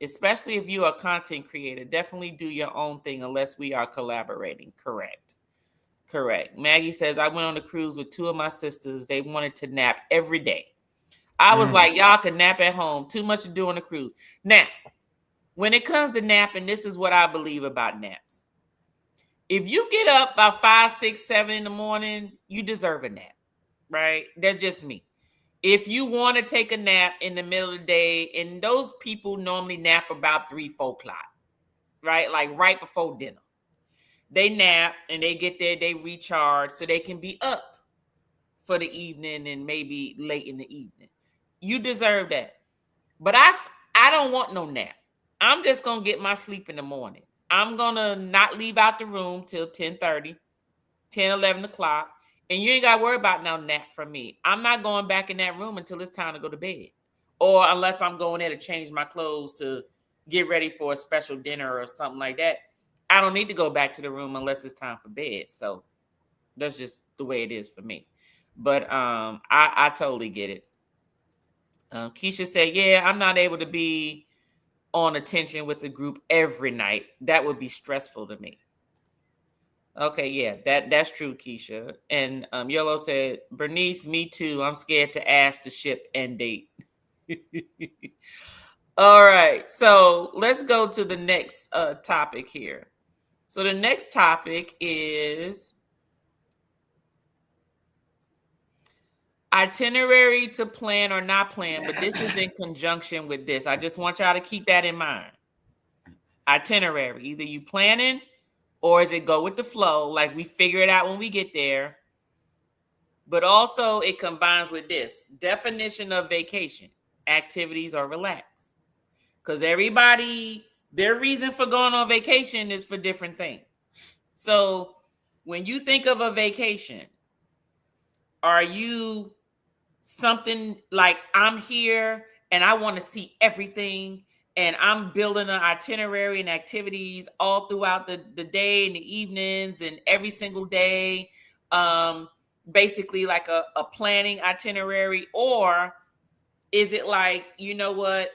Especially if you're a content creator, definitely do your own thing unless we are collaborating. Correct. Maggie says, I went on a cruise with two of my sisters. They wanted to nap every day. I was like, y'all can nap at home. Too much to do on a cruise. Now, when it comes to napping, this is what I believe about naps. If you get up by 5, 6, 7 in the morning, you deserve a nap, right? That's just me. If you want to take a nap in the middle of the day, and those people normally nap about 3, 4 o'clock, right? Like right before dinner. They nap and they get there, they recharge so they can be up for the evening and maybe late in the evening. You deserve that. But I don't want no nap. I'm just going to get my sleep in the morning. I'm going to not leave out the room till 10:30, 10, 11 o'clock. And you ain't got to worry about no nap from me. I'm not going back in that room until it's time to go to bed. Or unless I'm going there to change my clothes to get ready for a special dinner or something like that. I don't need to go back to the room unless it's time for bed. So that's just the way it is for me. But I totally get it. Keisha said, yeah, I'm not able to be on attention with the group every night. That would be stressful to me. Okay, yeah, that's true, Keisha. And Yellow said, Bernice, me too. I'm scared to ask the ship end date. All right, so let's go to the next topic here. So the next topic is itinerary to plan or not plan, but this is in conjunction with this. I just want y'all to keep that in mind. Itinerary, either you planning or is it go with the flow, like we figure it out when we get there. But also it combines with this definition of vacation, activities or relax. Because everybody, their reason for going on vacation is for different things. So when you think of a vacation, are you something like I'm here and I want to see everything and I'm building an itinerary and activities all throughout the day and the evenings and every single day, basically like a planning itinerary? Or is it like, you know what,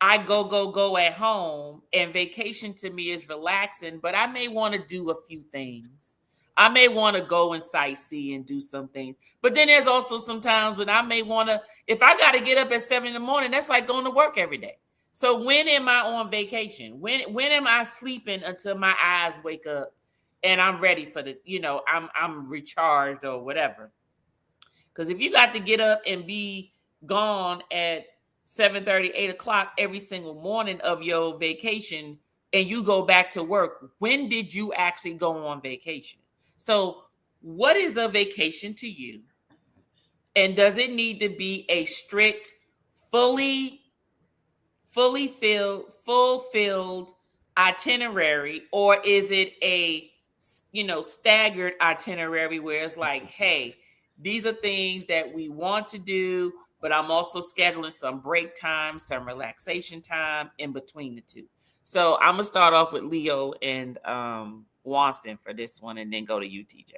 I go at home and vacation to me is relaxing, but I may want to do a few things. I may want to go and sightsee and do some things. But then there's also some times when I may want to, if I got to get up at 7 in the morning, that's like going to work every day. So when am I on vacation? When am I sleeping until my eyes wake up and I'm ready for the, you know, I'm recharged or whatever? Because if you got to get up and be gone at 7:30, 8 o'clock every single morning of your vacation and you go back to work, when did you actually go on vacation? So what is a vacation to you? And does it need to be a strict, fulfilled itinerary, or is it a, you know, staggered itinerary where it's like, hey, these are things that we want to do, but I'm also scheduling some break time, some relaxation time in between the two. So I'm gonna start off with Leo and Wanston for this one, and then go to you, TJ.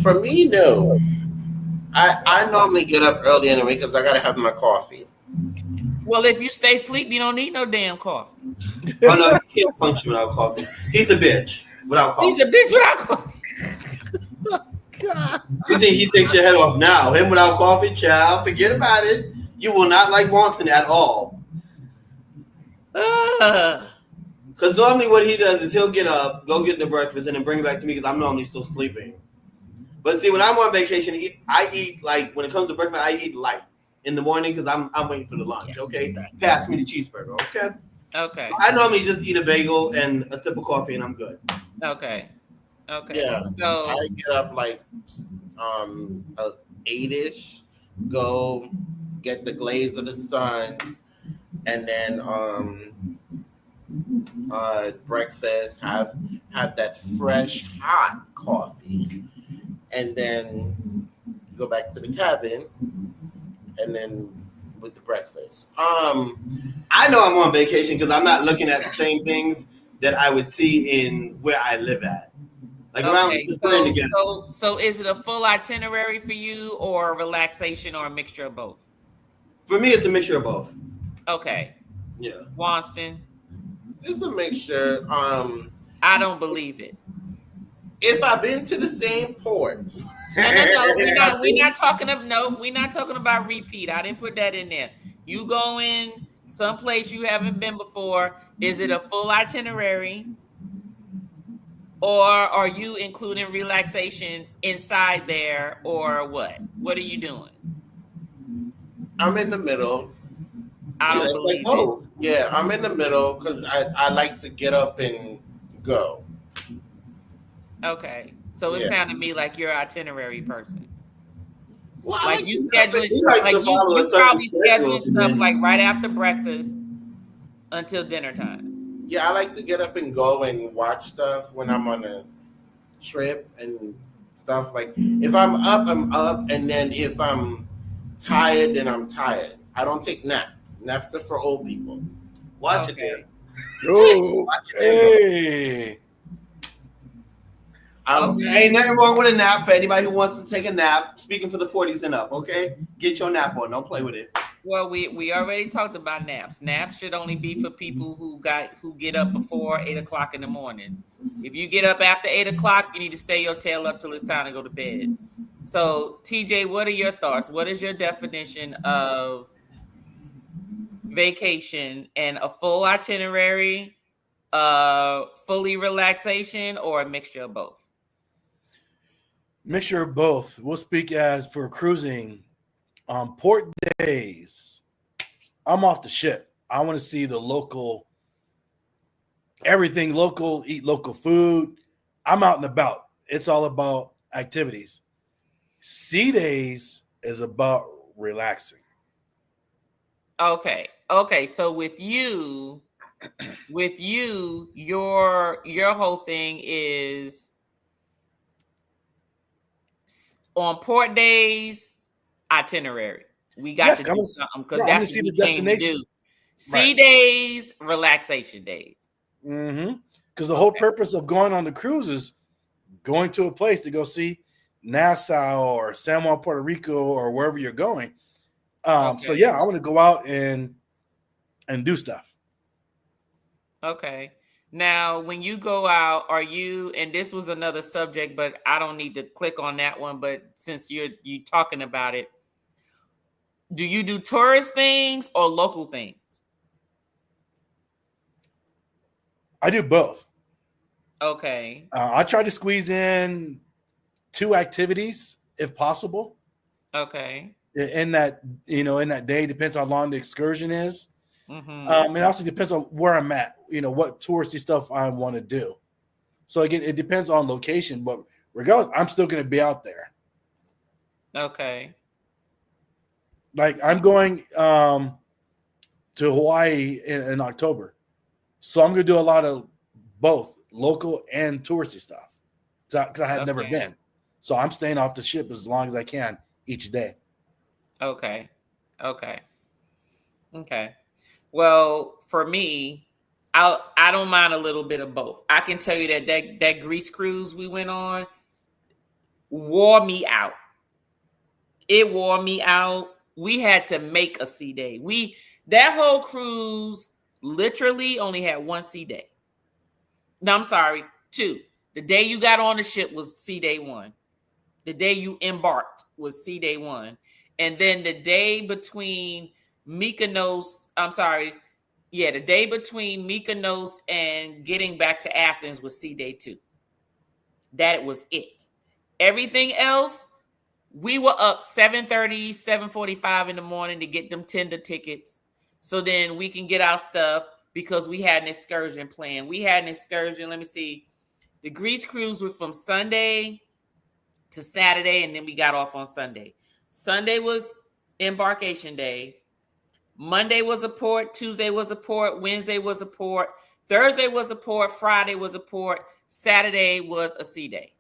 For me, no. I normally get up early anyway because I gotta have my coffee. Well, if you stay asleep, you don't need no damn coffee. Oh no, he can't function without coffee. He's a bitch without coffee. He's a bitch without coffee. God. You think he takes your head off now? Him without coffee, child, forget about it. You will not like Wanston at all. Because normally what he does is he'll get up, go get the breakfast, and then bring it back to me because I'm normally still sleeping. But see, when I'm on vacation, I eat, like, when it comes to breakfast, I eat light in the morning because I'm waiting for the lunch, okay? Pass me the cheeseburger, okay? Okay. I normally just eat a bagel and a sip of coffee, and I'm good. Okay. Okay. Yeah, So I get up like 8ish, go get the glaze of the sun, and then breakfast, have that fresh hot coffee, and then go back to the cabin, and then with the breakfast. I know I'm on vacation because I'm not looking at the same things that I would see in where I live at. Like around okay. just putting together. So is it a full itinerary for you, or relaxation, or a mixture of both? For me, it's a mixture of both. Okay. Yeah. Wonston, It's a mixture. I don't believe it. If I've been to the same ports, No. We're not talking of no. We're not talking about repeat. I didn't put that in there. You go in someplace you haven't been before. Is it a full itinerary, or are you including relaxation inside there, or what? What are you doing? I'm in the middle. I Yeah, don't it's like believe it. both. Yeah, I'm in the middle because I like to get up and go. Okay, so it Yeah. sounded to me like you're an itinerary person. Well, I Like like you to get up and scheduling, He likes like to follow a you certain probably schedule. scheduling stuff like right after breakfast until dinner time. Yeah, I like to get up and go and watch stuff when I'm on a trip and stuff. Like if I'm up, I'm up, and then if I'm tired, then I'm tired. I don't take naps. Naps are for old people. Watch it Okay. there. Oh, Watch it there. hey. Okay. Ain't nothing wrong with a nap for anybody who wants to take a nap. Speaking for the 40s and up, okay? Get your nap on. Don't play with it. Well, we already talked about naps. Naps should only be for people who get up before 8 o'clock in the morning. If you get up after 8 o'clock, you need to stay your tail up till it's time to go to bed. So, TJ, what are your thoughts? What is your definition of vacation and a full itinerary, fully relaxation, or a mixture of both? Mixture of both. We'll speak as for cruising. On port days, I'm off the ship. I want to see the local, everything local, eat local food. I'm out and about. It's all about activities. Sea days is about relaxing. Okay. So with you, your whole thing is on port days, itinerary. We got to do something because that's what we came to do. Sea days, relaxation days. Mm-hmm. Because the whole purpose of going on the cruise is going to a place to go see Nassau or San Juan, Puerto Rico, or wherever you're going. So yeah, I want to go out and do stuff. Okay. Now, when you go out, are you? And this was another subject, but I don't need to click on that one. But since you talking about it, do you do tourist things or local things? I do both. Okay. I try to squeeze in 2 activities if possible. Okay. In that day, depends how long the excursion is. Mm-hmm. It also depends on where I'm at, what touristy stuff I want to do. So again, it depends on location, but regardless, I'm still going to be out there. Okay. Like I'm going to Hawaii in October. So I'm going to do a lot of both local and touristy stuff because I had never been. So I'm staying off the ship as long as I can each day. Okay. Well, for me, I don't mind a little bit of both. I can tell you that Greece cruise we went on wore me out. It wore me out. We had to make a sea day. That whole cruise literally only had 1 sea day. No, I'm sorry, 2. The day you got on the ship was sea day 1. The day you embarked was sea day 1. And then the day between Mykonos, the day between Mykonos and getting back to Athens was sea day 2. That was it. Everything else, we were up 7:30, 7:45 in the morning to get them tender tickets. So then we can get our stuff because we had an excursion planned. We had an excursion, let me see. The Greece cruise was from Sunday to Saturday, and then we got off on Sunday. Sunday was embarkation day. Monday was a port. Tuesday was a port. Wednesday was a port. Thursday was a port. Friday was a port. Saturday was a sea day.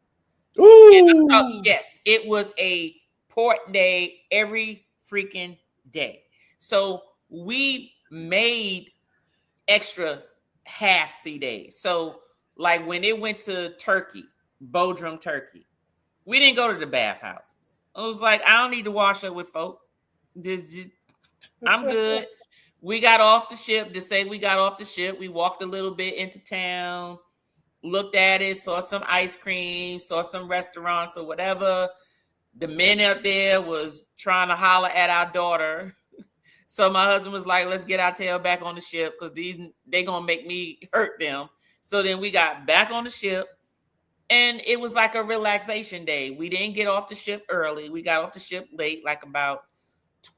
Ooh. Yes, it was a port day every freaking day. So we made extra half sea days. So like when it went to Turkey, Bodrum, Turkey, we didn't go to the bathhouses. I was like, I don't need to wash up with folk. I'm good. We got off the ship. To say we got off the ship, we walked a little bit into town, looked at it, saw some ice cream, saw some restaurants or whatever. The men out there was trying to holler at our daughter. So my husband was like, let's get our tail back on the ship because they gonna make me hurt them. So then we got back on the ship, and it was like a relaxation day. We didn't get off the ship early. We got off the ship late, like about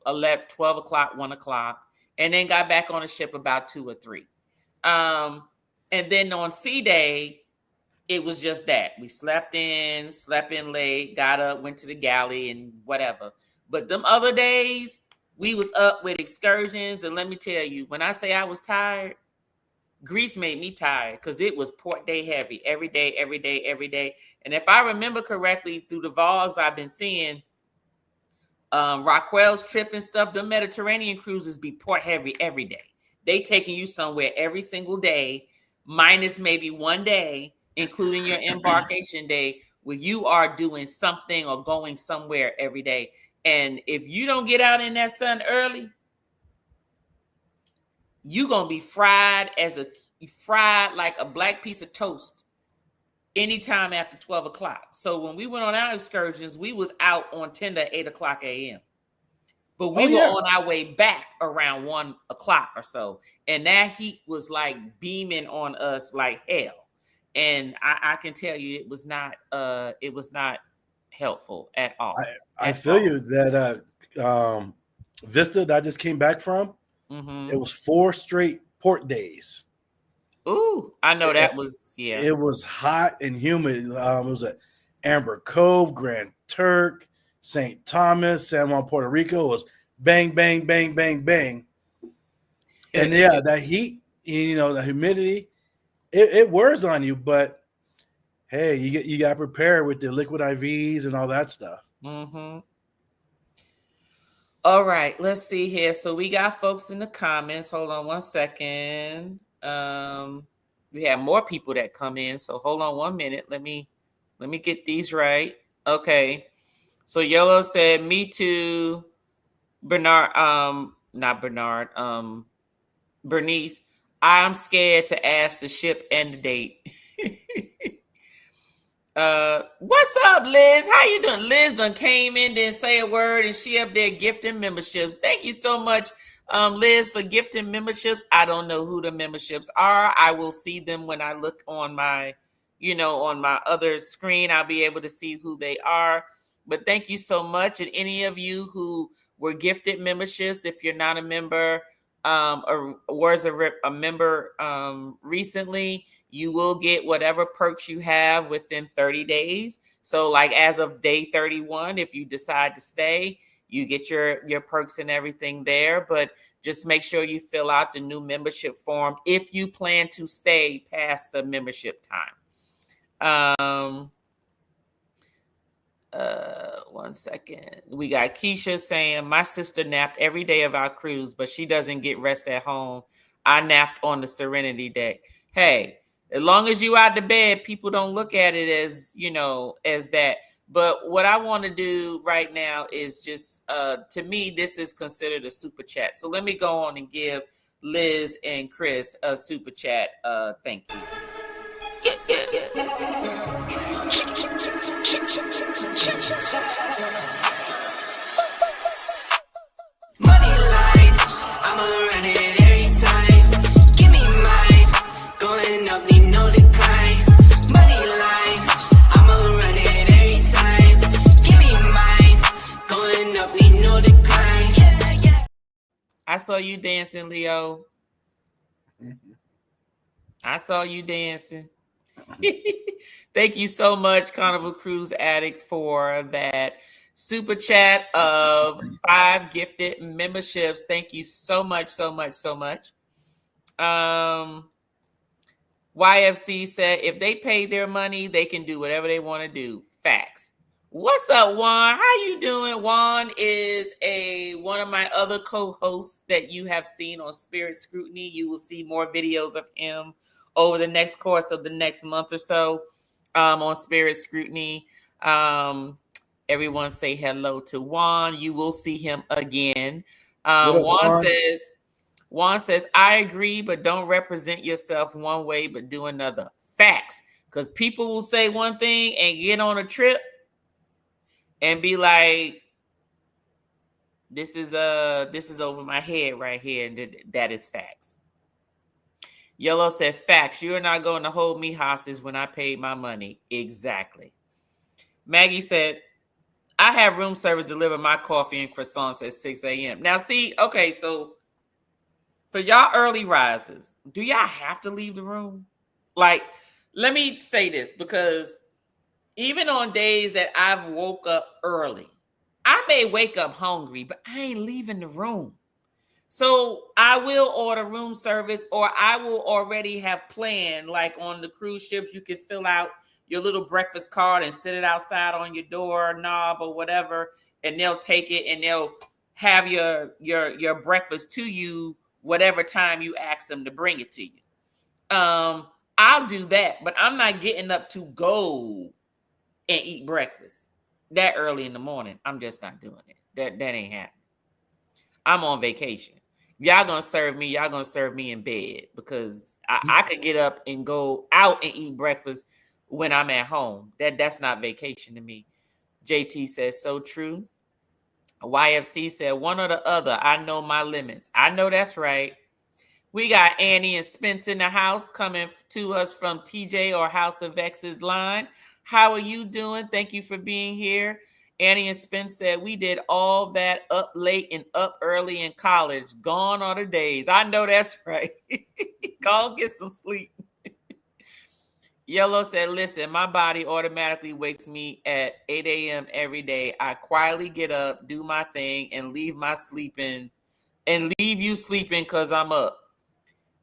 11, 12 o'clock, 1 o'clock, and then got back on the ship about 2 or 3. And then on sea day, it was just that. We slept in late, got up, went to the galley and whatever. But them other days, we was up with excursions. And let me tell you, when I say I was tired, Greece made me tired because it was port day heavy every day, every day, every day. And if I remember correctly through the vlogs I've been seeing, Raquel's trip and stuff, the Mediterranean cruises be port heavy every day. They taking you somewhere every single day, minus maybe one day, including your embarkation day, where you are doing something or going somewhere every day. And if you don't get out in that sun early, you're gonna be fried like a black piece of toast anytime after 12 o'clock. So when we went on our excursions, we was out on tender at 8 o'clock a.m. But we were on our way back around 1 o'clock or so. And that heat was like beaming on us like hell. And I can tell you it was not helpful at all. I feel you that Vista that I just came back from, it was 4 straight port days. Ooh, I know that was, yeah. It was hot and humid. It was at Amber Cove, Grand Turk, St. Thomas, San Juan, Puerto Rico. It was bang, bang, bang, bang, bang. And yeah, that heat, the humidity, it wears on you. But hey, you got to prepare with the liquid IVs and all that stuff. Mm-hmm. All right, let's see here. So we got folks in the comments. Hold on one second. We have more people that come in. So hold on 1 minute. Let me get these right. Okay. So Yellow said, me too. Bernice, I'm scared to ask the ship and the date. What's up, Liz? How you doing? Liz done came in, didn't say a word, and she up there gifting memberships. Thank you so much, Liz, for gifting memberships. I don't know who the memberships are. I will see them when I look on my, on my other screen. I'll be able to see who they are. But thank you so much. And any of you who were gifted memberships, if you're not a member or was a member recently, you will get whatever perks you have within 30 days. So like as of day 31, if you decide to stay, you get your perks and everything there. But just make sure you fill out the new membership form if you plan to stay past the membership time. 1 second. We got Keisha saying, my sister napped every day of our cruise, but she doesn't get rest at home. I napped on the Serenity deck. Hey, as long as you out the bed, people don't look at it as, as that. But what I want to do right now is just, to me, this is considered a super chat. So let me go on and give Liz and Chris a super chat. Thank you. Money line, I'ma run it every time. Give me mine, going up, need no decline. Money line, I'ma run it every time. Give me mine, going up, need no decline. Yeah. I saw you dancing, Leo. I saw you dancing. Thank you so much, Carnival Cruise Addicts, for that super chat of 5 gifted memberships. Thank you so much, so much, so much. YFC said if they pay their money, they can do whatever they want to do. Facts. What's up, Juan? How you doing? Juan is one of my other co-hosts that you have seen on Spirit Scrutiny. You will see more videos of him over the next course of the next month or so on Spirit Scrutiny. Everyone say hello to Juan. You will see him again. Juan says, I agree, but don't represent yourself one way, but do another. Facts. Because people will say one thing and get on a trip and be like, this is over my head right here. And that is facts. Yellow said, facts. You're not going to hold me hostage when I paid my money. Exactly. Maggie said, I have room service deliver my coffee and croissants at 6 a.m. Now, see, okay, so for y'all early risers, do y'all have to leave the room? Like, let me say this, because even on days that I've woke up early, I may wake up hungry, but I ain't leaving the room. So I will order room service, or I will already have planned, like on the cruise ships, you can fill out your little breakfast card and sit it outside on your door knob or whatever, and they'll take it and they'll have your breakfast to you whatever time you ask them to bring it to you. I'll do that, but I'm not getting up to go and eat breakfast that early in the morning. I'm just not doing it. That ain't happening. I'm on vacation. Y'all gonna serve me in bed, because I could get up and go out and eat breakfast when I'm at home. That's not vacation to me. JT says, so true. YFC said, one or the other. I know my limits. I know that's right. We got Annie and Spence in the house coming to us from TJ or House of X's line. How are you doing? Thank you for being here. Annie and Spence said, we did all that up late and up early in college. Gone are the days. I know that's right. Go get some sleep. Yellow said, listen, my body automatically wakes me at 8 a.m. every day. I quietly get up, do my thing, and leave you sleeping because I'm up.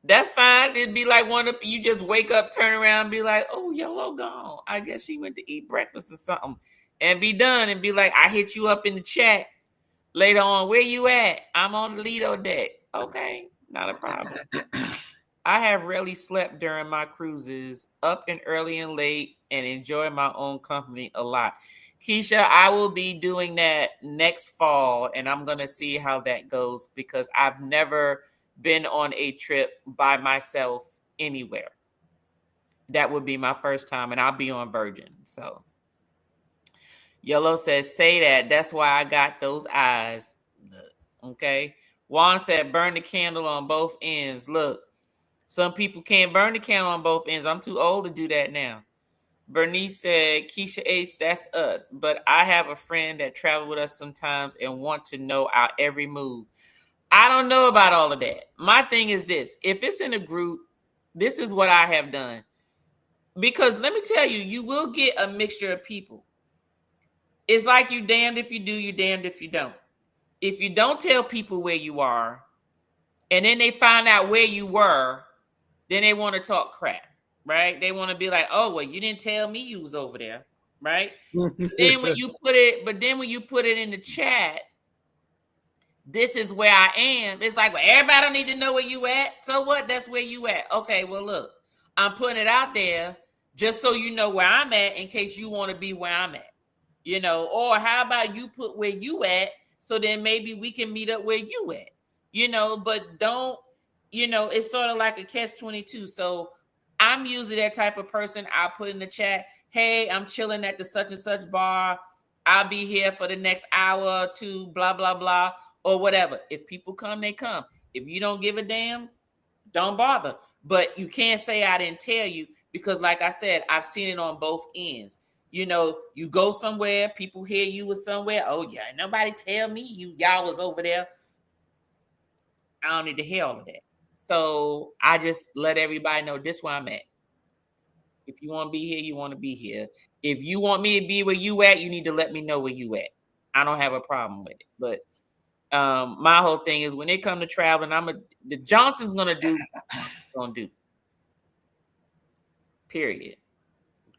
That's fine. It'd be like one of you just wake up, turn around, and be like, oh, Yellow gone. I guess she went to eat breakfast or something. And be done and be like, I hit you up in the chat later on. Where you at? I'm on the Lido deck. Okay, not a problem. I have rarely slept during my cruises, up and early and late, and enjoy my own company a lot. Keisha, I will be doing that next fall, and I'm going to see how that goes, because I've never been on a trip by myself anywhere. That would be my first time, and I'll be on Virgin. So Yellow says, say that. That's why I got those eyes. Okay. Juan said, burn the candle on both ends. Look, some people can't burn the candle on both ends. I'm too old to do that now. Bernice said, Keisha H, that's us. But I have a friend that travel with us sometimes and want to know our every move. I don't know about all of that. My thing is this. If it's in a group, this is what I have done. Because let me tell you, you will get a mixture of people. It's like you damned if you do, you damned if you don't. If you don't tell people where you are, and then they find out where you were, then they want to talk crap, right? They want to be like, oh, well, you didn't tell me you was over there, right? Then when you put it in the chat, this is where I am. It's like, well, everybody don't need to know where you at. So what? That's where you at. Okay, well, look, I'm putting it out there just so you know where I'm at in case you want to be where I'm at, or how about you put where you at, so then maybe we can meet up where you at, but don't, it's sort of like a catch-22. So I'm usually that type of person. I'll put in the chat, hey, I'm chilling at the such and such bar. I'll be here for the next hour or two, blah, blah, blah, or whatever. If people come, they come. If you don't give a damn, don't bother. But you can't say I didn't tell you, because like I said, I've seen it on both ends. You go somewhere, people hear you was somewhere. Oh, yeah, nobody tell me y'all was over there. I don't need to hear all of that. So I just let everybody know this where I'm at. If you want to be here, you want to be here. If you want me to be where you at, you need to let me know where you at. I don't have a problem with it. But my whole thing is when it comes to traveling, the Johnson's gonna do. Period.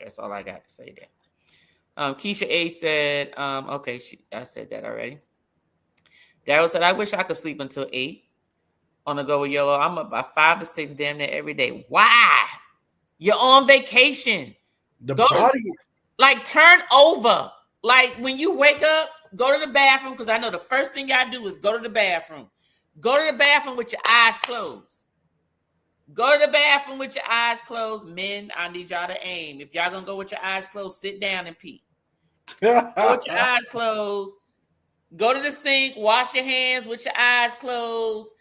That's all I got to say there. Keisha A said, okay, I said that already. Daryl said, I wish I could sleep until 8 on the go with Yellow. I'm up by 5 to 6 damn near every day. Why? You're on vacation. Like turn over. Like when you wake up, go to the bathroom, because I know the first thing y'all do is go to the bathroom. Go to the bathroom with your eyes closed. Go to the bathroom with your eyes closed. Men, I need y'all to aim. If y'all gonna go with your eyes closed, sit down and pee. Go with your eyes closed. Go to the sink, wash your hands with your eyes closed.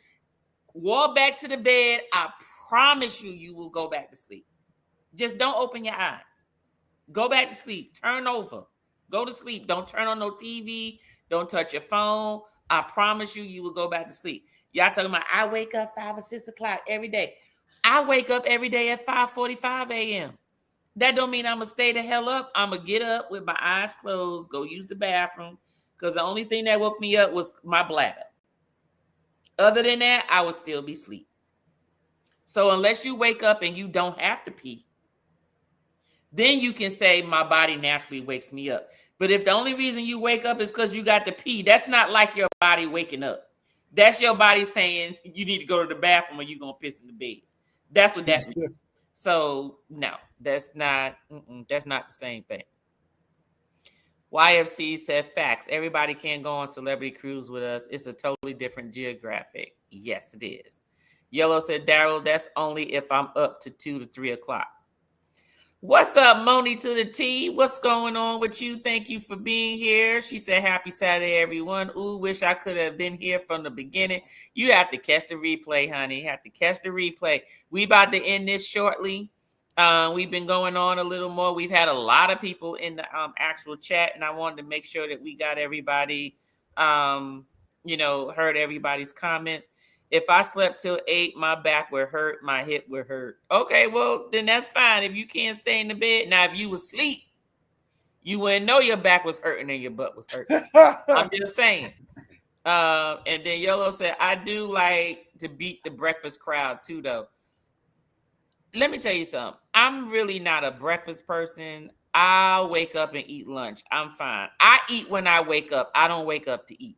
Walk back to the bed. I promise you will go back to sleep. Just don't open your eyes. Go back to sleep. Turn over. Go to sleep. Don't turn on no TV. Don't touch your phone. I promise you will go back to sleep. Y'all talking about I wake up 5 or 6 o'clock every day. I wake up every day at 5:45 a.m. That don't mean I'm going to stay the hell up. I'm going to get up with my eyes closed, go use the bathroom, because the only thing that woke me up was my bladder. Other than that, I would still be asleep. So unless you wake up and you don't have to pee, then you can say my body naturally wakes me up. But if the only reason you wake up is because you got to pee, that's not like your body waking up. That's your body saying you need to go to the bathroom or you're going to piss in the bed. That's what that means. So no, that's not the same thing. YFC said facts. Everybody can't go on celebrity cruise with us. It's a totally different geographic. Yes, it is. Yellow said, Daryl, that's only if I'm up to 2 to 3 o'clock. What's up, Moni to the T? What's going on with you? Thank you for being here. She said, happy Saturday, everyone. Ooh, wish I could have been here from the beginning. You have to catch the replay, honey. You have to catch the replay. We about to end this shortly. We've been going on a little more. We've had a lot of people in the actual chat, and I wanted to make sure that we got everybody, heard everybody's comments. If I slept till 8, my back would hurt, my hip would hurt. Okay, well, then that's fine. If you can't stay in the bed. Now, if you was asleep, you wouldn't know your back was hurting and your butt was hurting. I'm just saying. And then Yellow said, I do like to beat the breakfast crowd too, though. Let me tell you something. I'm really not a breakfast person. I'll wake up and eat lunch. I'm fine. I eat when I wake up. I don't wake up to eat.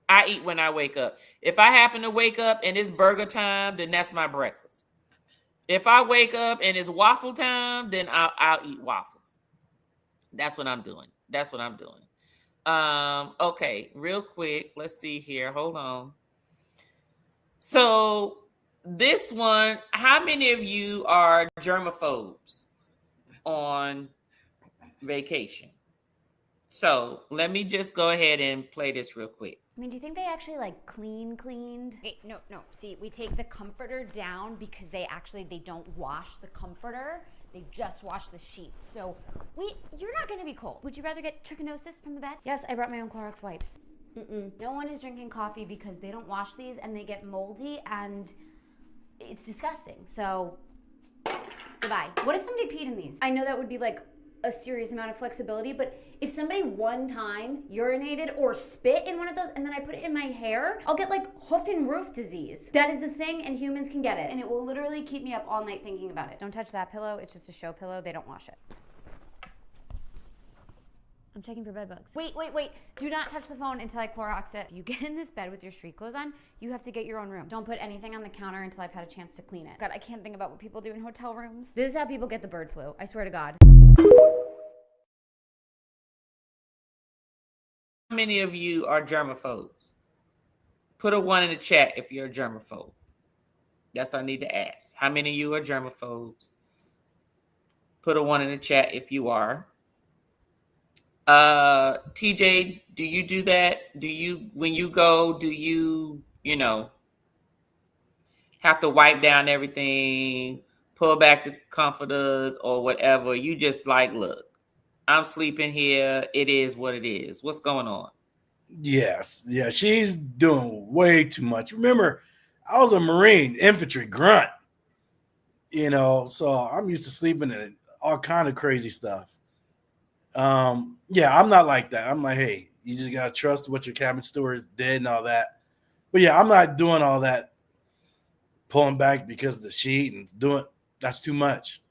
I eat when I wake up. If I happen to wake up and it's burger time, then that's my breakfast. If I wake up and it's waffle time, then I'll eat waffles. That's what I'm doing. Okay, real quick. Let's see here. Hold on. So this one, how many of you are germaphobes on vacation? So let me just go ahead and play this real quick. I mean, do you think they actually cleaned? Hey, no. See, we take the comforter down because they don't wash the comforter. They just wash the sheets. So you're not gonna be cold. Would you rather get trichinosis from the bed? Yes, I brought my own Clorox wipes. No one is drinking coffee because they don't wash these and they get moldy and it's disgusting. So goodbye. What if somebody peed in these? I know that would be a serious amount of flexibility, but if somebody one time urinated or spit in one of those and then I put it in my hair, I'll get hoof and roof disease. That is a thing and humans can get it. And it will literally keep me up all night thinking about it. Don't touch that pillow. It's just a show pillow. They don't wash it. I'm checking for bed bugs. Wait. Do not touch the phone until I Clorox it. If you get in this bed with your street clothes on, you have to get your own room. Don't put anything on the counter until I've had a chance to clean it. God, I can't think about what people do in hotel rooms. This is how people get the bird flu. I swear to God. How many of you are germaphobes? Put a 1 in the chat if you're a germaphobe. That's what I need to ask. How many of you are germaphobes? Put a 1 in the chat if you are. TJ, do you do that? When you go, do you have to wipe down everything, pull back the comforters or whatever? You just look, I'm sleeping here. It is what it is. What's going on? Yes. Yeah, she's doing way too much. Remember, I was a Marine infantry grunt. So I'm used to sleeping in all kind of crazy stuff. Yeah, I'm not like that. I'm like, hey, you just gotta trust what your cabin steward did and all that. But yeah, I'm not doing all that pulling back because of the sheet and doing that's too much.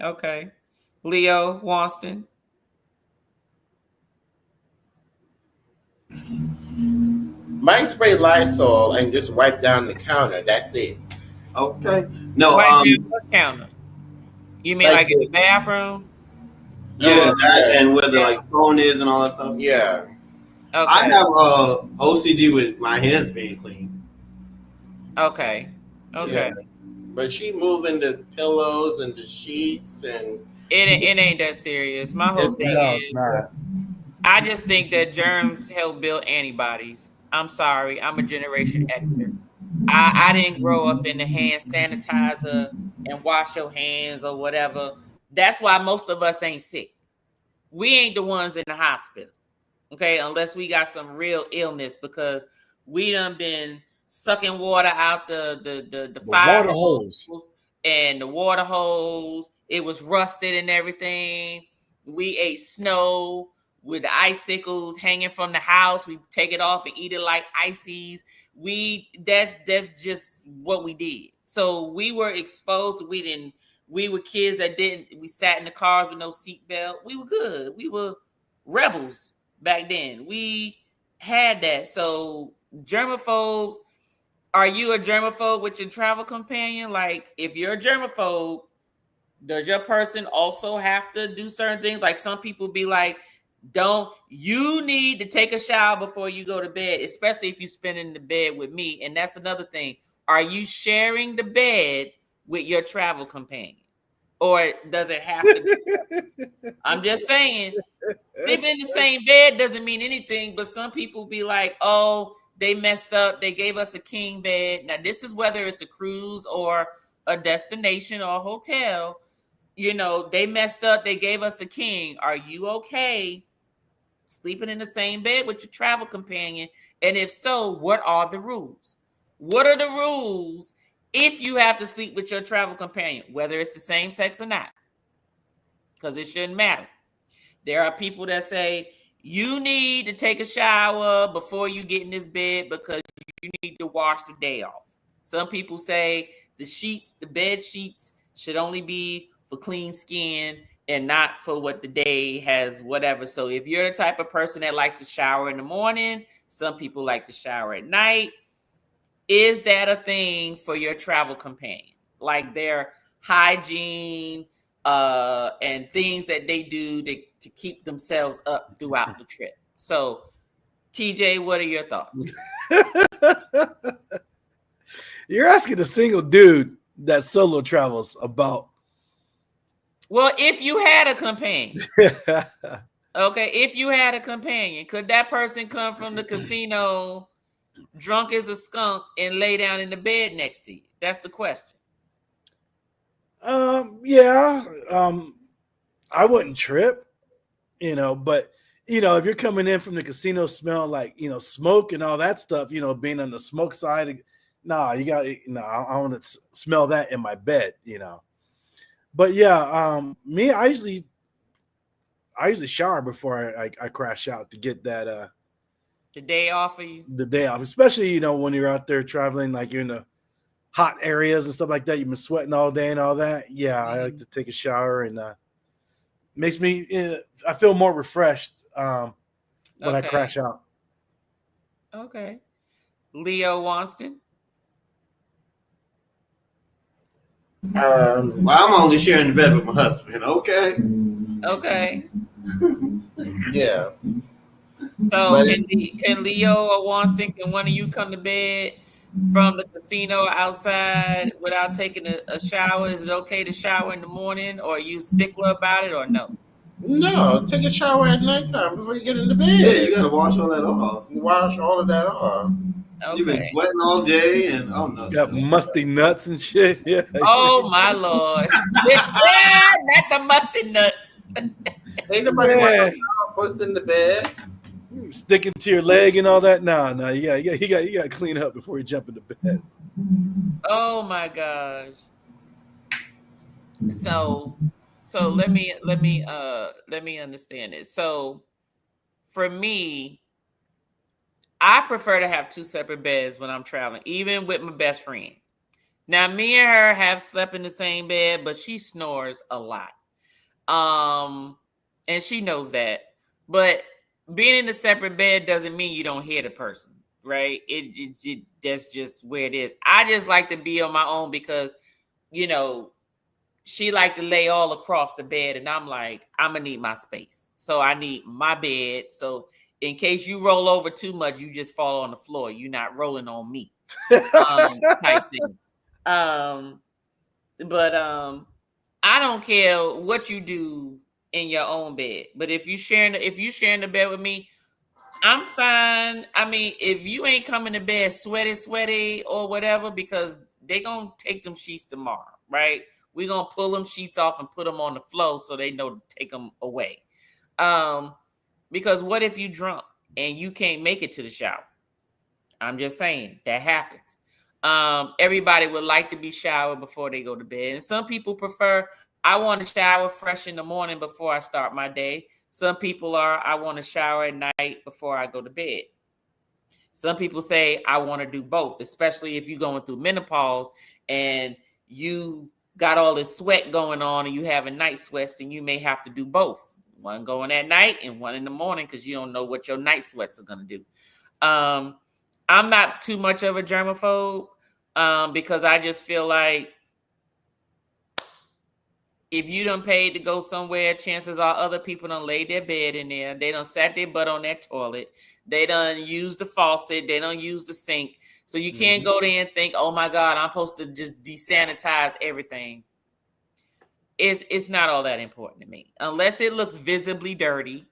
Okay. Leo Wonston. Might spray Lysol and just wipe down the counter. That's it. Okay. No. Wipe down what counter? You mean like in the bathroom? Yeah, Oh, that yeah. and where the like phone is and all that stuff. Yeah. Okay. I have OCD with my hands being clean. Okay. Yeah. But she moving the pillows and the sheets and it ain't that serious. My whole thing is It's not. I just think that germs help build antibodies. I'm sorry, I'm a Generation Xer. I didn't grow up in the hand sanitizer and wash your hands or whatever. That's why most of us ain't sick. We ain't the ones in the hospital, okay? Unless we got some real illness because we done been sucking water out the fire water hose and the water hose. It was rusted and everything. We ate snow with the icicles hanging from the house. We take it off and eat it like ices. That's just what we did. So we were exposed. We were kids that we sat in the cars with no seatbelt. We were good. We were rebels back then. We had that. So germaphobes, are you a germaphobe with your travel companion? Like if you're a germaphobe, does your person also have to do certain things? Like some people be like, you need to take a shower before you go to bed, especially if you spend in the bed with me. And that's another thing. Are you sharing the bed with your travel companion? Or does it have to be? I'm just saying, sleeping in the same bed doesn't mean anything, but some people be like, oh, they messed up. They gave us a king bed. Now, this is whether it's a cruise or a destination or a hotel. They messed up. They gave us a king. Are you okay sleeping in the same bed with your travel companion? And if so, what are the rules? What are the rules if you have to sleep with your travel companion, whether it's the same sex or not? Because it shouldn't matter. There are people that say you need to take a shower before you get in this bed because you need to wash the day off. Some people say the bed sheets should only be for clean skin and not for what the day has, whatever. So if you're the type of person that likes to shower in the morning, some people like to shower at night. Is that a thing for your travel companion? Like their hygiene and things that they do to keep themselves up throughout the trip. So, TJ, what are your thoughts? You're asking a single dude that solo travels about. Well, if you had a companion, okay, if you had a companion, could that person come from the casino drunk as a skunk and lay down in the bed next to you? That's the question. Yeah. I wouldn't trip, but if you're coming in from the casino smelling like, smoke and all that stuff, being on the smoke side, I want to smell that in my bed, But yeah, me, I usually shower before I crash out to get that the day off of you. The day off, especially when you're out there traveling, like you're in the hot areas and stuff like that. You've been sweating all day and all that. Yeah, I like to take a shower and makes me. I feel more refreshed when I crash out. Okay, Leo Wonston. Well, I'm only sharing the bed with my husband. Okay. Yeah. So can Leo or Wonston, can one of you come to bed from the casino outside without taking a shower? Is it okay to shower in the morning, or are you stickler about it, or no? No, take a shower at nighttime before you get into bed. Yeah, you gotta wash all that off. You wash all of that off. Okay. You've been sweating all day and no. Got musty nuts and shit. Yeah. Oh my Lord. Not the musty nuts. Ain't nobody want to puts in the bed. Sticking to your leg and all that. No, you got to clean up before you jump into bed. Oh my gosh. So let me understand it. So for me, I prefer to have two separate beds when I'm traveling, even with my best friend. Now, me and her have slept in the same bed, but she snores a lot. Um, and she knows that. But being in a separate bed doesn't mean you don't hear the person, right? That's just where it is. I just like to be on my own because, you know, she like to lay all across the bed, and I'm like, I'm gonna need my space. So I need my bed. So in case you roll over too much, you just fall on the floor. You're not rolling on me. Type thing. Um, but I don't care what you do in your own bed. But if you sharing the bed with me, I'm fine. I mean, if you ain't coming to bed sweaty or whatever, because they gonna take them sheets tomorrow, right? We gonna pull them sheets off and put them on the floor so they know to take them away. Because what if you drunk and you can't make it to the shower? I'm just saying that happens. Everybody would like to be showered before they go to bed, and some people prefer, I want to shower fresh in the morning before I start my day. Some people are, I want to shower at night before I go to bed. Some people say, I want to do both, especially if you're going through menopause and you got all this sweat going on and you having night sweats, then you may have to do both. One going at night and one in the morning because you don't know what your night sweats are going to do. I'm not too much of a germaphobe because I just feel like if you done paid to go somewhere, chances are other people done laid their bed in there. They done sat their butt on that toilet. They done used the faucet. They done used the sink. So you can't go there and think, oh my God, I'm supposed to just desanitize everything. It's not all that important to me. Unless it looks visibly dirty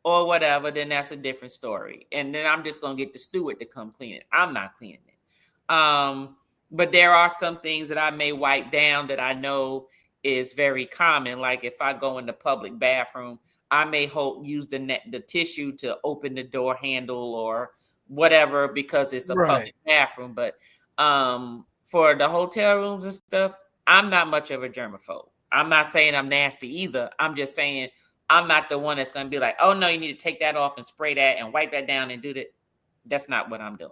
or whatever, then that's a different story. And then I'm just going to get the steward to come clean it. I'm not cleaning it. But there are some things that I may wipe down that I know is very common. Like if I go in the public bathroom, I may use the tissue to open the door handle or whatever because it's a public bathroom. But for the hotel rooms and stuff, I'm not much of a germaphobe. I'm not saying I'm nasty either. I'm just saying I'm not the one that's going to be like, oh no, you need to take that off and spray that and wipe that down and do that. That's not what I'm doing.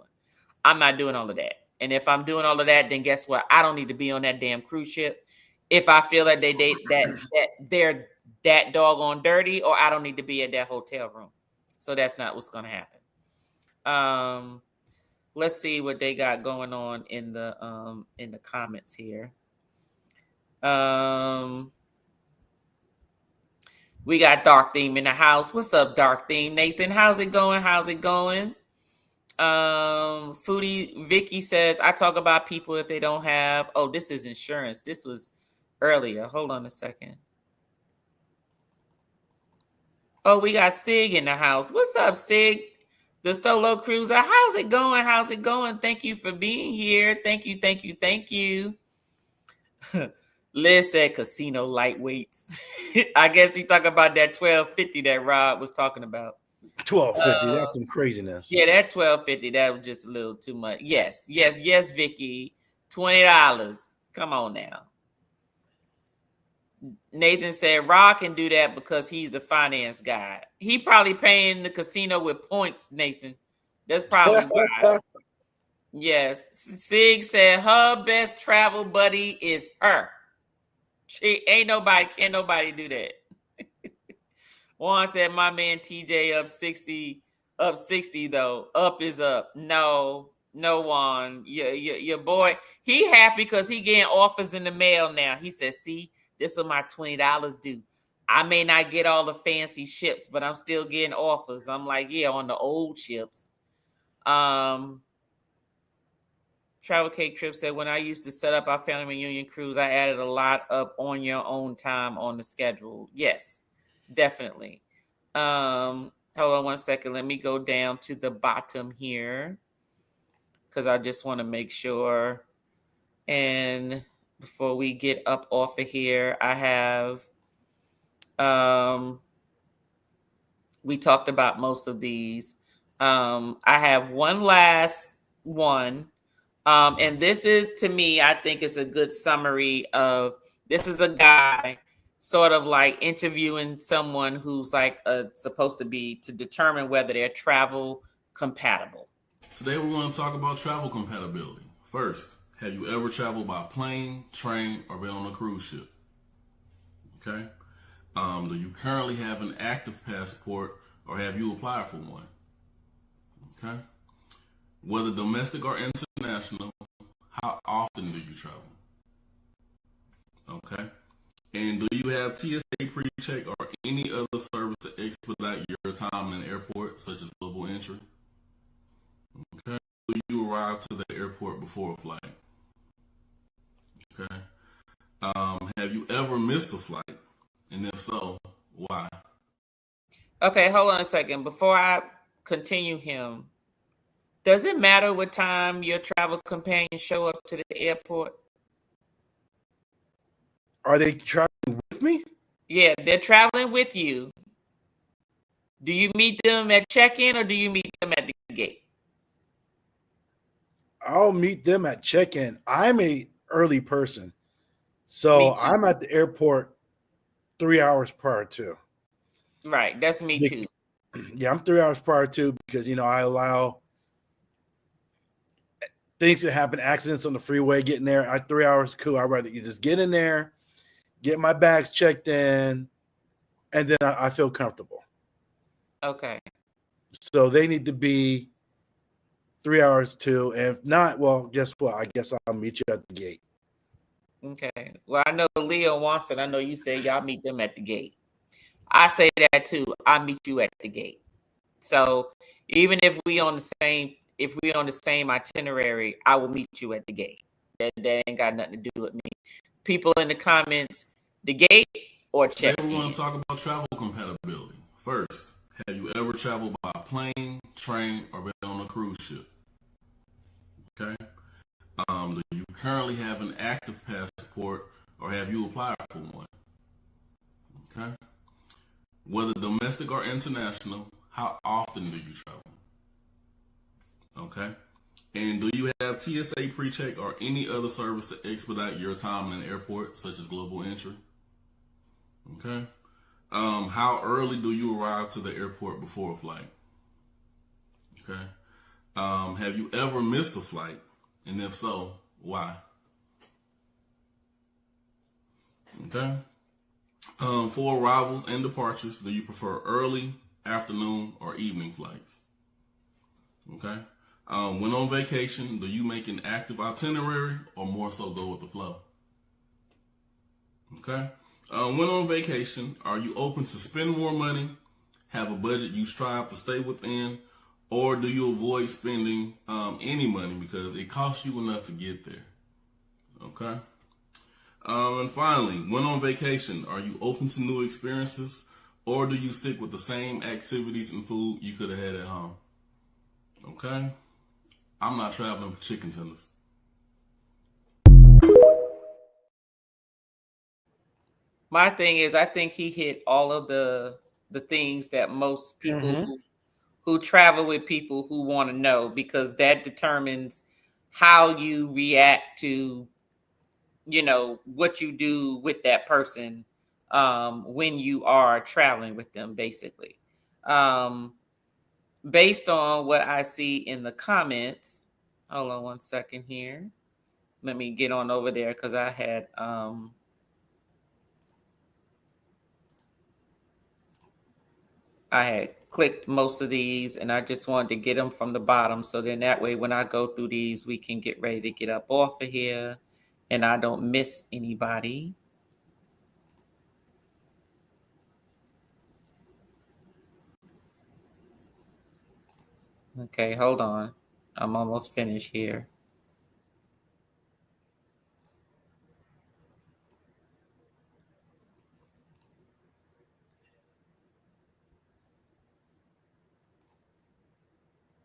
I'm not doing all of that. And if I'm doing all of that, then guess what? I don't need to be on that damn cruise ship. If I feel that they're that doggone dirty, or I don't need to be at that hotel room. So that's not what's going to happen. Let's see what they got going on in the comments here. We got Dark Theme in the house. What's up, Dark Theme? Nathan, how's it going? Foodie Vicky says, I talk about people if they don't have, oh, this is insurance. This was earlier. Hold on a second. Oh, we got Sig in the house. What's up, Sig? The solo cruiser. How's it going? Thank you for being here. Thank you. Liz said casino lightweights. I guess you talk about that 1250 that Rob was talking about. 1250. That's some craziness. Yeah, that 1250. That was just a little too much. Yes, Vicky. $20. Come on now. Nathan said Rob can do that because he's the finance guy. He probably paying the casino with points, Nathan. That's probably why. Yes. Sig said her best travel buddy is her. Can't nobody do that. Juan said my man TJ up 60 though. Up is up. No Juan. Your boy, he happy because he getting offers in the mail now. He says, see, this is my $20 due. I may not get all the fancy ships, but I'm still getting offers. I'm like, yeah, on the old ships. Travel Cake Trip said, when I used to set up our family reunion cruise, I added a lot of on your own time on the schedule. Yes, definitely. Hold on one second. Let me go down to the bottom here because I just want to make sure. And before we get up off of here, I have, we talked about most of these. I have one last one. And this is, to me, I think it's a good summary of This is a guy sort of like interviewing someone who's like supposed to be to determine whether they're travel compatible. Today we're going to talk about travel compatibility. First, have you ever traveled by plane, train, or been on a cruise ship? Okay. Do you currently have an active passport or have you applied for one? Okay. Whether domestic or international, how often do you travel? Okay. And do you have TSA pre-check or any other service to expedite your time in the airport, such as global entry? Okay. Do you arrive to the airport before a flight? Okay. Have you ever missed a flight? And if so, why? Okay, hold on a second. Before I continue him, does it matter what time your travel companions show up to the airport? Are they traveling with me? Yeah, they're traveling with you. Do you meet them at check-in or do you meet them at the gate? I'll meet them at check-in. I'm a early person, Me so too. I'm at the airport 3 hours prior to. Right, that's me too. Yeah, I'm 3 hours prior to because I allow things to happen, accidents on the freeway, getting there. 3 hours, cool. I'd rather you just get in there, get my bags checked in, and then I feel comfortable. Okay. So they need to be 3 hours too. And if not, well, guess what? I guess I'll meet you at the gate. Okay. Well, I know Leo wants it. I know you say y'all meet them at the gate. I say that too. I meet you at the gate. So even if we on the same itinerary, I will meet you at the gate. That ain't got nothing to do with me. People in the comments, the gate or check. Today we're going to talk about travel compatibility. First, have you ever traveled by plane, train, or been on a cruise ship? Okay. Do you currently have an active passport or have you applied for one? Okay. Whether domestic or international, how often do you travel? Okay. And do you have TSA pre-check or any other service to expedite your time in the airport, such as global entry? Okay. How early do you arrive to the airport before a flight? Okay. Have you ever missed a flight? And if so, why? Okay. For arrivals and departures, do you prefer early, afternoon, or evening flights? Okay. When on vacation, do you make an active itinerary or more so go with the flow? Okay. When on vacation, are you open to spend more money, have a budget you strive to stay within, or do you avoid spending any money because it costs you enough to get there? Okay. And finally, when on vacation, are you open to new experiences, or do you stick with the same activities and food you could have had at home? Okay. I'm not traveling for chicken tenders. My thing is, I think he hit all of the things that most people who travel with people who want to know, because that determines how you react to, what you do with that person when you are traveling with them, basically. Based on what I see in the comments, hold on one second here. Let me get on over there because I had clicked most of these and I just wanted to get them from the bottom. So then that way, when I go through these, we can get ready to get up off of here and I don't miss anybody. Okay, hold on. I'm almost finished here.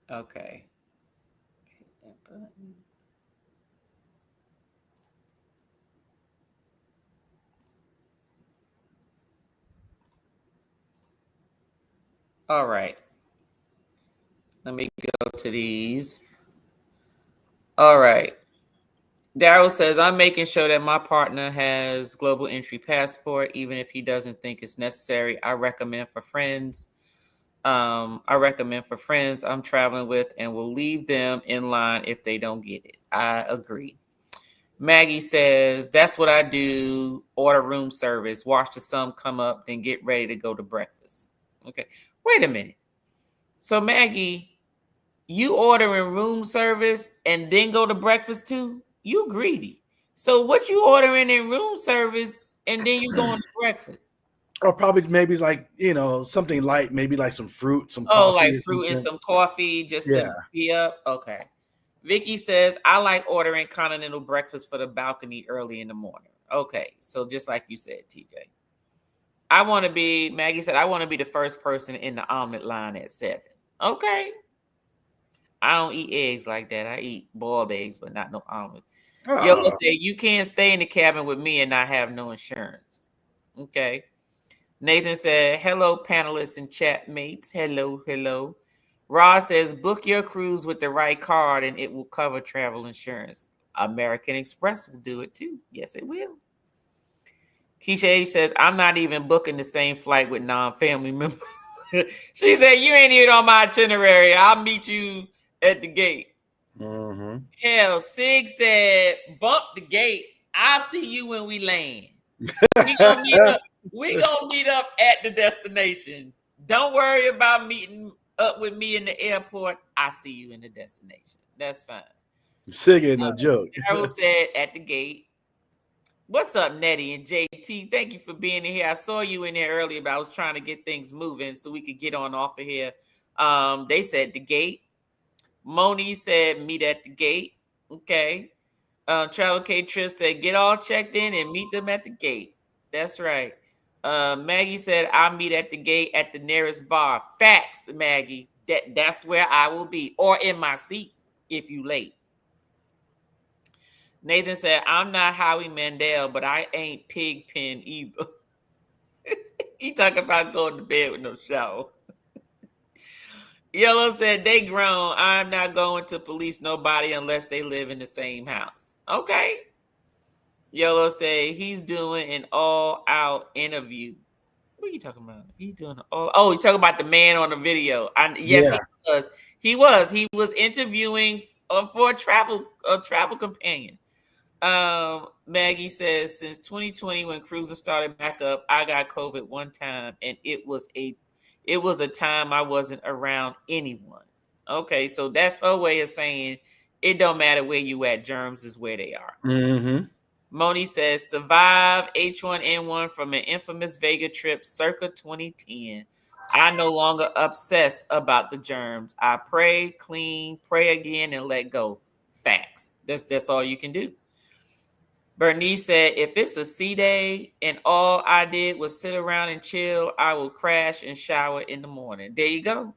Okay. Hit that button. All right. Let me go to these. All right. Daryl says, I'm making sure that my partner has global entry passport, even if he doesn't think it's necessary. I recommend for friends I'm traveling with and will leave them in line if they don't get it. I agree. Maggie says, that's what I do. Order room service, watch the sun come up, then get ready to go to breakfast. Okay. Wait a minute. So Maggie, you ordering room service and then go to breakfast too? You greedy. So what you ordering in room service and then you going to breakfast? Or probably maybe like, something light, maybe like some fruit, some Oh, coffee like or fruit and something. some coffee just Yeah. to be up? Okay. Vicky says, I like ordering continental breakfast for the balcony early in the morning. Okay. So just like you said, TJ. Maggie said, I want to be the first person in the omelet line at 7. Okay. I don't eat eggs like that. I eat boiled eggs, but not no omelets. Yola said, you can't stay in the cabin with me and not have no insurance. Okay. Nathan said, hello, panelists and chat mates. Hello, hello. Ross says, book your cruise with the right card and it will cover travel insurance. American Express will do it too. Yes, it will. Keisha H says, I'm not even booking the same flight with non-family members. She said, you ain't even on my itinerary. I'll meet you at the gate. Mm-hmm. Hell, Sig said, bump the gate. I'll see you when we land. We gonna meet up at the destination. Don't worry about meeting up with me in the airport. I see you in the destination. That's fine. Sig no joke. Carol said at the gate. What's up, Nettie and JT? Thank you for being in here. I saw you in there earlier, but I was trying to get things moving so we could get on off of here. They said the gate. Moni said meet at the gate. Okay. Travel K Trip said get all checked in and meet them at the gate. That's right. Maggie said I'll meet at the gate at the nearest bar. Facts, Maggie. That's where I will be, or in my seat if you late. Nathan said I'm not Howie Mandel, but I ain't Pigpen either. He talking about going to bed with no shower. Yellow said they grown. I'm not going to police nobody unless they live in the same house. Okay. Yellow said he's doing an all-out interview. What are you talking about? He's doing he's talking about the man on the video. Yes, yeah. He was. He was interviewing for a travel companion. Maggie says since 2020 when cruising started back up, I got COVID one time, and it was a time I wasn't around anyone. Okay, so that's her way of saying it don't matter where you at. Germs is where they are. Mm-hmm. Moni says, survive H1N1 from an infamous Vega trip circa 2010. I no longer obsess about the germs. I pray, clean, pray again, and let go. Facts. That's all you can do. Bernice said, if it's a C day and all I did was sit around and chill, I will crash and shower in the morning. There you go.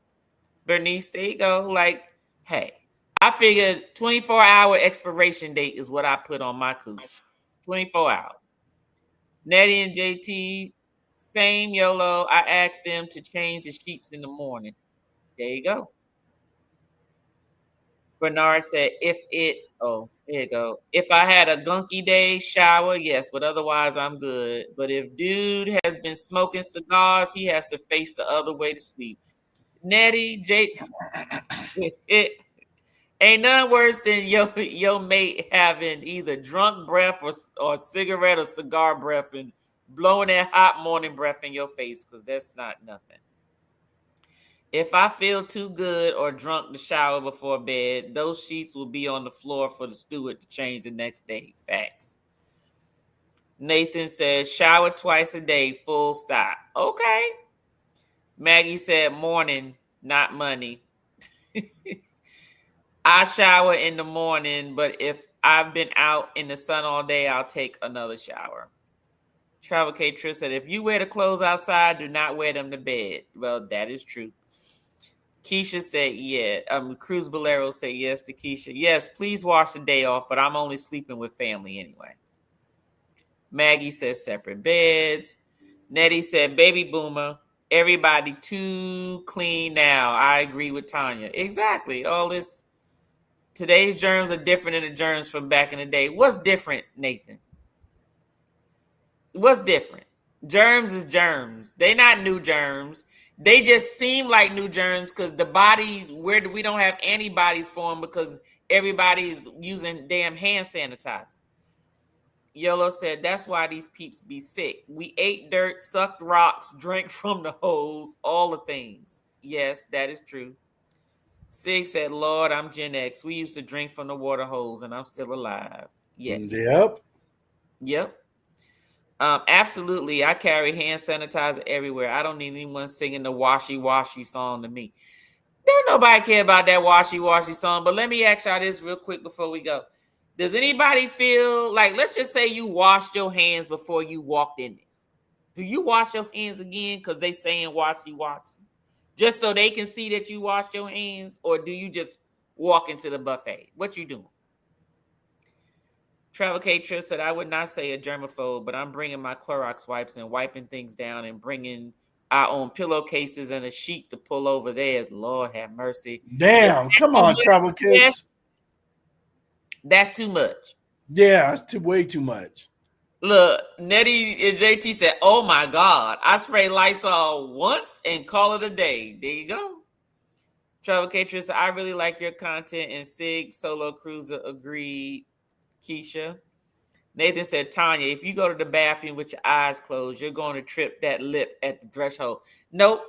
Bernice, there you go. Like, hey, I figured 24-hour expiration date is what I put on my cruise. 24 hours. Nettie and JT, same YOLO. I asked them to change the sheets in the morning. There you go. Bernard said, there you go. If I had a gunky day, shower, yes, but otherwise I'm good. But if dude has been smoking cigars, he has to face the other way to sleep. Nettie, ain't nothing worse than your mate having either drunk breath or cigarette or cigar breath and blowing that hot morning breath in your face, because that's not nothing. If I feel too good or drunk to shower before bed, those sheets will be on the floor for the steward to change the next day. Facts. Nathan says, shower twice a day, full stop. Okay. Maggie said, morning, not money. I shower in the morning, but if I've been out in the sun all day, I'll take another shower. Travel K Trish said, if you wear the clothes outside, do not wear them to bed. Well, that is true. Keisha said, yeah. Cruz Bolero said yes to Keisha. Yes, please wash the day off, but I'm only sleeping with family anyway. Maggie says separate beds. Nettie said, baby boomer, everybody too clean now. I agree with Tanya. Exactly. All this Today's germs are different than the germs from back in the day. What's different, Nathan? What's different? Germs is germs. They're not new germs. They just seem like new germs because the body, where we don't have antibodies for them because everybody's using damn hand sanitizer. Yolo said, that's why these peeps be sick. We ate dirt, sucked rocks, drank from the hose, all the things. Yes, that is true. Sig said, Lord, I'm Gen X. We used to drink from the water hose and I'm still alive. Yes. Yep. Absolutely. I carry hand sanitizer everywhere. I don't need anyone singing the washy washy song to me. Don't nobody care about that washy washy song. But let me ask y'all this real quick before we go. Does anybody feel like, let's just say you washed your hands before you walked in there. Do you wash your hands again because they saying washy washy? Just so they can see that you washed your hands? Or do you just walk into the buffet? What you doing? Travel K Trip said, I would not say a germaphobe, but I'm bringing my Clorox wipes and wiping things down and bringing our own pillowcases and a sheet to pull over theirs. Lord have mercy. Damn, come on, Travel Kids. That's too much. Yeah, that's way too much. Look, Nettie and JT said, oh my God, I spray Lysol once and call it a day. There you go. Travel K Trip said, I really like your content, and Sig Solo Cruiser agreed. Keisha. Nathan said, Tanya, if you go to the bathroom with your eyes closed, you're going to trip that lip at the threshold. Nope,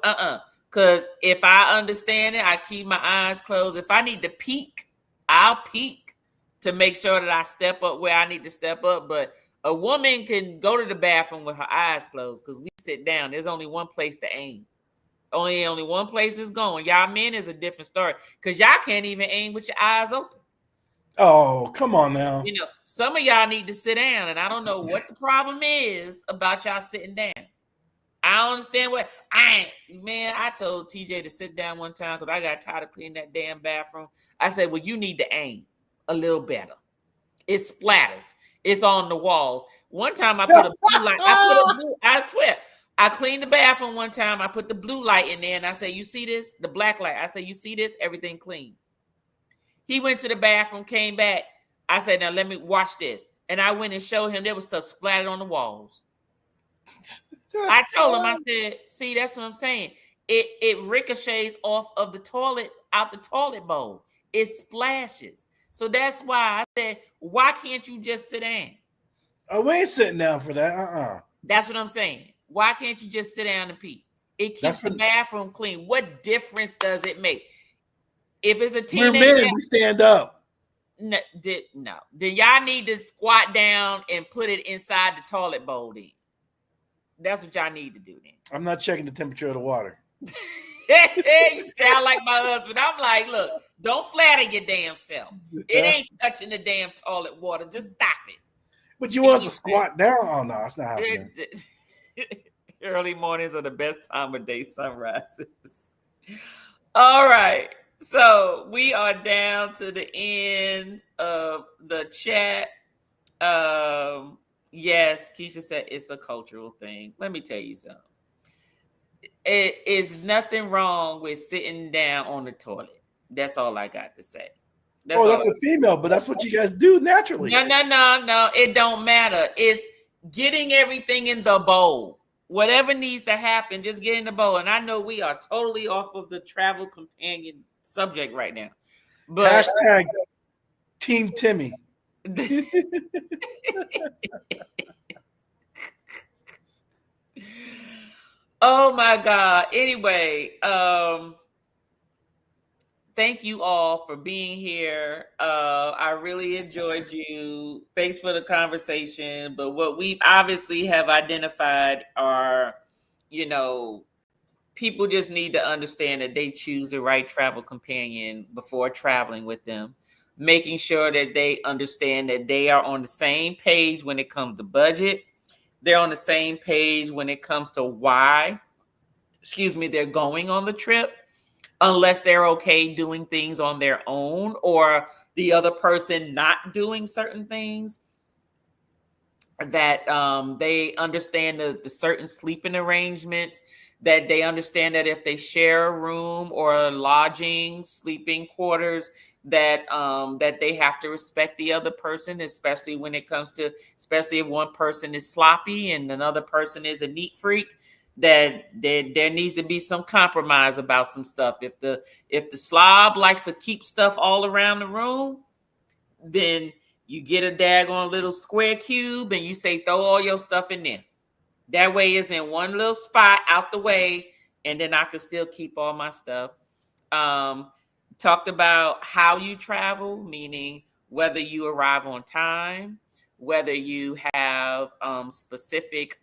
because if I understand it, I keep my eyes closed. If I need to peek, I'll peek to make sure that I step up where I need to step up. But a woman can go to the bathroom with her eyes closed because we sit down. There's only one place to aim. Only one place is going. Y'all men is a different story because y'all can't even aim with your eyes open. Oh, come on now. You know, some of y'all need to sit down, and I don't know what the problem is about y'all sitting down. I don't understand what I told TJ to sit down one time because I got tired of cleaning that damn bathroom. I said, well, you need to aim a little better. It splatters. It's on the walls. One time I put a blue light. I swear. I cleaned the bathroom one time. I put the blue light in there, and I said, you see this? The black light. I said, you see this? Everything clean. He went to the bathroom, came back. I said, now let me watch this. And I went and showed him there was stuff splattered on the walls. I told him, I said, see, that's what I'm saying. It ricochets off of the toilet, out the toilet bowl. It splashes. So that's why I said, why can't you just sit down? Oh, we ain't sitting down for that. That's what I'm saying. Why can't you just sit down and pee? It keeps the bathroom clean. What difference does it make? If it's a teenager, we're men, we stand up. No. Then y'all need to squat down and put it inside the toilet bowl then. That's what y'all need to do then. I'm not checking the temperature of the water. You sound like my husband. I'm like, look, don't flatter your damn self. It ain't touching the damn toilet water. Just stop it. But you want to squat down? Oh, no, it's not happening. Early mornings are the best time of day, sunrises. All right. So we are down to the end of the chat. Yes, Keisha said it's a cultural thing. Let me tell you something. It is nothing wrong with sitting down on the toilet. That's all I got to say. That's a female, but that's what you guys do naturally. No. It don't matter. It's getting everything in the bowl. Whatever needs to happen, just get in the bowl. And I know we are totally off of the travel companion subject right now. But hashtag Team Timmy. Oh my God. Anyway, thank you all for being here. I really enjoyed you. Thanks for the conversation. But what we obviously have identified are, people just need to understand that they choose the right travel companion before traveling with them, making sure that they understand that they are on the same page when it comes to budget. They're on the same page when it comes to why, they're going on the trip, unless they're okay doing things on their own or the other person not doing certain things, that they understand the certain sleeping arrangements, that they understand that if they share a room or lodging, sleeping quarters, that that they have to respect the other person, especially when it comes to, especially if one person is sloppy and another person is a neat freak, that there needs to be some compromise about some stuff. If the slob likes to keep stuff all around the room, then you get a daggone little square cube and you say throw all your stuff in there. That way it's in one little spot out the way, and then I can still keep all my stuff. Talked about how you travel, meaning whether you arrive on time, whether you have specific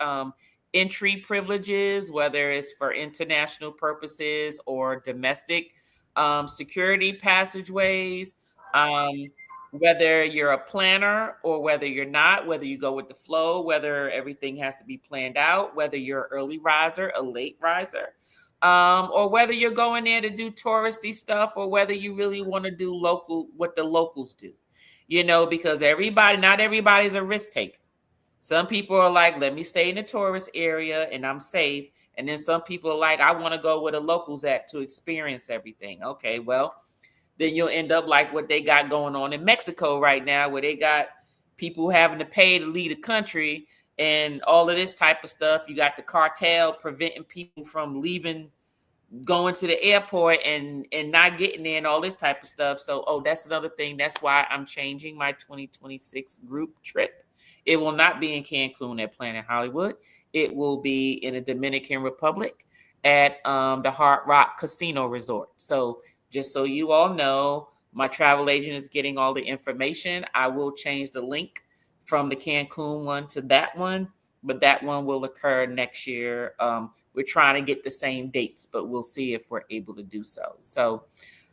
entry privileges, whether it's for international purposes or domestic security passageways, whether you're a planner or whether you're not, whether you go with the flow, whether everything has to be planned out, whether you're an early riser, a late riser, or whether you're going there to do touristy stuff, or whether you really want to do what the locals do, because not everybody's a risk taker. Some people are like, let me stay in the tourist area and I'm safe. And then some people are like, I want to go where the locals at to experience everything. Okay, well, then you'll end up like what they got going on in Mexico right now, where they got people having to pay to leave the country and all of this type of stuff. You got the cartel preventing people from leaving, going to the airport and not getting there and all this type of stuff. So, that's another thing. That's why I'm changing my 2026 group trip. It will not be in Cancun at Planet Hollywood. It will be in the Dominican Republic at the Hard Rock Casino Resort. So just so you all know, my travel agent is getting all the information. I will change the link from the Cancun one to that one, but that one will occur next year. We're trying to get the same dates, but we'll see if we're able to do so. So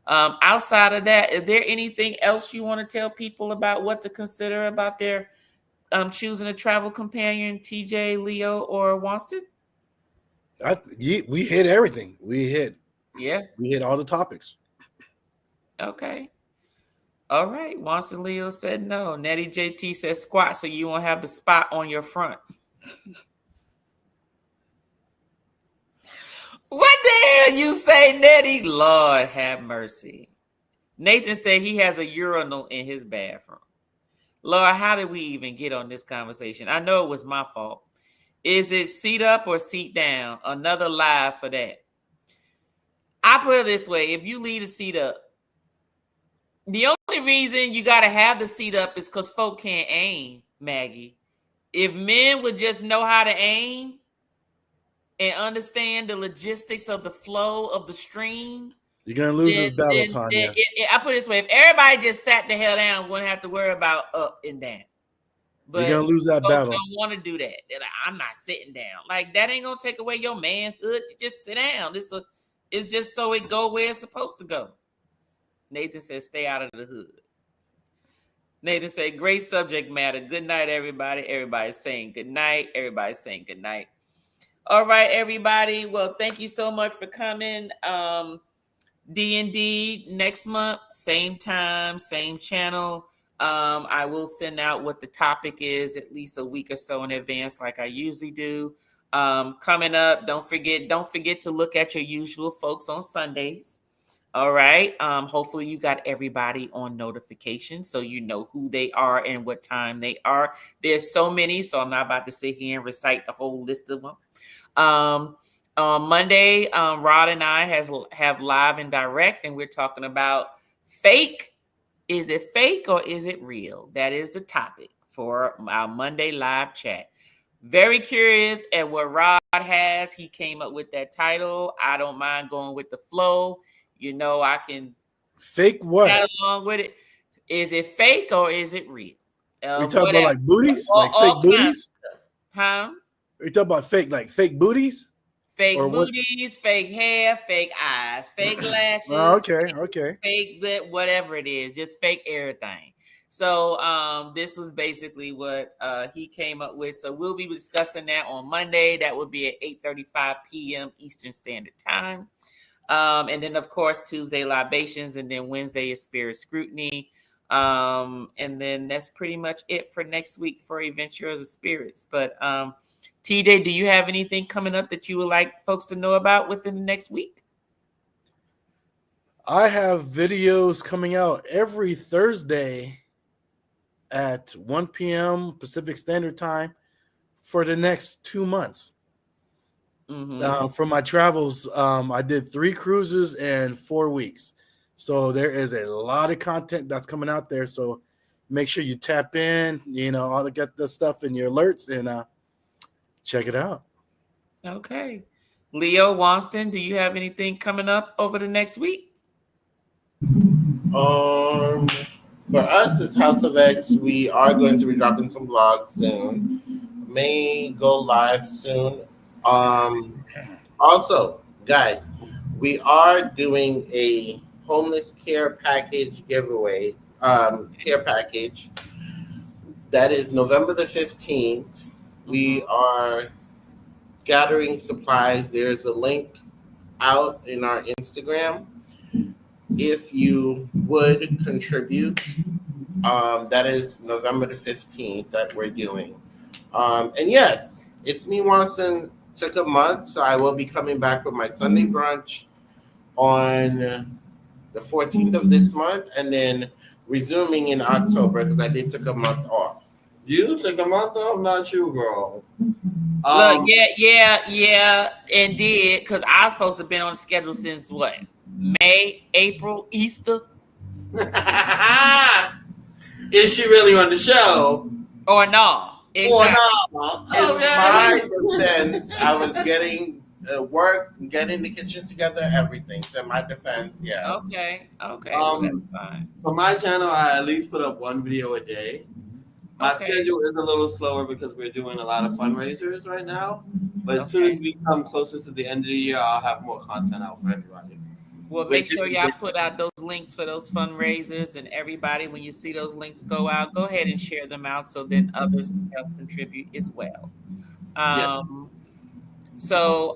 outside of that, is there anything else you want to tell people about what to consider about their choosing a travel companion, TJ, Leo, or Wonston? We hit everything. We hit all the topics. Okay. All right. Wonston Leo said no. Nettie JT said squat so you won't have the spot on your front. What the hell you say, Nettie? Lord have mercy. Nathan said he has a urinal in his bathroom. Lord, how did we even get on this conversation? I know it was my fault. Is it seat up or seat down? Another live for that. I put it this way. If you leave the seat up, the only reason you got to have the seat up is because folk can't aim, Maggie. If men would just know how to aim and understand the logistics of the flow of the stream, you're going to lose this battle, Tanya. I put it this way. If everybody just sat the hell down, we wouldn't have to worry about up and down. But you're going to lose that battle. Don't want to do that. They're like, I'm not sitting down. Like, that ain't going to take away your manhood. You just sit down. It's just so it go where it's supposed to go. Nathan says, stay out of the hood. Nathan said, great subject matter. Good night, everybody. Everybody's saying good night. Everybody's saying good night. All right, everybody. Well, thank you so much for coming. D&D next month, same time, same channel. I will send out what the topic is at least a week or so in advance, like I usually do. Coming up, don't forget to look at your usual folks on Sundays. All right. Hopefully you got everybody on notification so you know who they are and what time they are. There's so many, so I'm not about to sit here and recite the whole list of them. On Monday, Rod and I have live and direct, and we're talking about fake. Is it fake or is it real? That is the topic for our Monday live chat. Very curious at what Rod has. He came up with that title. I don't mind going with the flow. I can fake what? Get along with it. Is it fake or is it real? We talking about like booties, like fake booties, huh? We talking about fake booties, fake booties, fake hair, fake eyes, fake lashes. Okay. Fake lip, whatever it is, just fake everything. So this was basically what he came up with. So we'll be discussing that on Monday. That will be at 8:35 p.m. Eastern Standard Time. And then, of course, Tuesday libations, and then Wednesday is spirit scrutiny. And then that's pretty much it for next week for Adventures of Spirits. But TJ, do you have anything coming up that you would like folks to know about within the next week? I have videos coming out every Thursday at 1 p.m. Pacific Standard Time for the next 2 months. From my travels, I did 3 cruises in 4 weeks. So there is a lot of content that's coming out there. So make sure you tap in, all the get the stuff in your alerts and check it out. Okay. Leo Wonston, do you have anything coming up over the next week? For us as House of X, we are going to be dropping some vlogs soon. May go live soon. Also, guys, we are doing a homeless care package giveaway. Care package that is November the 15th. We are gathering supplies. There's a link out in our Instagram. If you would contribute, that is November the 15th that we're doing. And yes, It's Me Watson took a month, so I will be coming back with my Sunday brunch on the 14th of this month, and then resuming in October because I did took a month off. You took a month off? Not you, girl. Look, yeah, and did, because I was supposed to have been on the schedule since what? May, April, Easter? Is she really on the show? Or no? Exactly. In my defense, I was getting work, getting the kitchen together, everything. So in my defense, yeah. Okay, that's fine. For my channel, I at least put up 1 video a day. My schedule is a little slower because we're doing a lot of fundraisers right now. But as soon as we come closer to the end of the year, I'll have more content out for everybody. Well, make sure y'all put out those links for those fundraisers, and everybody, when you see those links go out, go ahead and share them out so then others can help contribute as well. So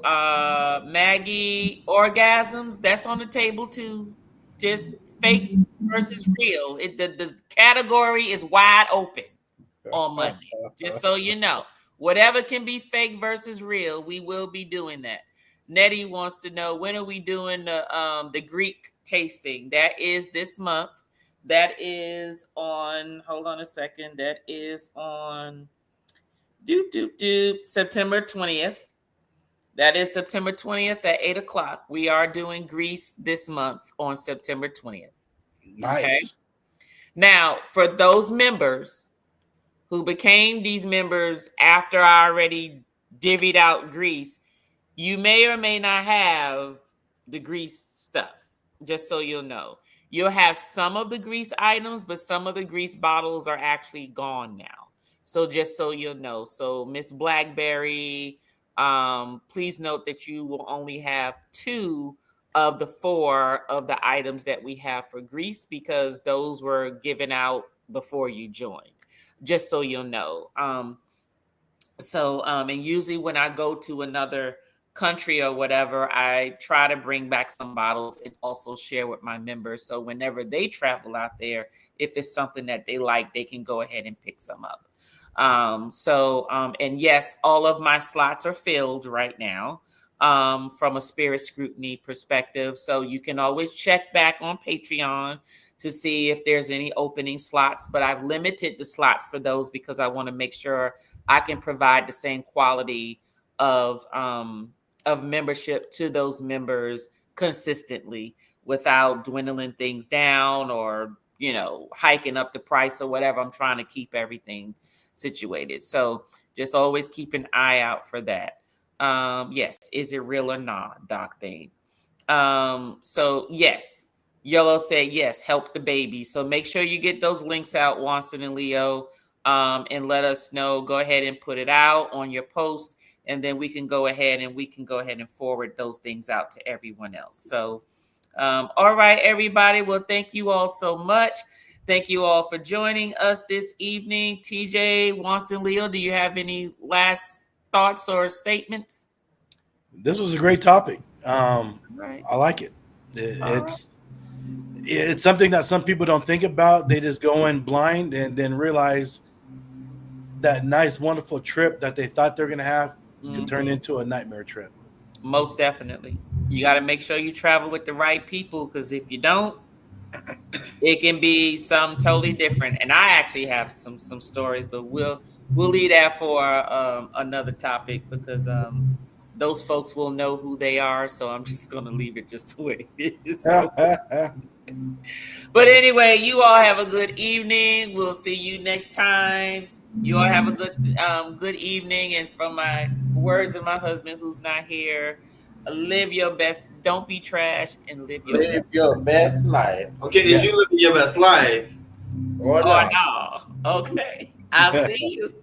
Maggie, orgasms, that's on the table too. Just fake versus real. The category is wide open on Monday, just so you know. Whatever can be fake versus real, we will be doing that. Nettie wants to know, when are we doing the Greek tasting? That is this month. That is on, hold on a second. That is on September 20th. That is September 20th at 8 o'clock. We are doing Greece this month on September 20th. Nice. Okay? Now, for those members who became these members after I already divvied out Greece, you may or may not have the Grease stuff, just so you'll know. You'll have some of the Grease items, but some of the Grease bottles are actually gone now. So just so you'll know. So Miss Blackberry, please note that you will only have 2 of the 4 of the items that we have for Grease because those were given out before you joined, just so you'll know. And usually when I go to another country or whatever, I try to bring back some bottles and also share with my members. So whenever they travel out there, if it's something that they like, they can go ahead and pick some up. And yes, all of my slots are filled right now from a spirit scrutiny perspective. So you can always check back on Patreon to see if there's any opening slots, but I've limited the slots for those because I want to make sure I can provide the same quality of membership to those members consistently without dwindling things down or, hiking up the price or whatever. I'm trying to keep everything situated. So just always keep an eye out for that. Yes. Is it real or not, Doc Thing? So yes, Yellow said, yes, help the baby. So make sure you get those links out, Watson and Leo, and let us know. Go ahead and put it out on your post. And then we can go ahead and forward those things out to everyone else. So, all right, everybody. Well, thank you all so much. Thank you all for joining us this evening. TJ, Wanston, Leo, do you have any last thoughts or statements? This was a great topic. Right. I like it. It's something that some people don't think about. They just go in blind and then realize that nice, wonderful trip that they thought they're going to have could turn into a nightmare trip. Most definitely. You got to make sure you travel with the right people, because if you don't, it can be something totally different. And I actually have some stories, but we'll leave that for another topic, because those folks will know who they are. So I'm just going to leave it just the way it is. So, but anyway, you all have a good evening. We'll see you next time. You all have a good evening. And from my words of my husband, who's not here, live your best. Don't be trash, and live your best life. Okay, is you living your best life? Or not. no. Okay. I'll see you.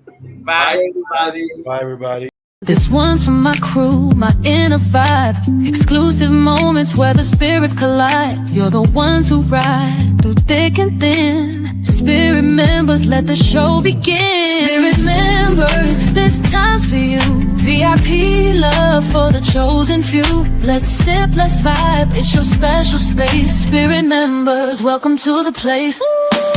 Bye, everybody. Bye, everybody. This one's for my crew, my inner vibe. Exclusive moments where the spirits collide. You're the ones who ride through thick and thin. Spirit members, let the show begin. Spirit members, this time's for you. VIP love for the chosen few. Let's sip, let's vibe, it's your special space. Spirit members, welcome to the place. Ooh.